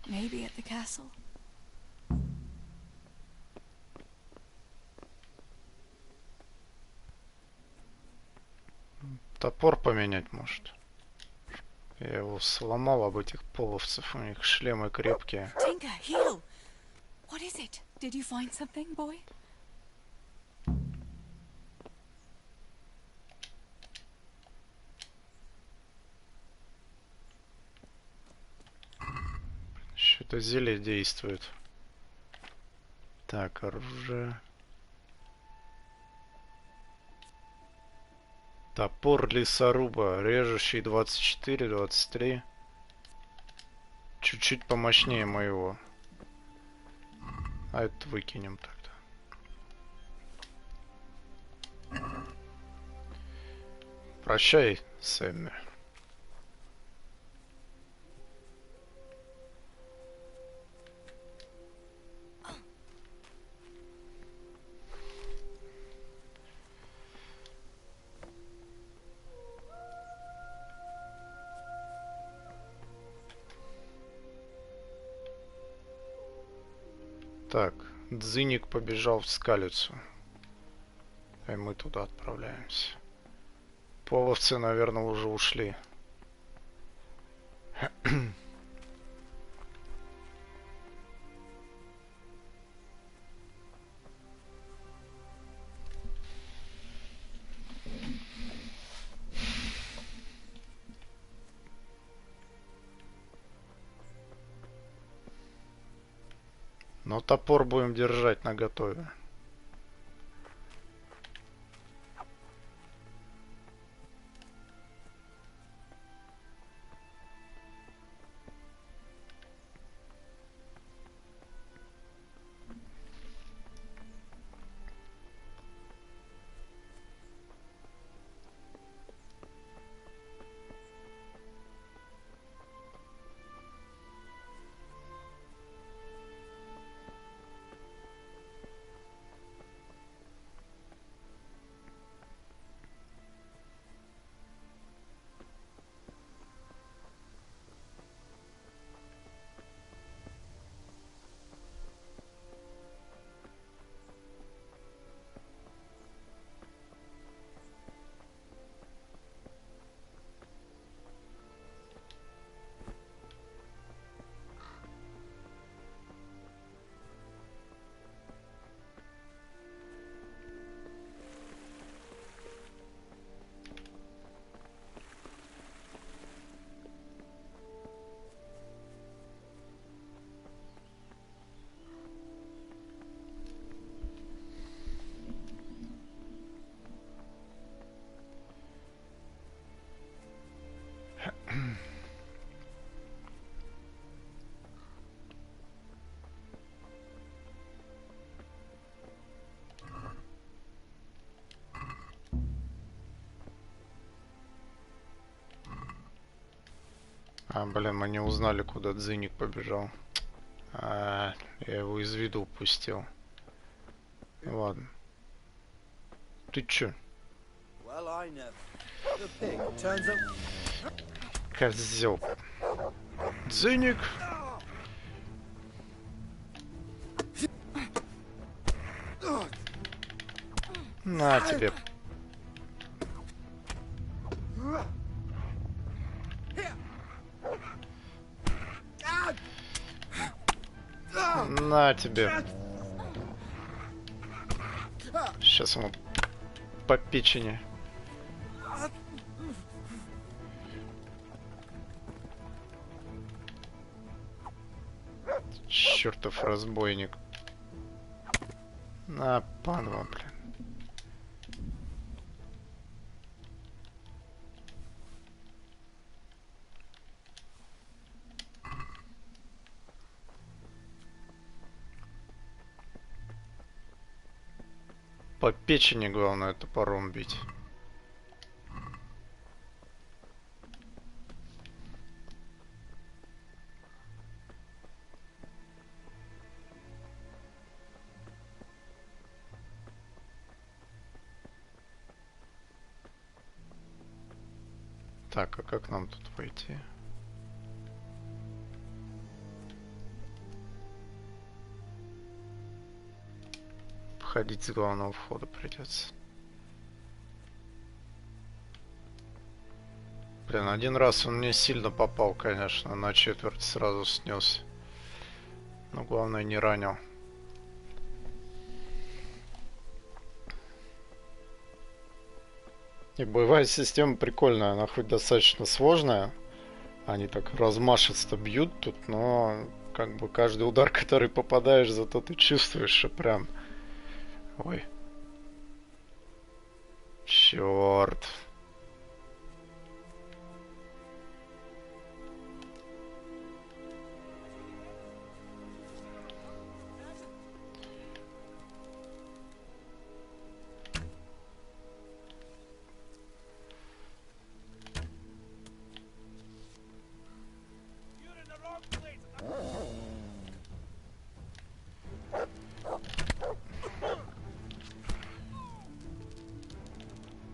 S3: Maybe at the castle?
S1: Топор поменять может. Я его сломал об этих половцев, у них шлемы крепкие.
S3: Tinker, heal! What is it? Did you find something, boy?
S1: Что-то Это зелье действует. Так, оружие. Топор лесоруба, режущий 24, 23. Чуть-чуть помощнее моего. А это выкинем тогда. Прощай, Сэмми. Так, Дзыник побежал в Скалицу. И мы туда отправляемся. Половцы, наверное, уже ушли. Но топор будем держать наготове. А, блин, мы не узнали, куда Дзыник побежал. Я его из виду упустил. Ладно. Ты чё? Козёл. Дзыник. На тебе. На тебе. Сейчас ему по печени. Чертов разбойник. На, падла, блин. По печени главное топором бить. Так, а как нам тут войти? Ходить с главного входа придется. Блин, один раз он мне сильно попал, конечно, на четверть сразу снес. Но главное не ранил. И боевая система прикольная, она хоть достаточно сложная. Они так размашисто бьют тут, но как бы каждый удар, который попадаешь, зато ты чувствуешь, что прям... Ой. Черт.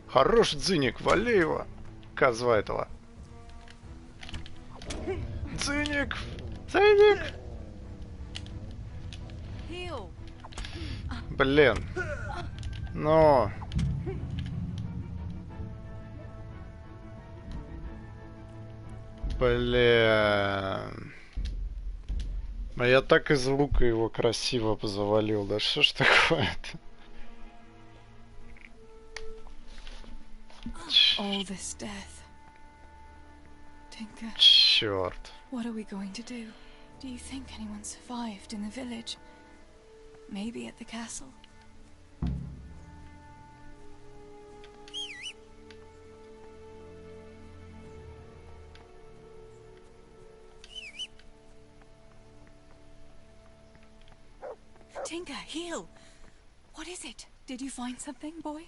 S1: Хорош, Дзиник, вали его, козва этого. Дзиник! Дзиник! Блин. Ну... Блин. А я так из лука его красиво завалил. Да что ж такое-то?
S3: All this death. Tinker.
S1: Черт.
S3: What are we going to do? Do you think anyone survived in the village? Maybe at the castle? Tinker, heel! What is it? Did you find something, boy?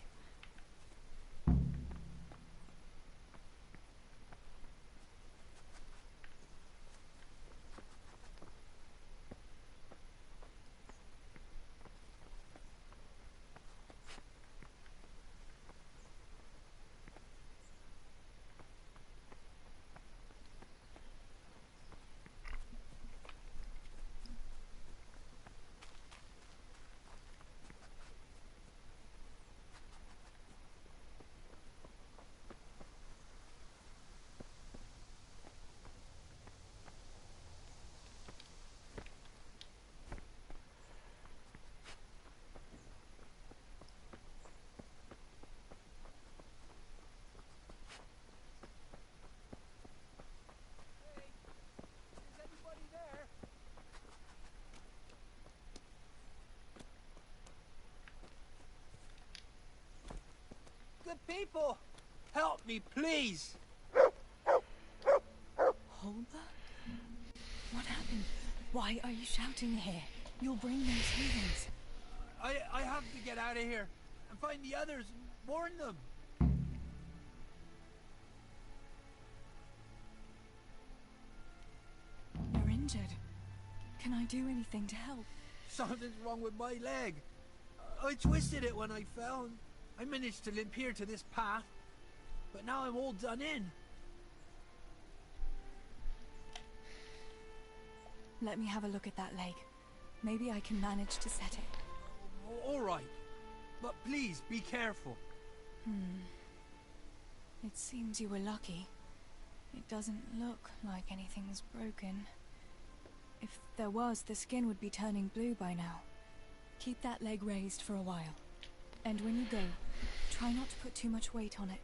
S6: Good people, help me, please.
S3: Holber? What happened? Why are you shouting here? You'll bring those heathens.
S6: I have to get out of here and find the others and warn them.
S3: You're injured. Can I do anything to help?
S6: Something's wrong with my leg. I twisted it when I fell. I managed to limp here to this path, but now I'm all done in.
S3: Let me have a look at that leg. Maybe I can manage to set it.
S6: All right, but please be careful.
S3: It seems you were lucky. It doesn't look like anything's broken. If there was, the skin would be turning blue by now. Keep that leg raised for a while. And when you go, try not to put too much weight on it.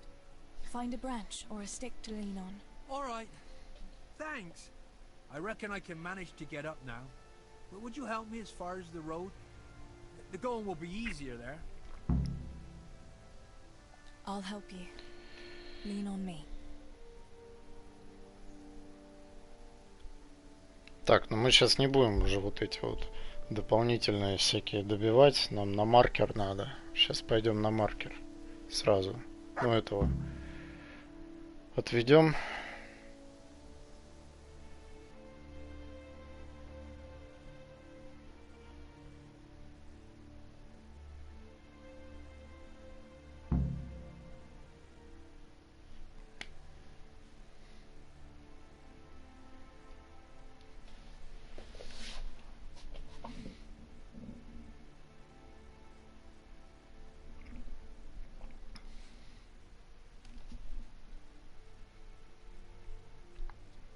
S3: Find a branch or a stick to lean on.
S6: All right, thanks. I reckon I can manage to get up now. But would you help me as far as the road? The going will be easier there.
S3: I'll help you. Lean on me.
S1: Так, ну мы сейчас не будем уже вот эти вот дополнительные всякие добивать. Нам на маркер надо. Сейчас пойдем на маркер. Сразу. Ну этого отведем.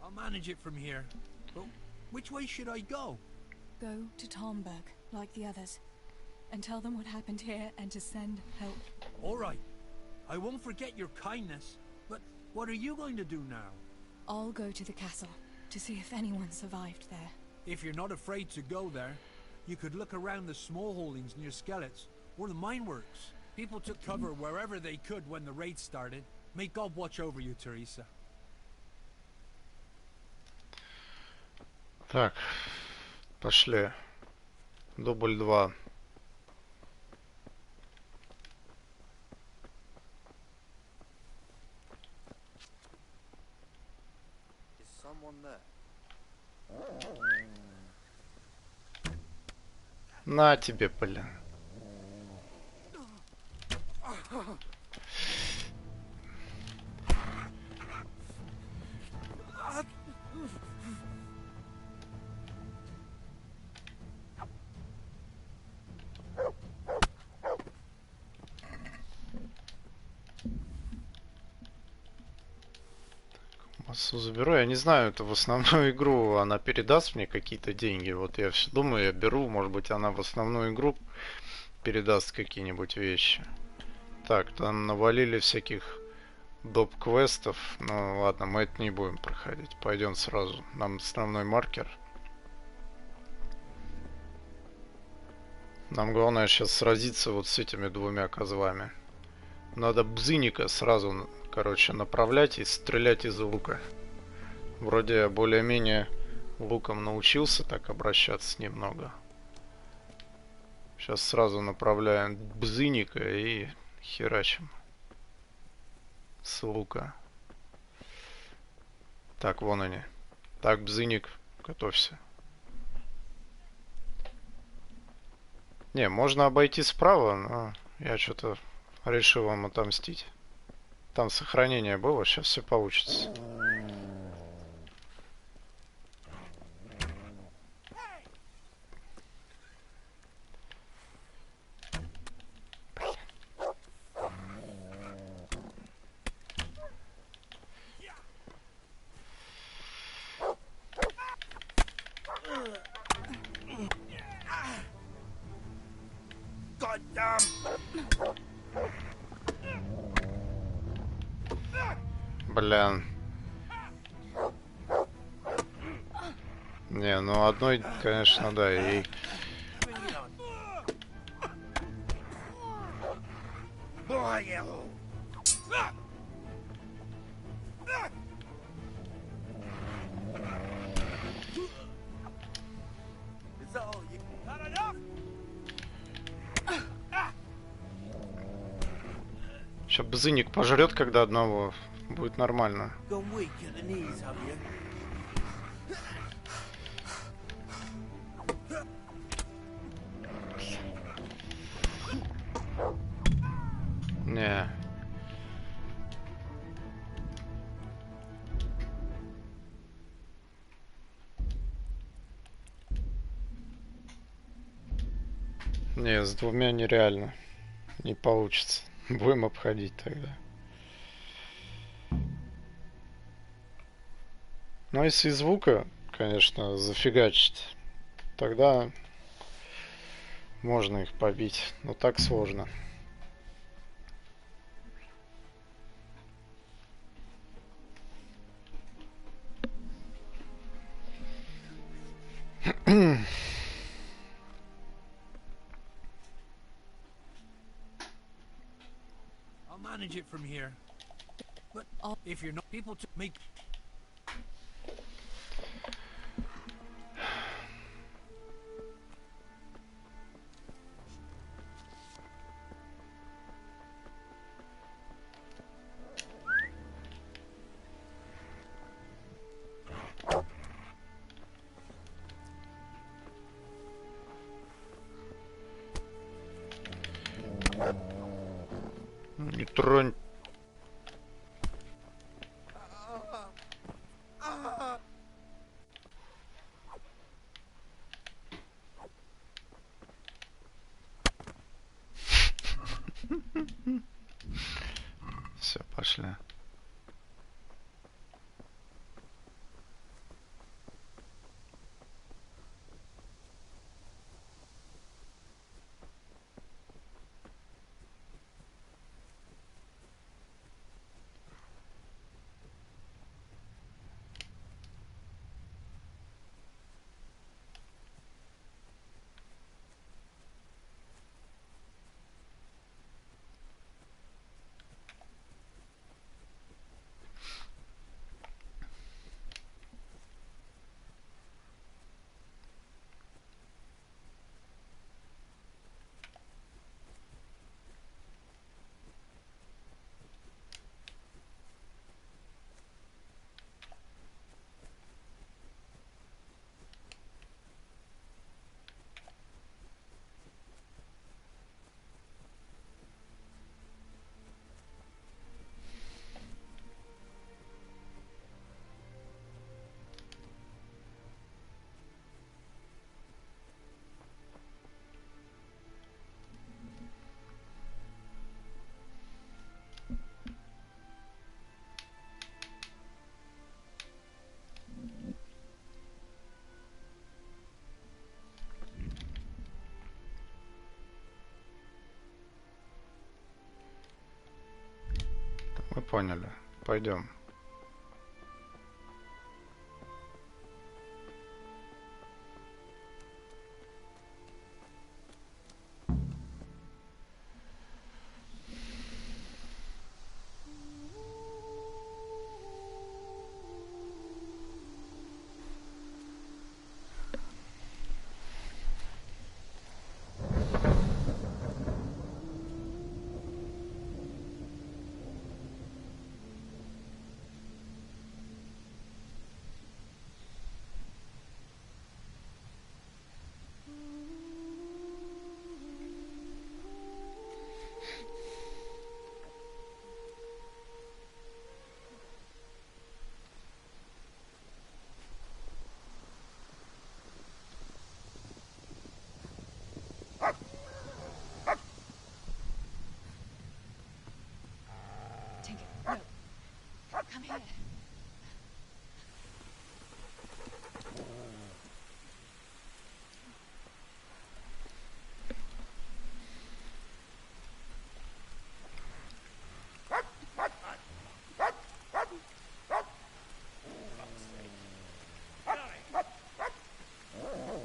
S6: I'll manage it from here. But which way should I go?
S3: Go to Tomberg, like the others, and tell them what happened here and to send help.
S6: All right. I won't forget your kindness. But what are you going to do now?
S3: I'll go to the castle to see if anyone survived there.
S6: If you're not afraid to go there, you could look around the small holdings near Skelet's, or the mine works. People took cover wherever they could when the raid started. May God watch over you, Teresa.
S1: Так, пошли. Дубль 2.
S8: Is someone there?
S1: На тебе, блин. Массу заберу. Я не знаю, это в основную игру она передаст мне какие-то деньги. Вот я все думаю, я беру, может быть, она в основную игру передаст какие-нибудь вещи. Так, там навалили всяких доп-квестов. Ну ладно, мы это не будем проходить. Пойдем сразу. Нам основной маркер. Нам главное сейчас сразиться вот с этими двумя козлами. Надо бзыника сразу, короче, направлять и стрелять из лука. Вроде я более-менее луком научился так обращаться немного. Сейчас сразу направляем бзыника и херачим с лука. Так, вон они. Так, бзыник, готовься. Не, можно обойти справа, но я что-то решил вам отомстить. Там сохранение было, сейчас все получится. Блин. Не, ну одной, конечно, да, и... Сейчас бзыник пожрет, когда одного. Будет нормально. Не. Не, с двумя нереально. Не получится. Будем обходить тогда. Но если звука, конечно, зафигачить, тогда можно их побить. Но так сложно.
S6: I'll manage it from here. But if you're not people to make
S1: Не тронь. Все, пошли. поняли. Пойдем.
S3: Come here.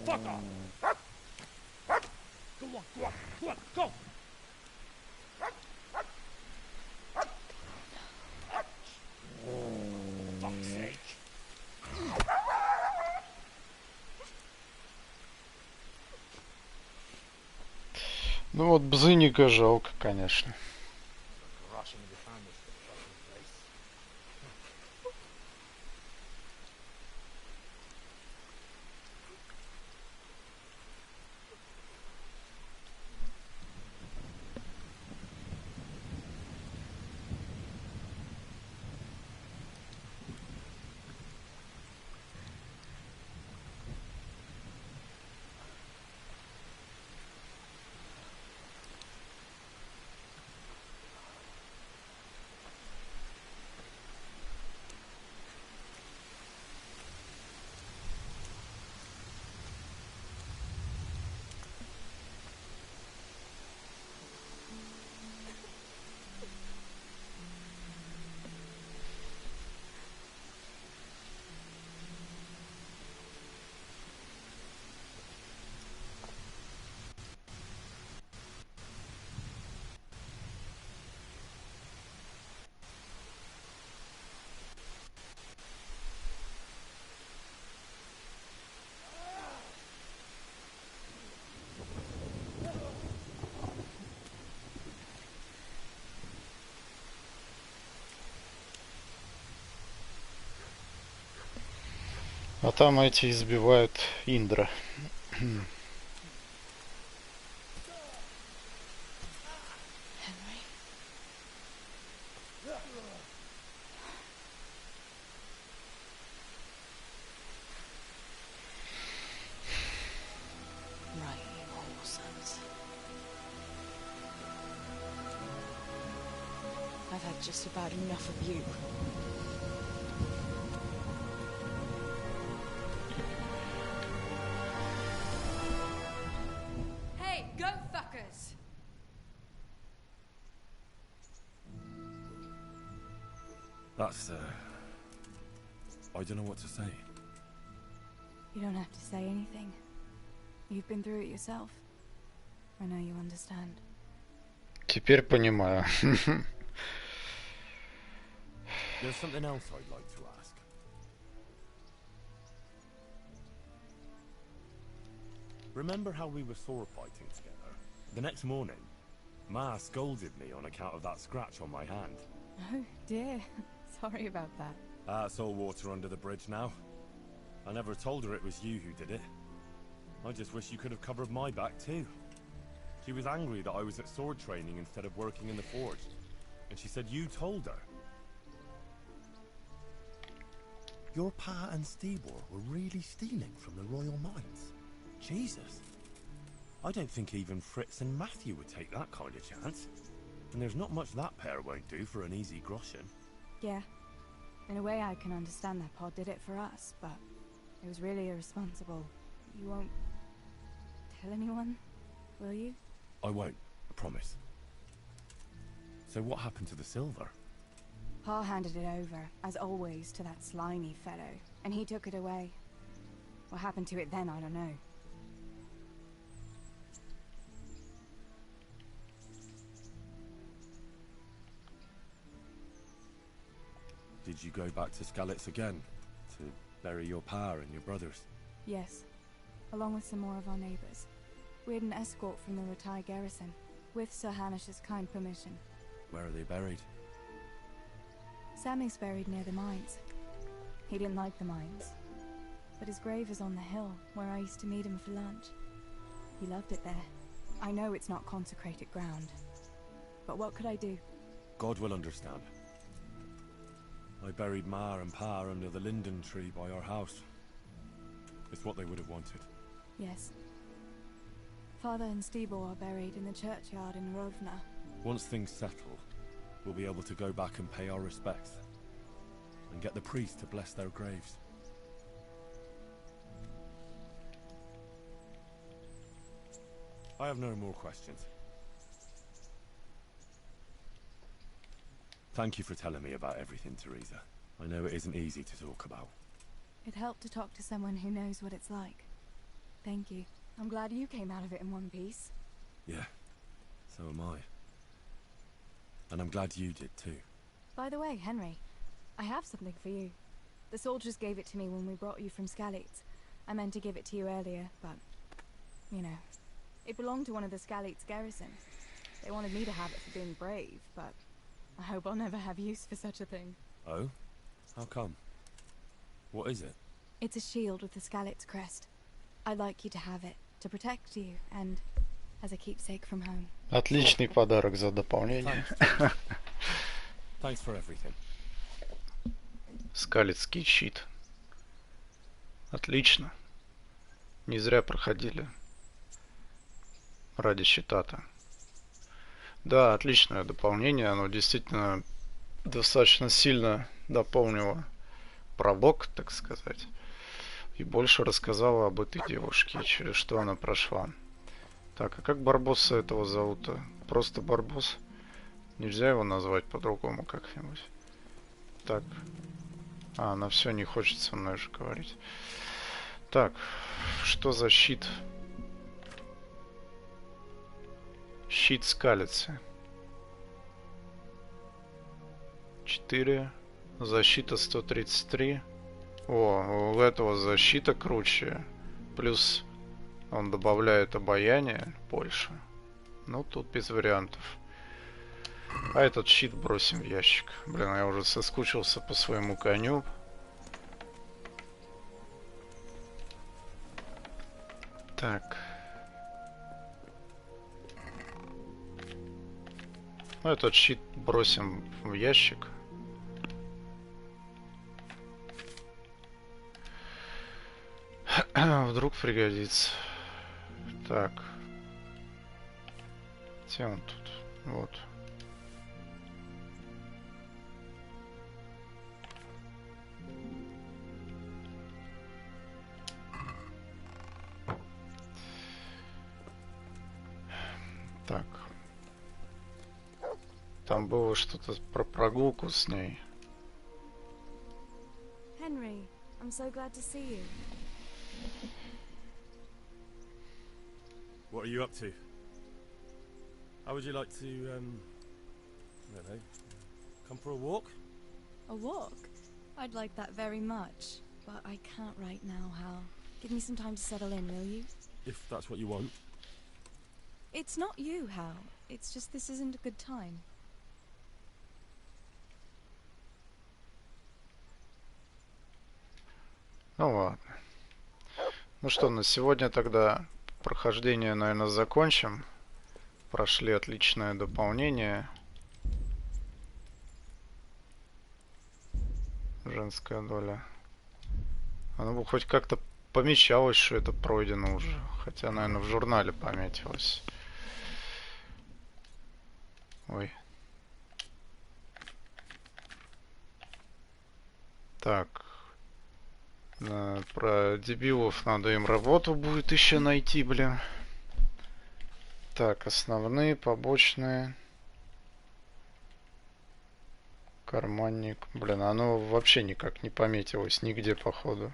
S4: Fuck off! Go on, go on, go on, go! Fuck's sake!
S1: Ну вот Бзыника жалко, конечно. А там эти избивают Индра.
S3: I've had just about enough of you.
S17: Hey, go fuckers!
S4: That's, I don't know what to say.
S3: You don't have to say anything. You've been through it yourself. I know you understand.
S1: Теперь понимаю.
S4: There's something else I'd like to ask. Remember how we were sword fighting together? The next morning, Ma scolded me on account of that scratch on my hand.
S3: Oh dear. Sorry about that.
S4: It's all water under the bridge now. I never told her it was you who did it. I just wish you could have covered my back too. She was angry that I was at sword training instead of working in the forge. And she said you told her. Your pa and Stibor were really stealing from the royal mines. Jesus. I don't think even Fritz and Matthew would take that kind of chance. And there's not much that pair won't do for an easy groschen.
S3: Yeah. In a way I can understand that Pa did it for us, but it was really irresponsible. You won't tell anyone, will you?
S4: I won't, I promise. So what happened to the silver?
S3: Pa handed it over, as always, to that slimy fellow, and he took it away. What happened to it then, I don't know.
S4: Did you go back to Skalitz again? To bury your pa and your brothers?
S3: Yes, along with some more of our neighbors. We had an escort from the retired garrison, with Sir Hanish's kind permission.
S4: Where are they buried?
S3: Sammy's buried near the mines. He didn't like the mines, but his grave is on the hill where I used to meet him for lunch. He loved it there. I know it's not consecrated ground, but what could I do?
S4: God will understand. I buried Ma and Pa under the linden tree by our house. It's what they would have wanted.
S3: Yes. Father and Stibor are buried in the churchyard in Rovna.
S4: Once things settle, we'll be able to go back and pay our respects. And get the priest to bless their graves. I have no more questions. Thank you for telling me about everything, Teresa. I know it isn't easy to talk about.
S3: It helped to talk to someone who knows what it's like. Thank you. I'm glad you came out of it in one piece.
S4: Yeah, so am I. And I'm glad you did too.
S3: By the way, Henry, I have something for you. The soldiers gave it to me when we brought you from Skalitz. I meant to give it to you earlier, but, you know, it belonged to one of the Skalitz garrison. They wanted me to have it for being brave, but I hope I'll never have use for such a thing.
S4: Oh? How come? What is it?
S3: It's a shield with the Skalitz crest. I'd like you to have it, to protect you, and as a keepsake from home.
S1: Отличный подарок за дополнение.
S4: Thanks for everything.
S1: Скалецкий щит. Отлично. Не зря проходили. Ради щита-то. Да, отличное дополнение. Оно действительно достаточно сильно дополнило пролог, так сказать. И больше рассказала об этой девушке, через что она прошла. Так, а как Барбоса этого зовут-то? Просто Барбос? Нельзя его назвать по-другому как-нибудь? Так. А, она все не хочет со мной же говорить. Так, что за щит? Щит скалится. 4. Защита 133. О, у этого защита круче. Плюс он добавляет обаяние больше. Ну, тут без вариантов. А этот щит бросим в ящик. Блин, я уже соскучился по своему коню. Так. Ну, этот щит бросим в ящик. Вдруг пригодится. Так. Где он тут? Вот. Так. Там было что-то про прогулку с ней.
S3: Henry, I'm so glad to see you.
S4: What are you up to? How would you like to, I don't know, come for a walk?
S3: A walk? I'd like that very much, but I can't right now, Hal. Give me some time to settle in, will you?
S4: If that's what you want.
S3: It's not you, Hal. It's just this isn't a good time.
S1: Ну ладно. Ну что, на сегодня тогда прохождение, наверное, закончим. Прошли отличное дополнение. Женская доля. Оно бы хоть как-то помечалось, что это пройдено уже. Хотя, наверное, в журнале пометилось. Ой. Так. Про дебилов надо им работу будет еще найти, блин. Так, основные, побочные. Карманник. Блин, оно вообще никак не пометилось нигде, походу.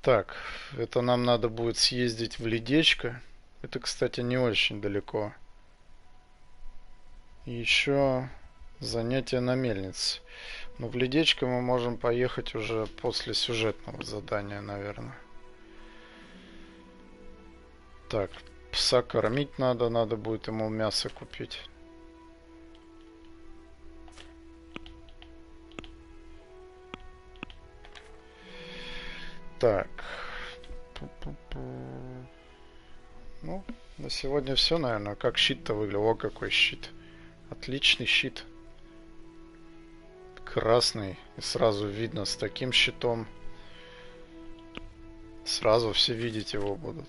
S1: Так, это нам надо будет съездить в Ледечко. Это, кстати, не очень далеко. И еще занятие на мельнице. Но в Ледечко мы можем поехать уже после сюжетного задания, наверное. Так, пса кормить надо, надо будет ему мясо купить. Так. Ну, на сегодня все, наверное. Как щит-то выглядел? О, какой щит. Отличный щит. Красный. И сразу видно, с таким щитом сразу все видеть его будут.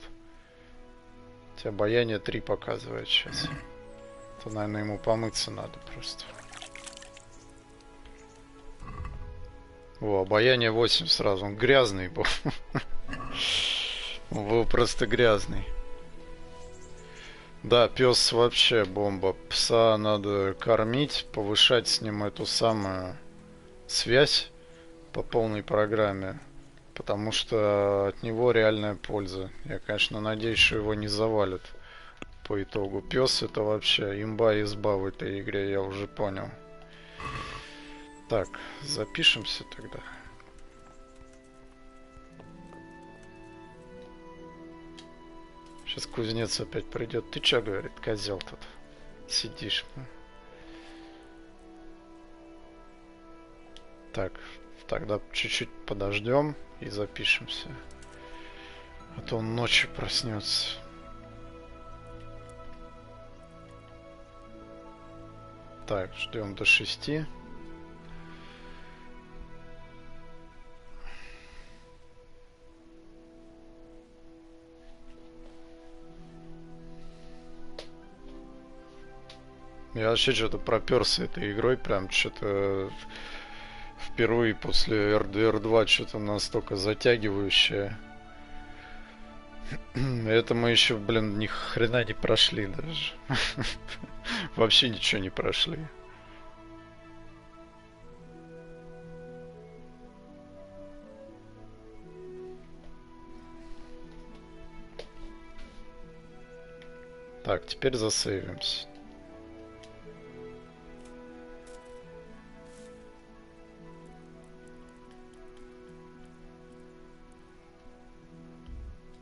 S1: Хотя обаяние 3 показывает сейчас. То, наверное, ему помыться надо просто. О, обаяние 8 сразу. Он грязный был. Он был просто грязный. Да, пес вообще бомба. Пса надо кормить, повышать с ним эту самую связь по полной программе. Потому что от него реальная польза. Я, конечно, надеюсь, что его не завалят по итогу. Пес это вообще имба изба в этой игре, я уже понял. Так, запишемся тогда. Сейчас кузнец опять придет. Ты чё, говорит, козел тут сидишь? Так, тогда чуть-чуть подождем и запишемся. А то он ночью проснется. Так, ждем до 6. Я вообще что-то проперся этой игрой, прям что-то впервые после RDR2 что-то настолько затягивающее. Это мы еще, блин, ни хрена не прошли даже. Вообще ничего не прошли. Так, теперь засейвимся.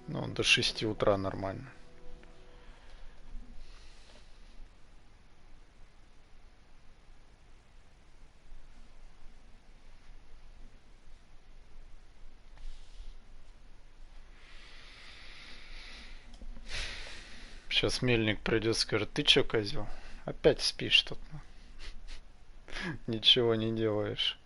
S1: Ну, до 6 утра нормально. Сейчас мельник придет, скажет: ты чё, козел? Опять спишь тут? Ничего не делаешь.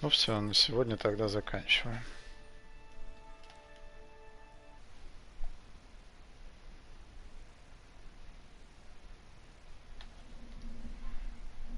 S1: Ну все, на сегодня тогда заканчиваем.